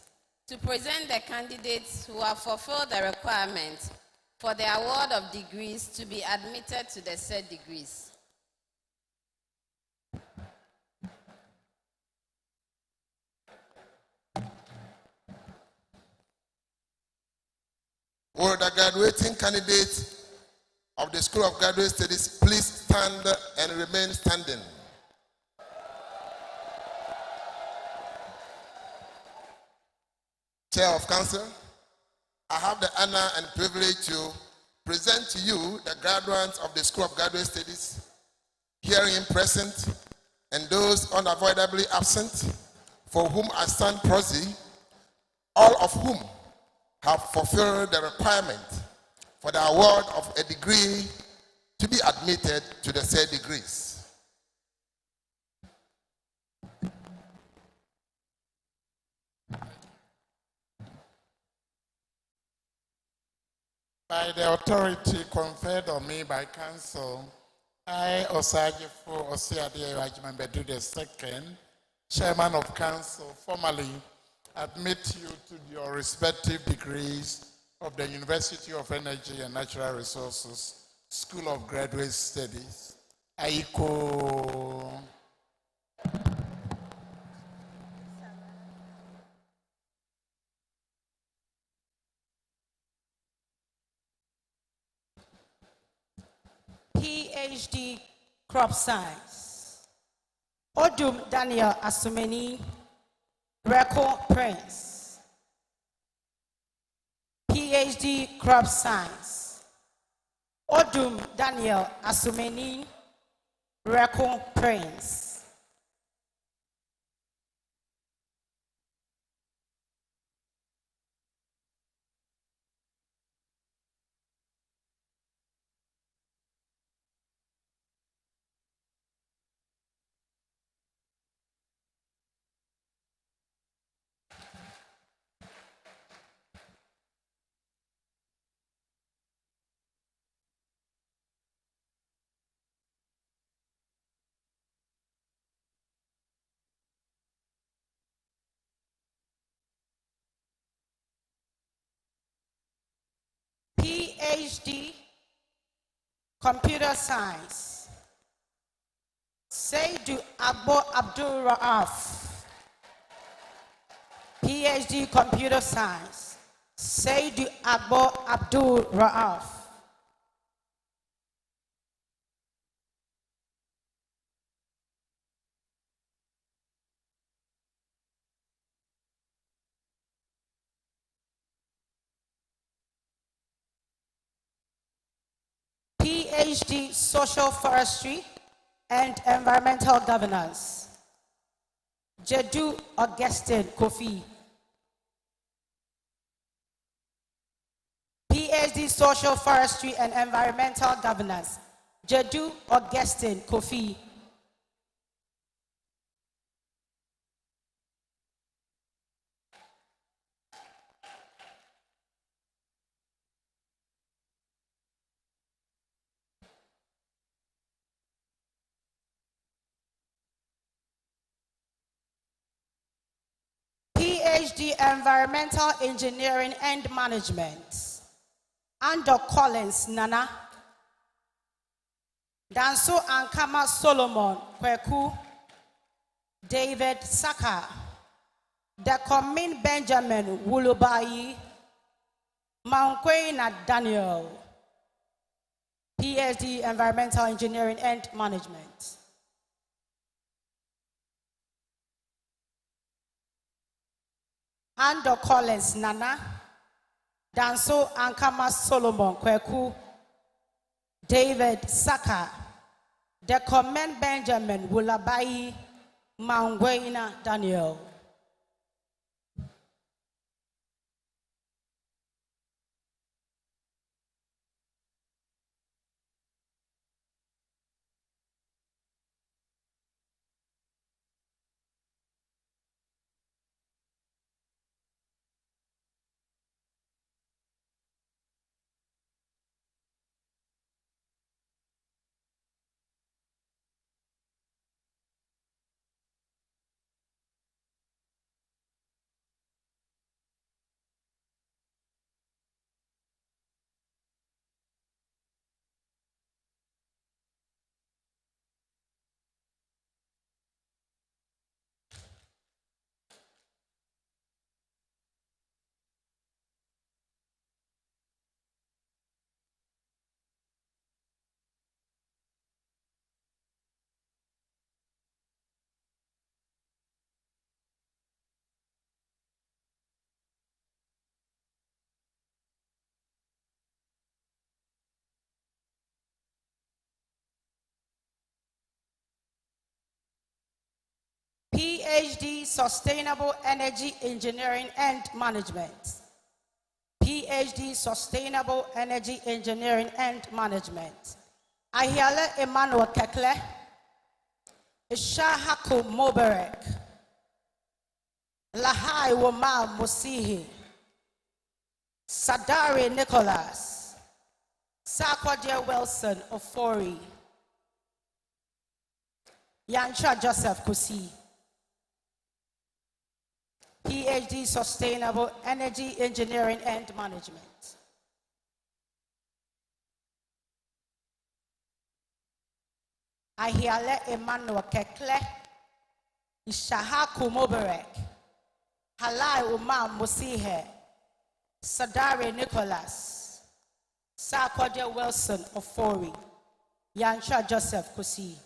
Speaker 9: to present the candidates who have fulfilled the requirements for the award of degrees to be admitted to the said degrees.
Speaker 1: Will the graduating candidates of the School of Graduate Studies please stand and remain standing? Chair of Council, I have the honor and privilege to present to you the graduates of the School of Graduate Studies, herein present, and those unavoidably absent, for whom I stand proxy, all of whom have fulfilled the requirement for the award of a degree to be admitted to the said degrees. By the authority conferred on me by Council, I, Osajifo Osiade Wajimambedu II, Chairman of Council, formally admit you to your respective degrees of the University of Energy and Natural Resources, School of Graduate Studies. Aiko.
Speaker 11: PhD Crop Science. Odum Daniel Asumeni, Record Prince. PhD Crop Science. Odum Daniel Asumeni, Record Prince. PhD, Computer Science, Seydu Agbo Abdul Raaf. PhD, Computer Science, Seydu Agbo Abdul Raaf. PhD, Social Forestry and Environmental Governance, Jedu Augustine Kofi. PhD, Social Forestry and Environmental Governance, Jedu Augustine Kofi. PhD, Environmental Engineering and Management, Ando Collins Nana. Danso Ankama Solomon Kweku, David Saka, Decomin Benjamin Wulubayi, Mankwena Daniel. PhD, Environmental Engineering and Management. Ando Collins Nana, Danso Ankama Solomon Kweku, David Saka, Decomen Benjamin Wulabayi, Mangwena Daniel. PhD, Sustainable Energy Engineering and Management. PhD, Sustainable Energy Engineering and Management. Ahiale Emmanuel Kekle, Ishahaku Moberek, Lahai Woma Musihi, Sadari Nicholas, Sakwadia Wilson Ofori, Yancha Joseph Kusi. PhD, Sustainable Energy Engineering and Management. Ahiale Emmanuel Kekle, Ishahaku Moberek, Halai Umam Musihe, Sadari Nicholas, Sarkodia Wilson Ofori, Yancha Joseph Kusi.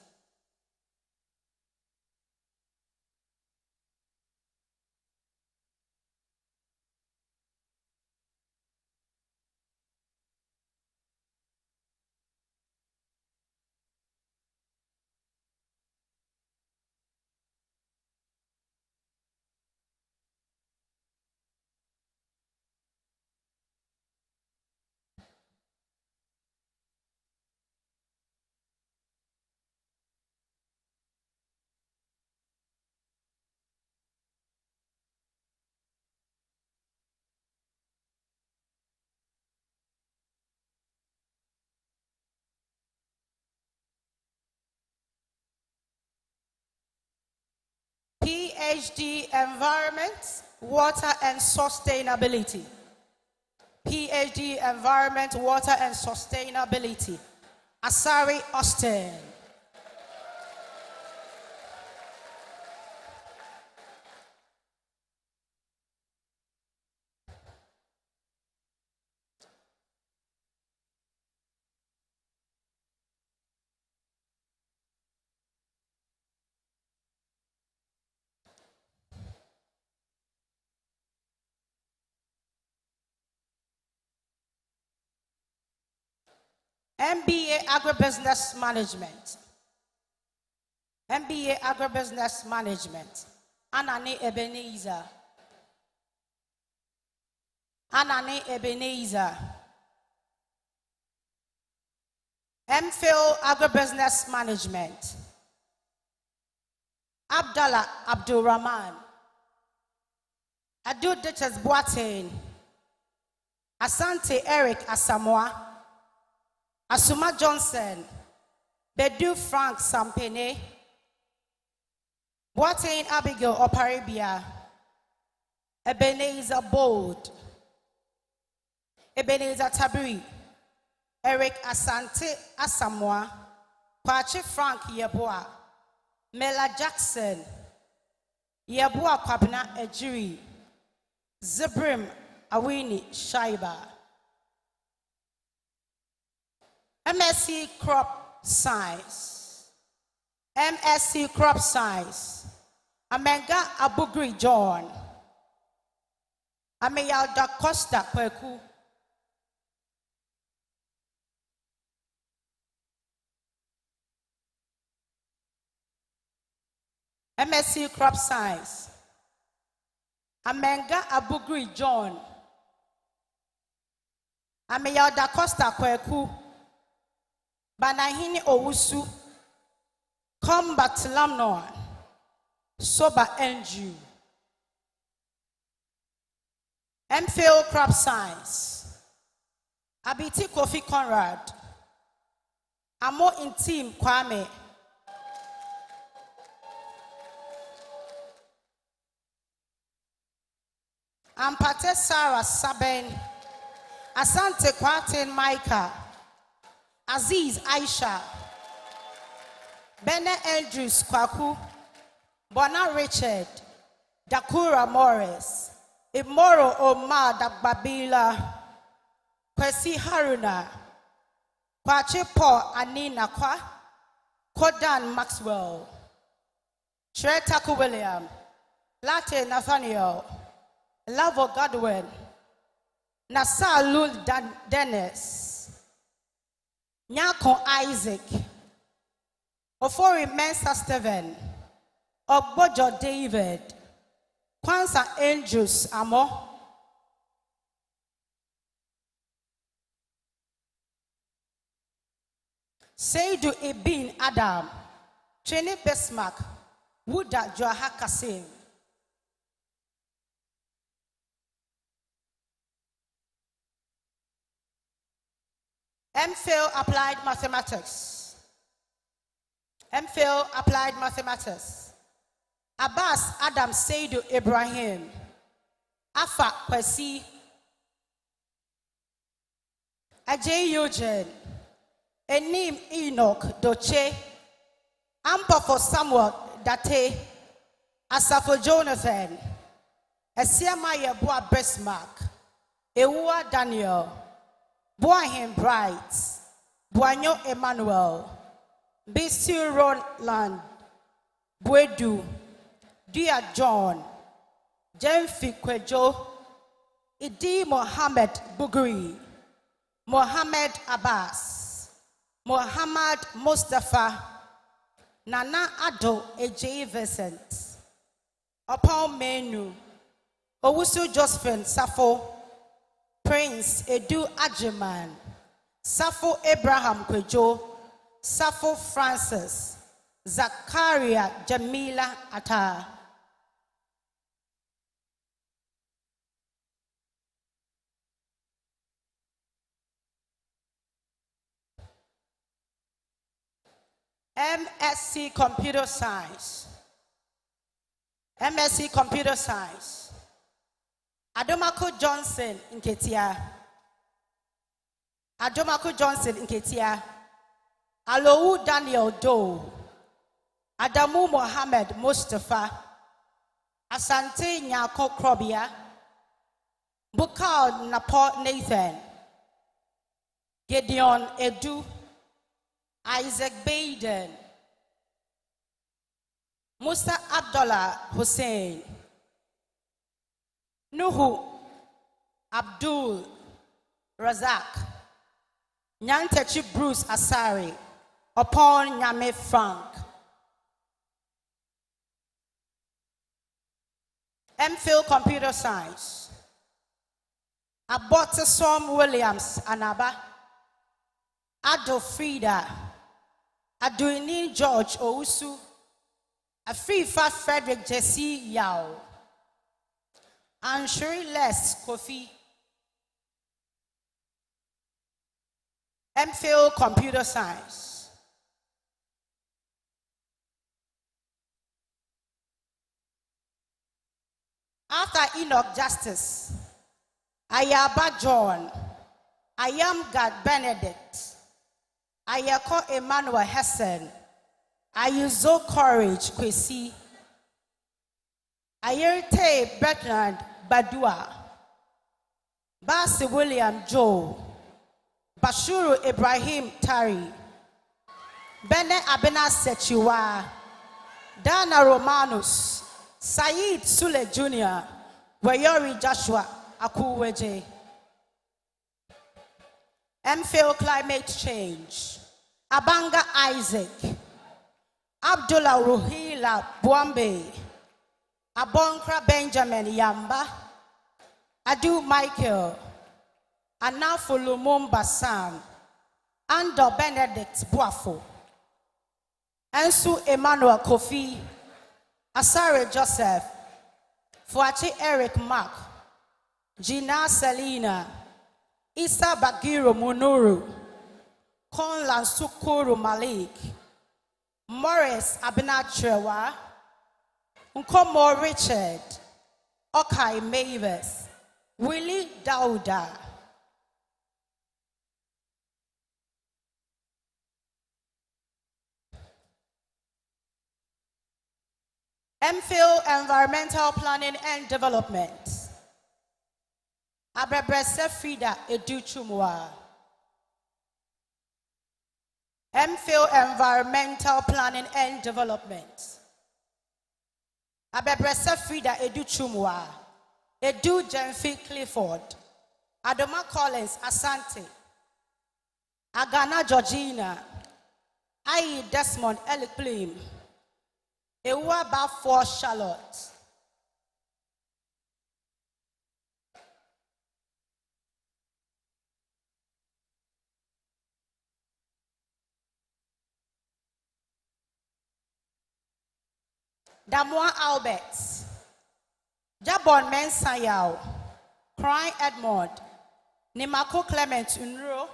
Speaker 11: PhD, Environment, Water and Sustainability. PhD, Environment, Water and Sustainability, Asari Austin. MBA Agribusiness Management. MBA Agribusiness Management. Anani Ebenezer. Anani Ebenezer. MPhil Agribusiness Management. Abdallah Abdulrahman. Adu Ditches Boateng. Asante Eric Asamoah. Asuma Johnson, Bedu Frank Sampene, Boateng Abigail Oparibia, Ebenezer Bold, Ebenezer Tabri, Eric Asante Asamoah, Kwachi Frank Yeboah, Mela Jackson, Yeboah Kwabna Ejiri, Zibrim Awini Shaiba. MSc Crop Science. MSc Crop Science. Amenga Abugri John. Ameyal da Costa Kweku. MSc Crop Science. Amenga Abugri John. Ameyal da Costa Kweku. Banahini Owusu, Combat Lamnon, Soba NG. MPhil Crop Science, Abiti Kofi Conrad, Amo Intim Kwame, Ampate Sarah Saben, Asante Kwaten Micah, Aziz Aisha, Bene Andrews Kwaku, Bona Richard, Dakura Morris, Imoro Omar Dagbabila, Kwesi Haruna, Kwachi Paul Anina Kwa, Kodan Maxwell, Shretaku William, Latte Nathaniel, Lavo Godwin, Nasa Lul Dennis, Nyako Isaac, Ofori Mensa Steven, Ogbojo David, Kwanza Andrews Amo, Seidu Ibn Adam, Trini Bismarck, Wuda Joha Kasim. MPhil Applied Mathematics. MPhil Applied Mathematics. Abbas Adam Seidu Ibrahim. Afa Kwesi. Ajay Eugene. Enim Enoch Doche. Ampofo Samuel Date. Asafo Jonathan. Esiama Yeboah Bismarck. Ewa Daniel. Boahim Bright, Boanyo Emmanuel, Bisu Roland, Bwedu, Dia John, Jemfi Kwejo, Idi Mohammed Bugri, Mohammed Abbas, Mohammed Mustafa, Nana Ado Ej Vincent, Upon Menu, Owusu Josephine Safo, Prince Edu Ajiman, Safo Abraham Kwejo, Safo Francis, Zakaria Jamila Atta. MSc Computer Science. MSc Computer Science. Adomako Johnson Nketia, Adomako Johnson Nketia, Alowu Daniel Doe, Adamu Mohammed Mustafa, Asante Nyako Krobia, Bukal Napo Nathan, Gideon Edu, Isaac Baden, Musa Abdullah Hussein, Nuhu Abdul Razak, Nyantechi Bruce Asari, upon Nyame Frank, MPhil Computer Science, Abotesom Williams Anaba, Ado Frida, Aduini George Ousu, Afrifa Frederick Jesse Yao, Anshuri Les Kofi, MPhil Computer Science, Arthur Enoch Justice, Ayaba John, Ayam Benedict, Ayako Emmanuel Hessen, Ayuzo Courage Kwesi, Ayerte Bertrand Badua, Basi William Joe, Bashuru Ibrahim Tari, Bene Abena Sechiwa, Dana Romanus, Said Sule Jr., Wayori Joshua Akuweje, MPhil Climate Change, Abanga Isaac, Abdullah Ruhila Buambe, Abonkra Benjamin Yamba, Adu Michael, Anafu Lumumba Sam, Ando Benedict Buafo, Ensu Emmanuel Kofi, Asare Joseph, Fuachi Eric Mark, Gina Selina, Isa Bagiro Munuru, Konlan Sukuru Malik, Morris Abinatrewa, Nkomo Richard, Okai Mavis, Willie Dauda, MPhil Environmental Planning and Development, Abrebrese Frida Educhumwa, MPhil Environmental Planning and Development, Abrebrese Frida Educhumwa, Edu Jenfi Clifford, Adoma Collins Asante, Agana Georgina, Ayi Desmond Elikplim, Ewa Bafor Charlotte, Damwa Albert, Jabon Mensayao, Crying Edmond, Nimako Clement Unro,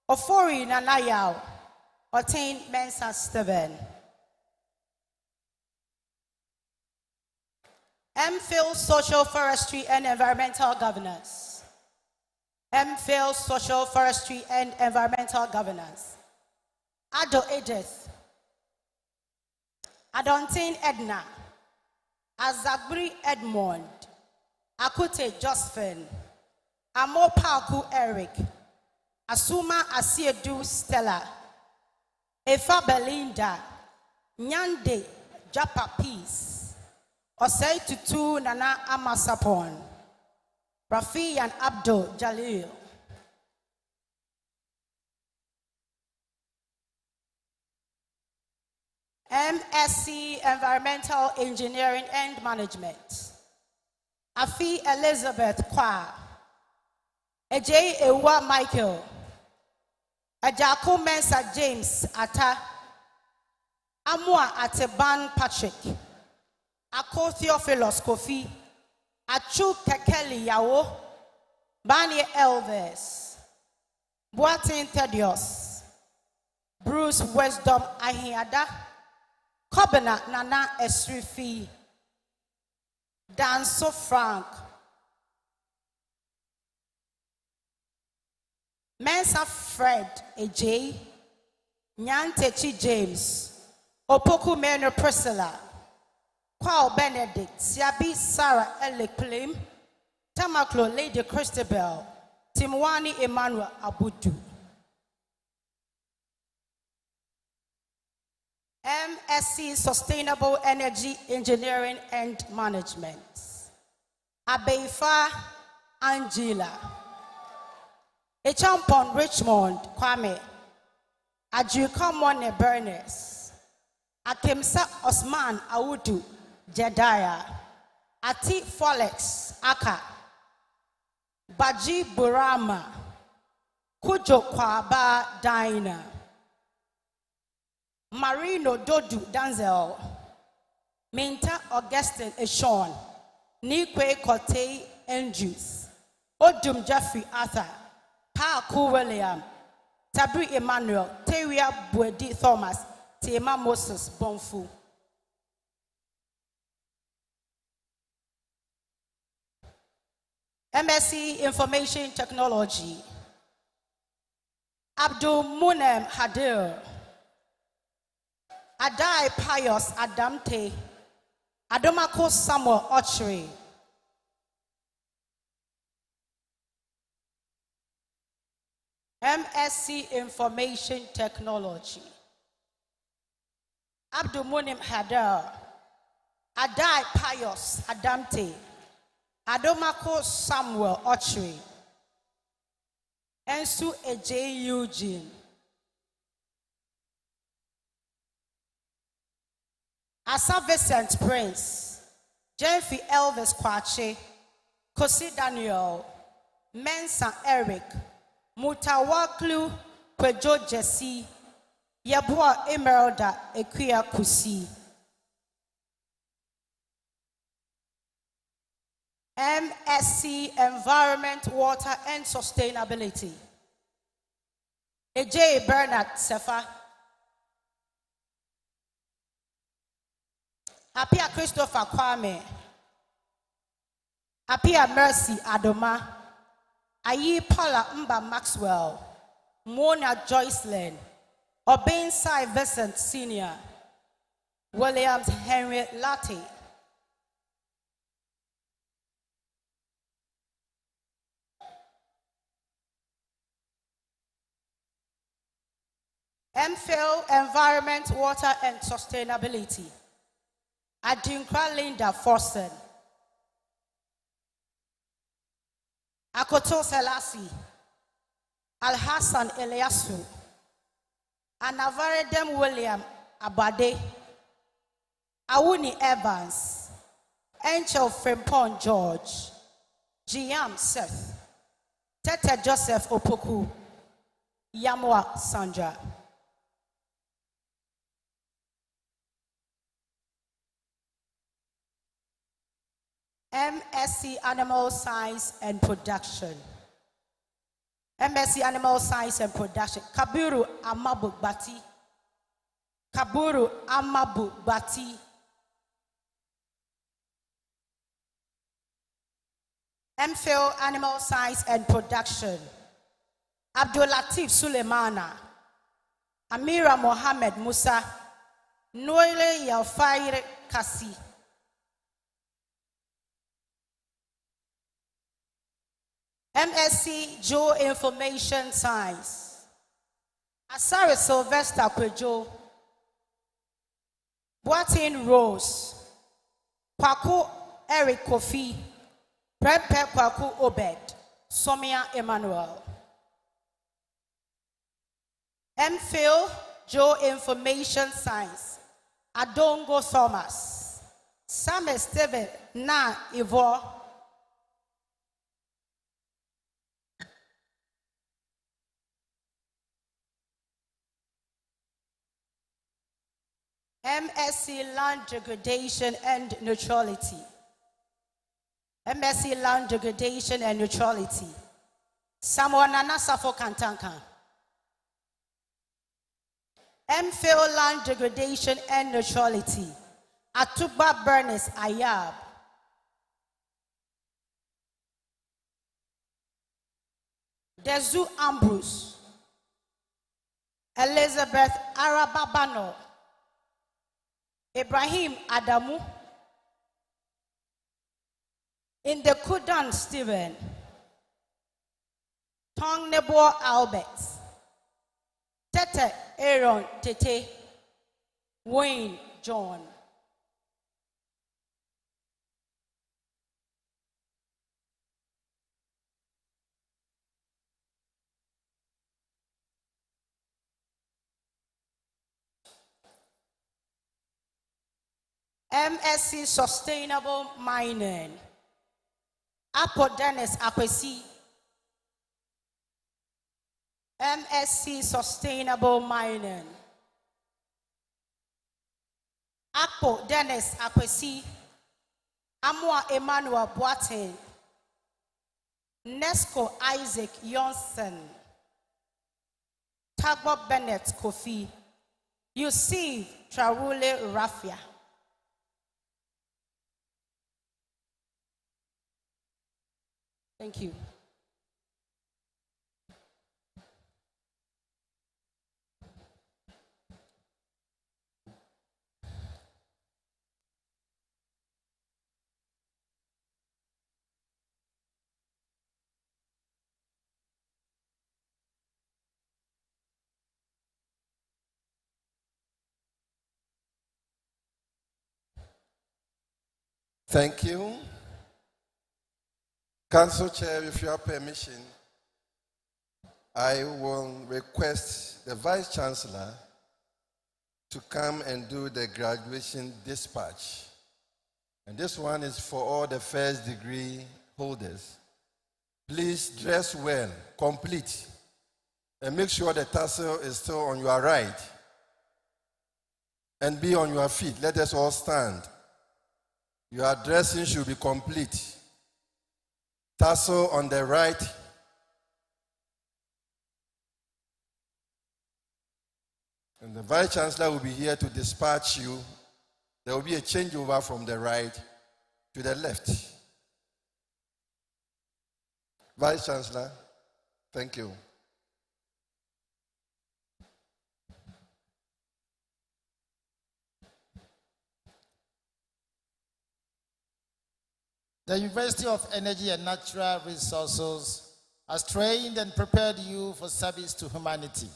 Speaker 11: Ofori Nanayao, Ortain Mensa Steven. MPhil Social Forestry and Environmental Governance. MPhil Social Forestry and Environmental Governance. Ado Edith, Adontain Edna, Azabri Edmond, Akute Josephine, Amopaku Eric, Asuma Asiedu Stella, Efa Belinda, Nyande Japa Peace, Osei Tutu Nana Amasapon, Rafi and Abdul Jalil. MSc Environmental Engineering and Management, Afi Elizabeth Kwa, Ej Ewa Michael, Ajako Mensa James Ata, Amua Ateban Patrick, Ako Theophilus Kofi, Achu Kekeli Yawo, Bani Elvis, Boatin Thaddeus, Bruce Wisdom Ahiada, Kobena Nana Esrifi, Danso Frank, Mensa Fred AJ, Nyantechi James, Opoku Meno Priscilla, Kwao Benedict, Siabi Sarah Ellie Plim, Tamaklo Lady Christabel, Timwani Emmanuel Abudu. MSc Sustainable Energy Engineering and Management. Abeifa Angela. Echampon Richmond Kwame. Ajukamone Bernes. Akemsa Osman Awudu Jedaya. Ati Folex Aka. Baji Burama. Kujo Kwaba Dina. Marino Dodu Danzel, Minta Augustine Eshon, Nikwe Kote Andrews, Odum Jeffrey Arthur, Paku William, Tabri Emmanuel, Teria Buedi Thomas, Tema Moses Bonfu. MSc Information Technology, Abdul Munem Hadir. Adai Pius Adamte, Adomako Samuel Ochre, MSc Information Technology, Abdul Munim Hadar, Adai Pius Adamte, Adomako Samuel Ochre, Ensu Eje Eugene. Asa Vincent Prince, Jeffrey Elvis Kwache, Kosi Daniel, Mensa Eric, Mutawaklu Kwejo Jesse, Yabua Emeralda Equia Kusi. MSc Environment, Water and Sustainability. AJ Bernard Sefa. Apia Christopher Kwame, Apia Mercy Adoma, Ayi Paula Mba Maxwell, Mona Joycelyn, Obensai Vincent Sr., Williams Henry Latte. MPhil Environment, Water and Sustainability. Adinkra Linda Forsen, Akoto Selasi, Al Hassan Eliasu, Anavaredem William Abade, Awuni Evans, Angel Frimpon George, Giam Seth, Tete Joseph Opoku, Yamwa Sandra. MSc Animal Science and Production. MSc Animal Science and Production. Kaburu Amabu Bati. Kaburu Amabu Bati. MPhil Animal Science and Production. Abdul Latif Suleimana. Amira Mohammed Musa. Noile Yalfaire Kasi. MSc Geoinformation Science. Asari Sylvester Kwejo. Boatin Rose. Kwaku Eric Kofi. Prempe Kwaku Obed. Somia Emmanuel. MPhil Geoinformation Science. Adongo Thomas. Samuel Steven Na Ivo. MSc Land Degradation and Neutrality. MSc Land Degradation and Neutrality. Samuel Nana Safo Kantanka. MPhil Land Degradation and Neutrality. Atuba Bernice Ayab. Dezu Ambrose, Elizabeth Arababano, Ibrahim Adamu, Indekudan Stephen, Tong Nebo Albert, Tete Aaron Tete, Wayne John. MSc Sustainable Mining, Apo Dennis Akwesi, MSc Sustainable Mining, Apo Dennis Akwesi, Amwa Emmanuel Boateng, Nesco Isaac Johnson, Tagbo Bennett Kofi, Yusuf Traore Rafia. Thank you.
Speaker 2: Thank you. Council Chair, with your permission, I will request the Vice Chancellor to come and do the graduation dispatch. And this one is for all the first degree holders. Please dress well, complete, and make sure the tassel is still on your right. And be on your feet. Let us all stand. Your dressing should be complete. Tassel on the right. And the Vice Chancellor will be here to dispatch you. There will be a changeover from the right to the left. Vice Chancellor, thank you.
Speaker 6: The University of Energy and Natural Resources has trained and prepared you for service to humanity.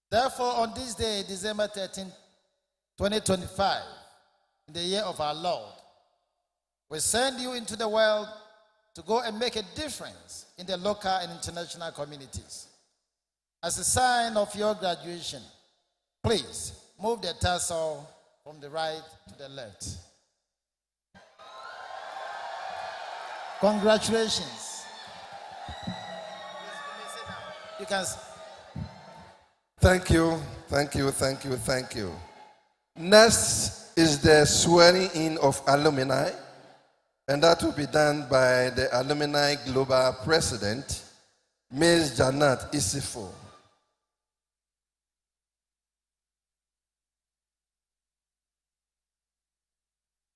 Speaker 6: Therefore, on this day, December 13, 2025, in the year of our Lord, we send you into the world to go and make a difference in the local and international communities. As a sign of your graduation, please move the tassel from the right to the left. Congratulations. You can.
Speaker 2: Thank you, thank you, thank you, thank you. Next is the swearing in of alumni, and that will be done by the Alumni Global President, Ms. Janat Isifo.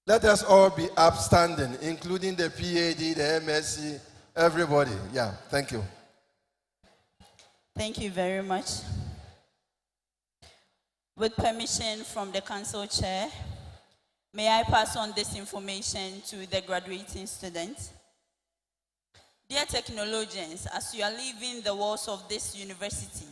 Speaker 2: Let us all be upstanding, including the PAD, the MSc, everybody. Yeah, thank you.
Speaker 15: Thank you very much. With permission from the Council Chair, may I pass on this information to the graduating students? Dear technologians, as you are leaving the walls of this university,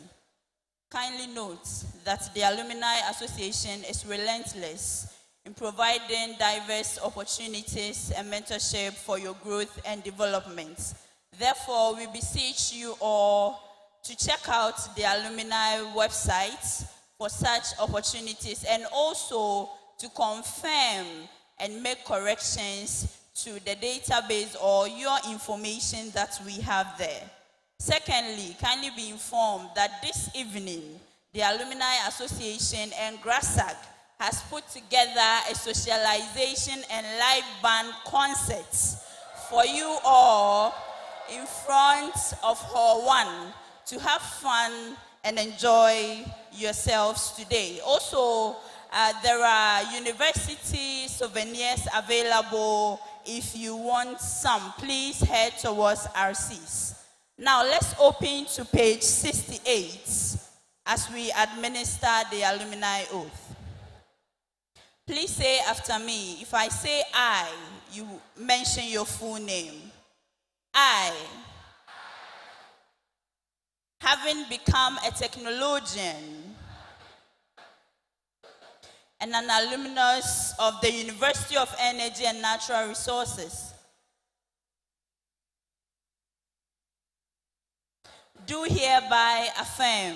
Speaker 15: kindly note that the Alumni Association is relentless in providing diverse opportunities and mentorship for your growth and development. Therefore, we beseech you all to check out the alumni website for such opportunities, and also to confirm and make corrections to the database or your information that we have there. Secondly, kindly be informed that this evening, the Alumni Association and GRASAC has put together a socialization and live band concerts for you all in front of Hall 1 to have fun and enjoy yourselves today. Also, there are university souvenirs available. If you want some, please head towards RCs. Now let's open to page 68 as we administer the alumni oath. Please say after me. If I say I, you mention your full name. I, having become a technologian and an alumnus of the University of Energy and Natural Resources, do hereby affirm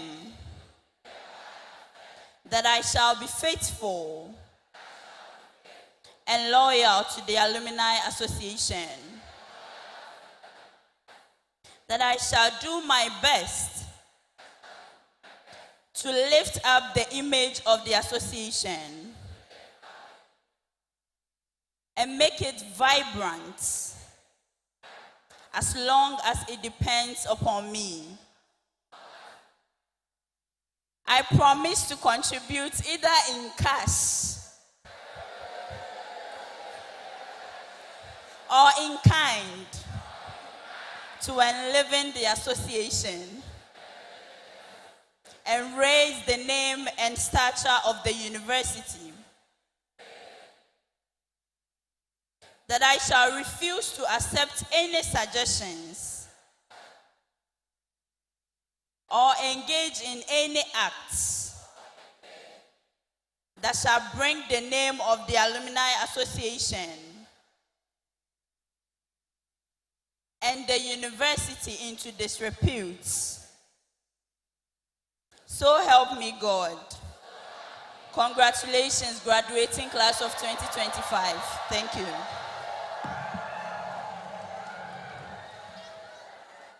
Speaker 15: that I shall be faithful and loyal to the Alumni Association, that I shall do my best to lift up the image of the association and make it vibrant as long as it depends upon me. I promise to contribute either in cash or in kind to enliven the association and raise the name and stature of the university, that I shall refuse to accept any suggestions or engage in any acts that shall bring the name of the Alumni Association and the university into disrepute. So help me God. Congratulations, graduating class of 2025. Thank you.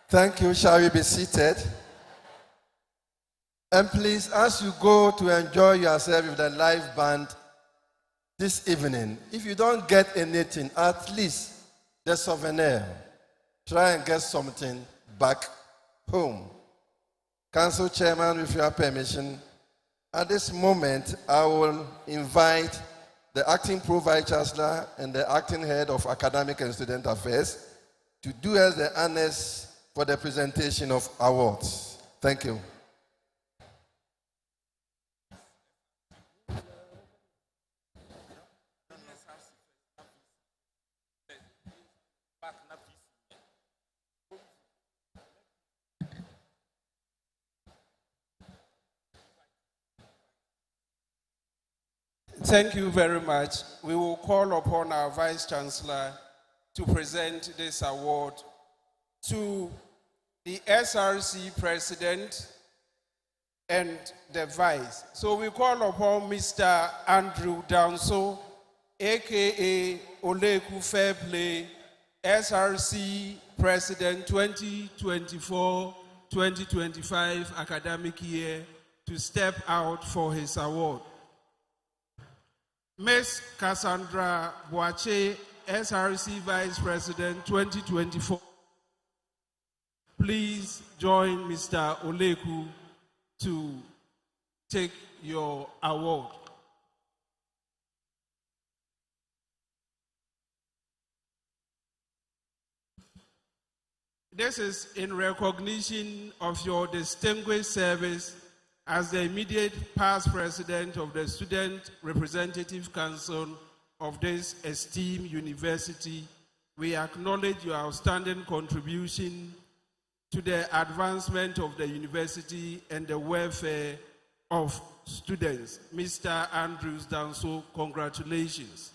Speaker 2: Thank you. Shall we be seated? And please, as you go to enjoy yourself with the live band this evening, if you don't get anything, at least the souvenir. Try and get something back home. Council Chairman, with your permission, at this moment, I will invite the Acting Pro-Vice Chancellor and the Acting Head of Academic and Student Affairs to do us the honors for the presentation of awards. Thank you.
Speaker 16: Thank you very much. We will call upon our Vice Chancellor to present this award to the SRC President and the Vice. So we call upon Mr. Andrew Danso, aka Oleku Fairplay, SRC President 2024-2025 academic year, to step out for his award. Ms. Cassandra Boache, SRC Vice President 2024. Please join Mr. Oleku to take your award. This is in recognition of your distinguished service as the immediate past president of the Student Representative Council of this esteemed university. We acknowledge your outstanding contribution to the advancement of the university and the welfare of students. Mr. Andrews Danso, congratulations.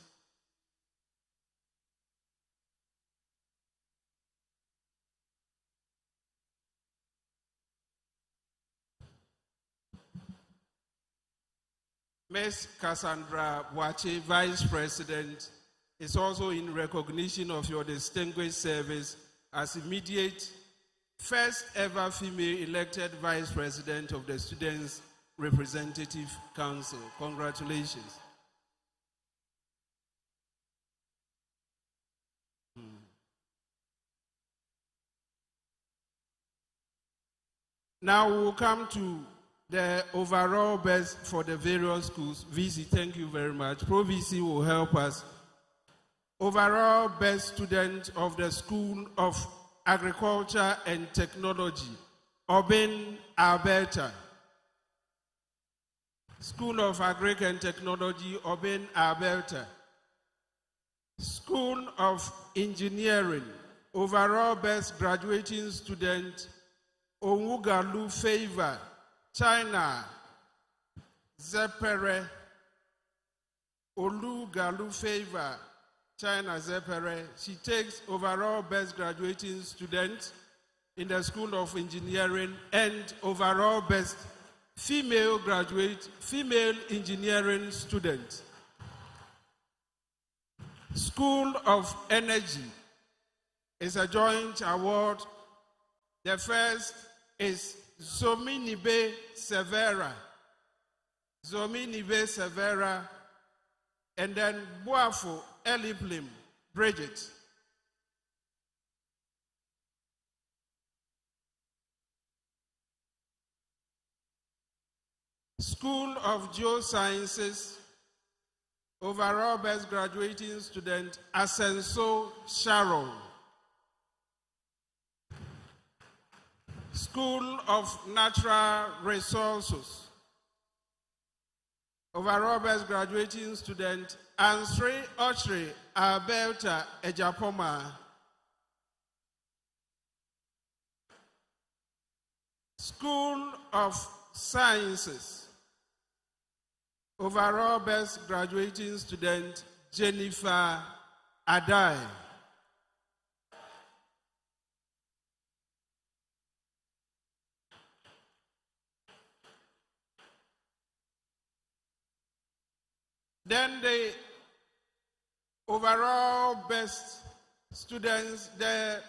Speaker 16: Ms. Cassandra Boache, Vice President, is also in recognition of your distinguished service as immediate first ever female elected Vice President of the Students' Representative Council. Congratulations. Now we'll come to the overall best for the various schools. VC, thank you very much. Pro VC will help us. Overall best student of the School of Agriculture and Technology, Obin, Alberta. School of Agric and Technology, Obin, Alberta. School of Engineering, overall best graduating student, Onwugalu Favor, China, Zepere, Olugalu Favor, China Zepere. She takes overall best graduating student in the School of Engineering and overall best female engineering student. School of Energy is a joint award. The first is Zominibe Severa. Zominibe Severa, and then Boafo Eliplim Bridget. School of Geosciences, overall best graduating student, Asenso Sharon. School of Natural Resources, overall best graduating student, Ansri Ochre Alberta Ejapoma. School of Sciences, overall best graduating student, Jennifer Adai. Then the overall best students, the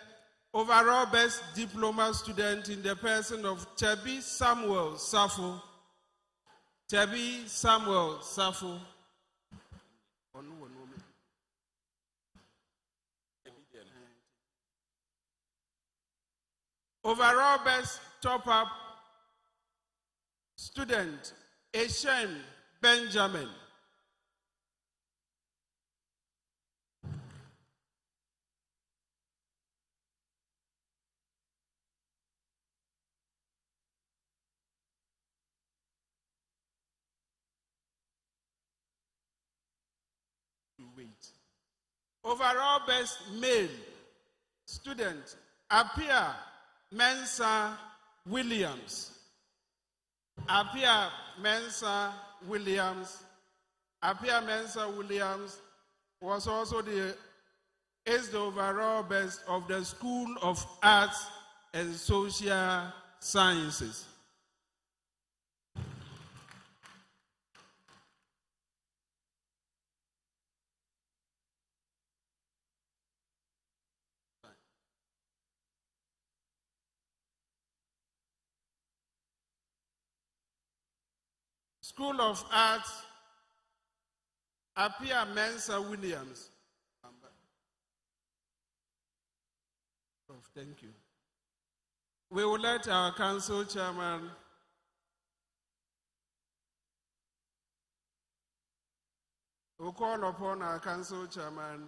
Speaker 16: overall best diploma student in the person of Tebi Samuel Safo. Tebi Samuel Safo. Overall best top-up student, Eshen Benjamin. Overall best male student, Apia Mensa Williams. Apia Mensa Williams. Apia Mensa Williams was also the overall best of the School of Arts and Social Sciences. School of Arts, Apia Mensa Williams. Oh, thank you. We will let our council chairman we'll call upon our council chairman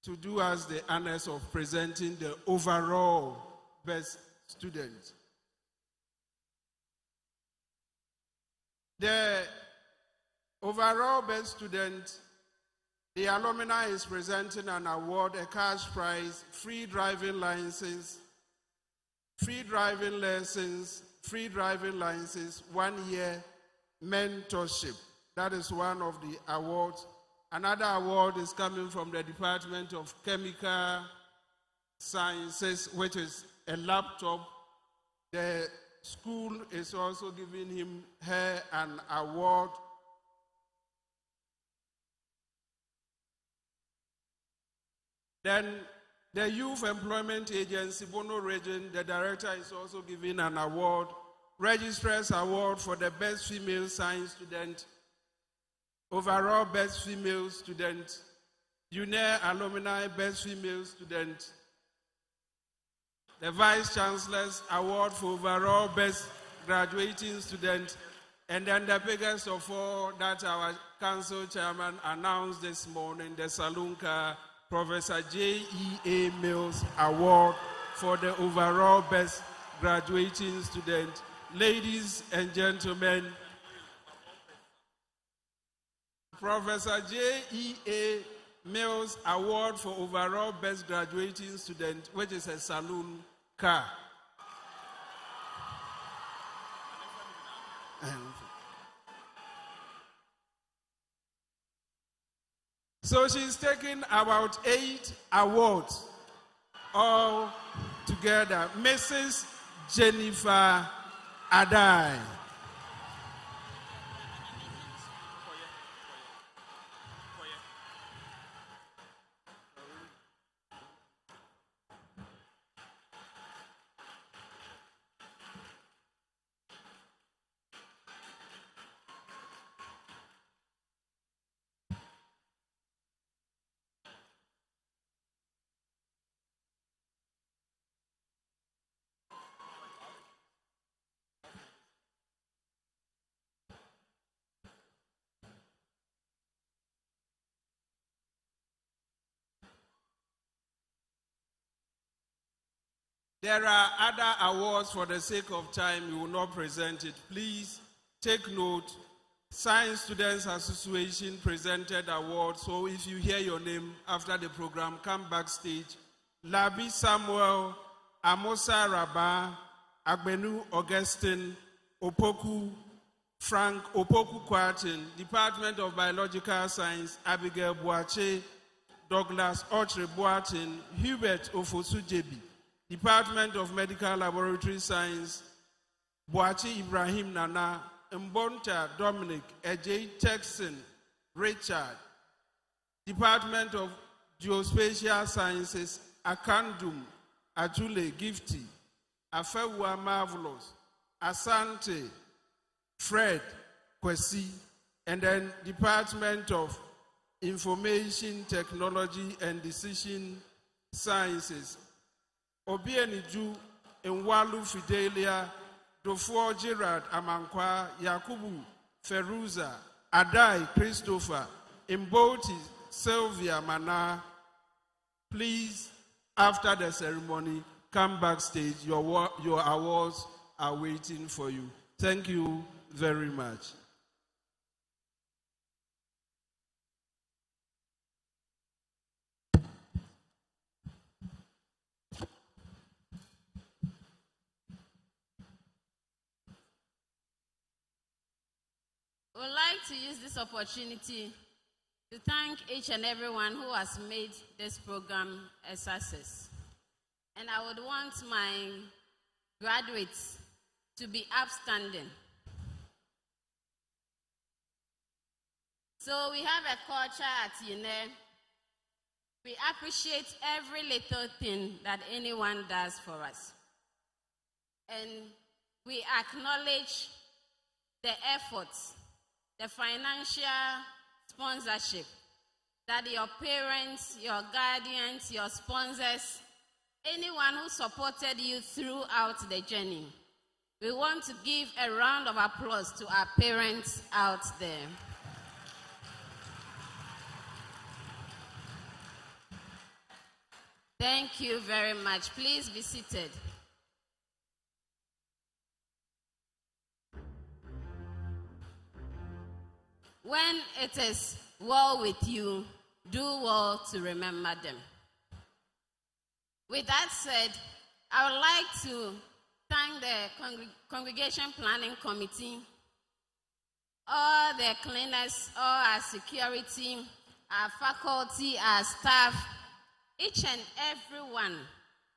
Speaker 16: to do us the honors of presenting the overall best student. The overall best student, the alumni is presenting an award, a cash prize, free driving license, free driving lessons, free driving license, 1 year mentorship. That is one of the awards. Another award is coming from the Department of Chemical Sciences, which is a laptop. The school is also giving her an award. Then the Youth Employment Agency, Bono Region, the director is also giving an award, Registrar's Award for the best female science student, overall best female student, Uenr alumni best female student, the Vice Chancellor's Award for overall best graduating student, and then the biggest of all that our council chairman announced this morning, the Salunka Professor J.E.A. Mills Award for the overall best graduating student. Ladies and gentlemen, Professor J.E.A. Mills Award for overall best graduating student, which is a saloon car. So she's taken about 8 awards all together. Mrs. Jennifer Adai. There are other awards. For the sake of time, we will not present it. Please take note. Science Students Association presented awards. So if you hear your name after the program, come backstage. Labi Samuel, Amosa Rabah, Agbenu Augustine, Opoku Frank, Opoku Kwartin, Department of Biological Science, Abigail Boache, Douglas Ochre Boatin, Hubert Ofosu Jebi, Department of Medical Laboratory Science, Boachi Ibrahim Nana, Mbonta Dominic, Ejay Texan, Richard, Department of Geospatial Sciences, Akandum, Ajule Gifty, Afewa Marvelous, Asante, Fred Kwesi, and then Department of Information Technology and Decision Sciences, Obieniju Nwalu Fidelia, Dofo Gerard Amankwa, Yakubu Feruza, Adai Christopher, Mboti Sylvia Mana. Please, after the ceremony, come backstage. Your awards are waiting for you. Thank you very much.
Speaker 9: I would like to use this opportunity to thank each and everyone who has made this program a success. And I would want my graduates to be upstanding. So we have a culture at Uenr. We appreciate every little thing that anyone does for us. And we acknowledge the efforts, the financial sponsorship that your parents, your guardians, your sponsors, anyone who supported you throughout the journey. We want to give a round of applause to our parents out there. Thank you very much. Please be seated. When it is well with you, do well to remember them. With that said, I would like to thank the Congregation Planning Committee, all the cleaners, all our security, our faculty, our staff, each and everyone.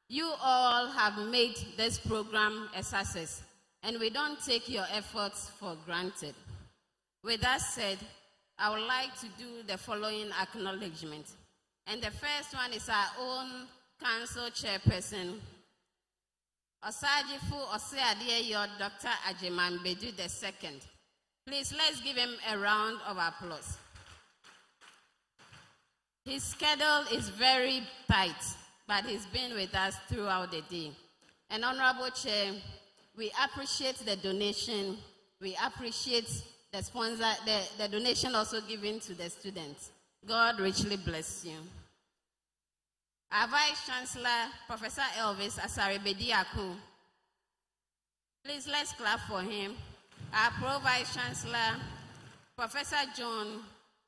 Speaker 9: You all have made this program a success, and we don't take your efforts for granted. With that said, I would like to do the following acknowledgement. And the first one is our own council chairperson, Osajifu Oseadeyo Dr. Ajeman Bedu II. Please, let's give him a round of applause. His schedule is very tight, but he's been with us throughout the day. And Honorable Chair, we appreciate the donation. We appreciate the sponsor, the donation also given to the students. God richly bless you. Our Vice Chancellor, Professor Elvis Asare-Bediako. Please, let's clap for him. Our Pro Vice Chancellor, Professor John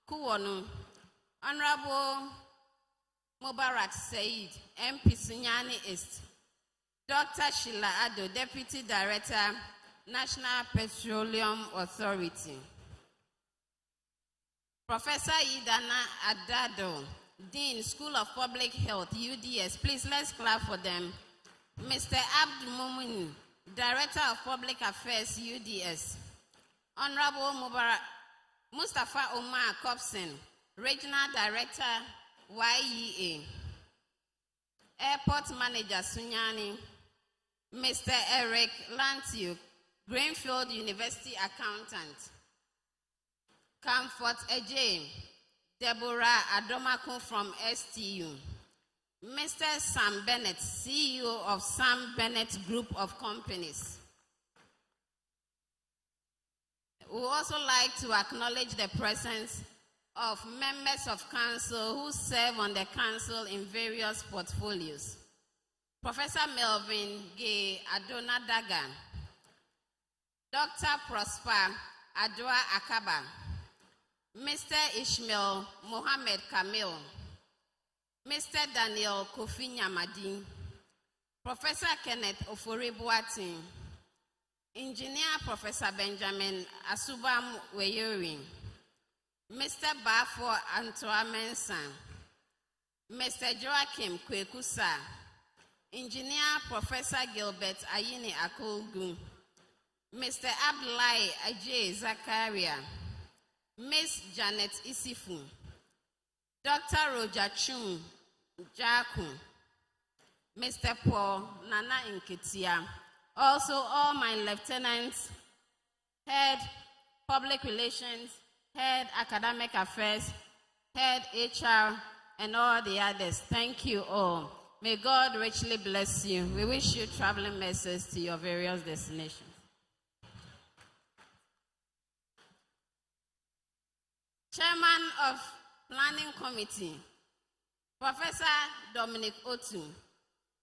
Speaker 9: Kuwonu, Honorable Mubarak Said, MP Sunyani East, Dr. Sheila Ado, Deputy Director, National Petroleum Authority, Professor Idana Adado, Dean, School of Public Health, UDS. Please, let's clap for them. Mr. Abd Mumin, Director of Public Affairs, UDS. Honorable Mustafa Omar Kopsen, Regional Director, YEA. Airport Manager, Sunyani. Mr. Eric Lantiu, Greenfield University Accountant. Comfort Ejay, Deborah Adomaku from STU. Mr. Sam Bennett, CEO of Sam Bennett Group of Companies. We would also like to acknowledge the presence of members of council who serve on the council in various portfolios. Professor Melvin Gay Adonadaga, Dr. Prosper Adwa Akaba, Mr. Ishmael Mohammed Kamil, Mr. Daniel Kofi Nyamadi, Professor Kenneth Oforibuati, Engineer Professor Benjamin Asubam Weyori, Mr. Bafo Antoa Mensah, Mr. Joachim Kwekusa, Engineer Professor Gilbert Ayini Akolgu, Mr. Abdullahi Ajay Zakaria, Miss Janet Isifu, Dr. Roger Chung Jaku, Mr. Paul Nana Inketia, also all my lieutenants, head public relations, head academic affairs, head HR, and all the others. Thank you all. May God richly bless you. We wish you traveling mercies to your various destinations. Chairman of Planning Committee, Professor Dominic Otu,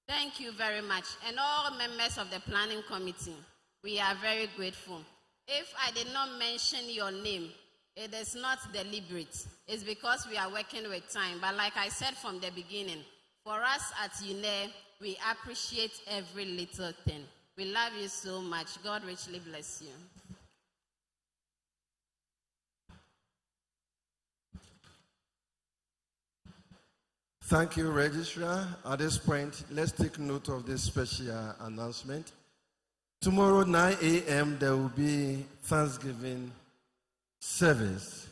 Speaker 9: thank you very much. And all members of the Planning Committee, we are very grateful. If I did not mention your name, it is not deliberate. It's because we are working with time. But like I said from the beginning, for us at Uenr, we appreciate every little thing. We love you so much. God richly bless you.
Speaker 2: Thank you, Registrar. At this point, let's take note of this special announcement. Tomorrow, 9 a.m., there will be Thanksgiving service.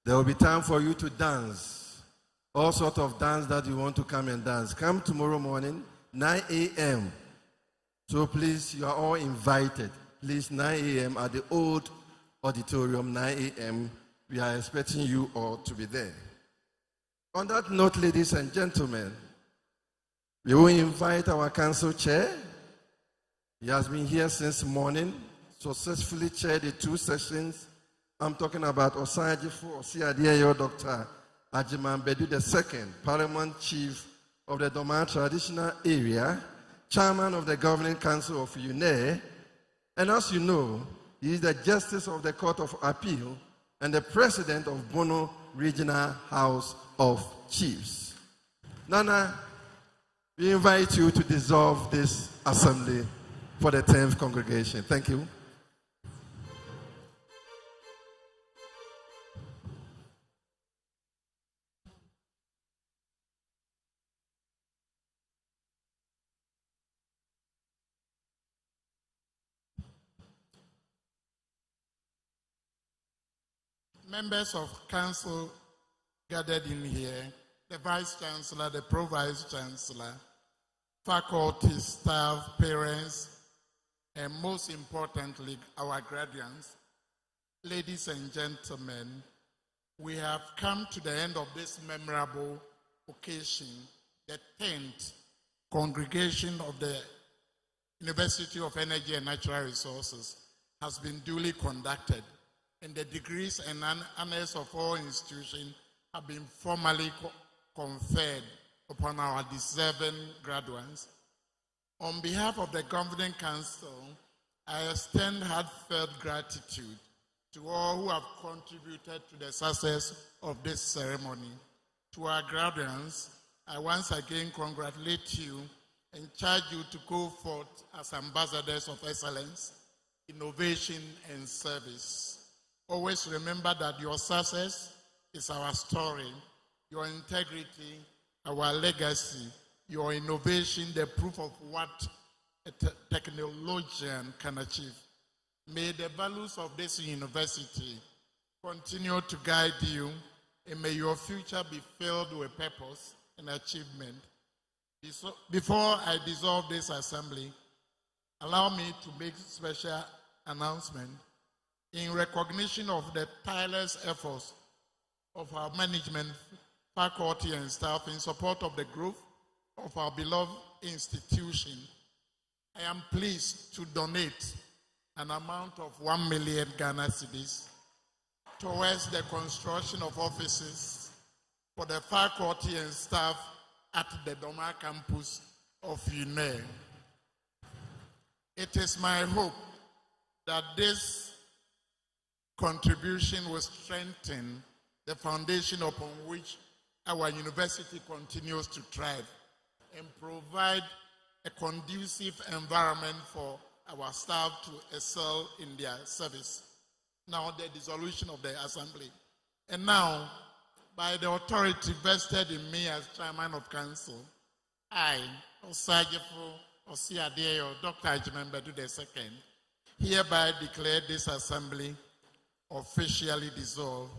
Speaker 2: There will be time for you to dance. All sorts of dance that you want to come and dance. Come tomorrow morning, 9 a.m. So please, you are all invited. Please, 9 a.m. at the old auditorium, 9 a.m. We are expecting you all to be there. On that note, ladies and gentlemen, we will invite our council chair. He has been here since morning, successfully chaired the 2 sessions. I'm talking about Osajifu Osiadiayo Dr. Ajiman Bedu II, Paramount Chief of the Doma Traditional Area, Chairman of the Governing Council of Uenr, and as you know, he is the Justice of the Court of Appeal and the President of Bono Regional House of Chiefs. Nana, we invite you to dissolve this assembly for the 10th congregation. Thank you.
Speaker 1: Members of council gathered in here, the Vice Chancellor, the Pro-Vice Chancellor, faculty, staff, parents, and most importantly, our graduates. Ladies and gentlemen, we have come to the end of this memorable occasion. The 10th congregation of the University of Energy and Natural Resources has been duly conducted, and the degrees and honors of all institutions have been formally conferred upon our deserving graduates. On behalf of the Governing Council, I extend heartfelt gratitude to all who have contributed to the success of this ceremony. To our graduates, I once again congratulate you and charge you to go forth as ambassadors of excellence, innovation, and service. Always remember that your success is our story, your integrity, our legacy, your innovation, the proof of what a technologian can achieve. May the values of this university continue to guide you, and may your future be filled with purpose and achievement. Before I dissolve this assembly, allow me to make a special announcement. In recognition of the tireless efforts of our management, faculty, and staff in support of the growth of our beloved institution, I am pleased to donate an amount of 1 million Ghana cedis towards the construction of offices for the faculty and staff at the Doma campus of Uenr. It is my hope that this contribution will strengthen the foundation upon which our university continues to thrive and provide a conducive environment for our staff to excel in their service. Now, the dissolution of the assembly. And now, by the authority vested in me as chairman of council, I, Osajefo Osiadeo, Dr. Ajimembedu II, hereby declare this assembly officially dissolved.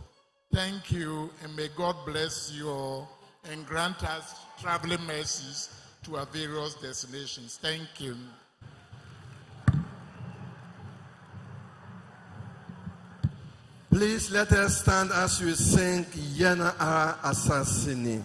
Speaker 1: Thank you, and may God bless you all and grant us traveling mercies to our various destinations. Thank you.
Speaker 2: Please let us stand as we sing Yana Ara Assassini.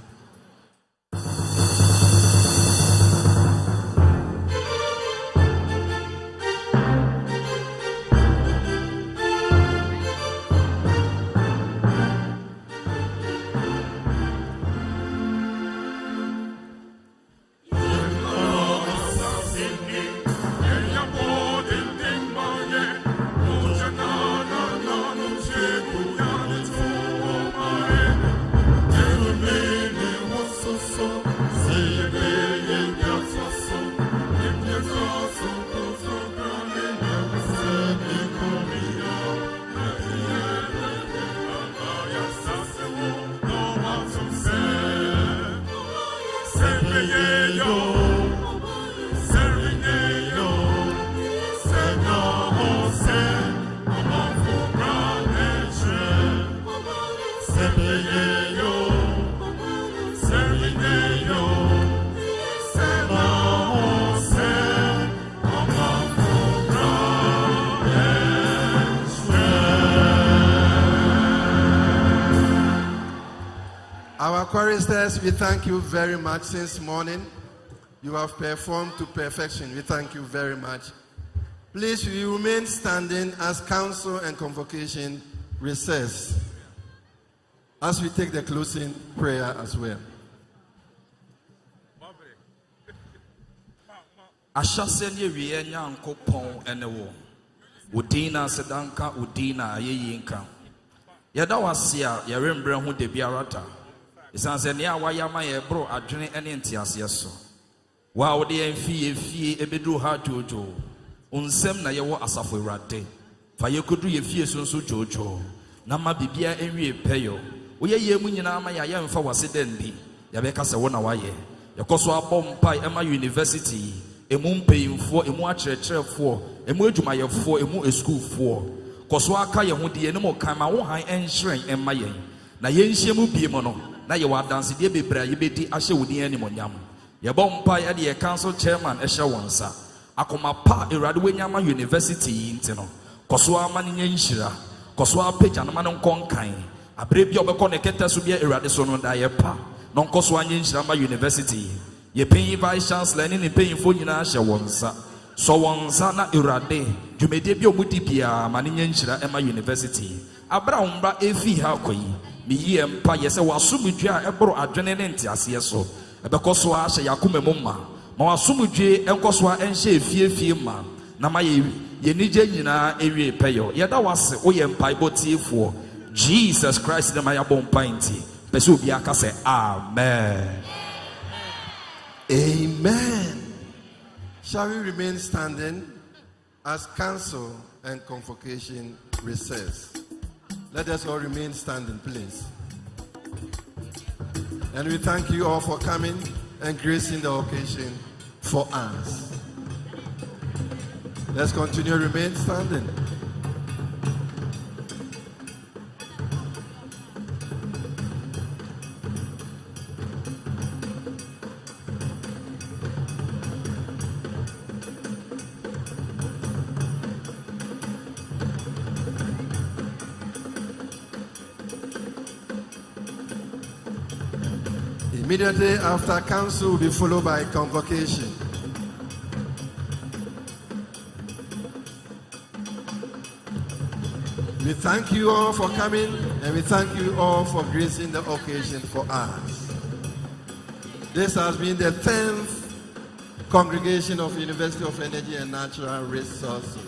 Speaker 2: Our choristers, we thank you very much since morning. You have performed to perfection. We thank you very much. Please, we remain standing as council and convocation recess as we take the closing prayer as well.
Speaker 17: Ashasenya wienya nkopon enewo. Udina sedanka udina ayeyinka. Yada wasia yerembre hu de biarata. Isansenia wayama ye bro adwene ene ntiase so. Wa wo de enfie ebedu ha jojo. Unsem na yewo asafo Awurade. Fa yekodu ye fie sonso jojo. Na ma bibia enwie peyo. Wo ye yemu nyina ma ya yemfa wase dendi. Ya be ka se wo na waye. Yekoso abompa ema university. Emu mpeyimfo, emu akyerɛkyerɛfoɔ, emu adwumayɛfoɔ, emu eskuulfoɔ. Kɔso aka yɛn ho deɛ ne mo kan ma wo han ɛnhyerɛn ɛmma yɛn. Na yɛnhyia mu bie mu no, na yɛwɔ adansedeɛ bebree a yɛbɛdi ahyɛ wo din animonyam. Yɛbɔ mpae ɛde yɛ council chairman ɛhyɛ wɔn nsa. Akoma pa Awurade w'enyama university yi nti no. Kɔso ama ne nyɛ nhyira. Kɔso apagya no ma no nkɔ nkan. Abere bi a ɔbɛkɔ ne kɛtɛ so bi Awurade so no da yɛ pa. Na nkɔso anyɛ nhyira ma university yi. Ye paying vice chancellor ni paying for nyina hye wonsa so wonsa na Awurade dwumede bi omudi bia ma ne nyanhyira ema university abra umbra efi ha koyi mi ye mpa ye se wasomdwa ebro adwene ne ntiase so ɛbɛkɔ so a hyɛ yakoma mu ma ma wasomdwe ɛnkɔ so a ɛnhyɛ efiefie ma na ma yɛnigye nyinaa ewie pɛyɛ yɛda wase woyɛ mpaebɔ tiefoɔ Jesus Christ na ma yɛabɔ mpa nti pɛ sɛ obi aka sɛ amen.
Speaker 2: Amen. Shall we remain standing as council and convocation recess? Let us all remain standing, please. And we thank you all for coming and gracing the occasion for us. Let's continue to remain standing. Immediately after council will be followed by convocation. We thank you all for coming and we thank you all for gracing the occasion for us. This has been the 10th congregation of University of Energy and Natural Resources.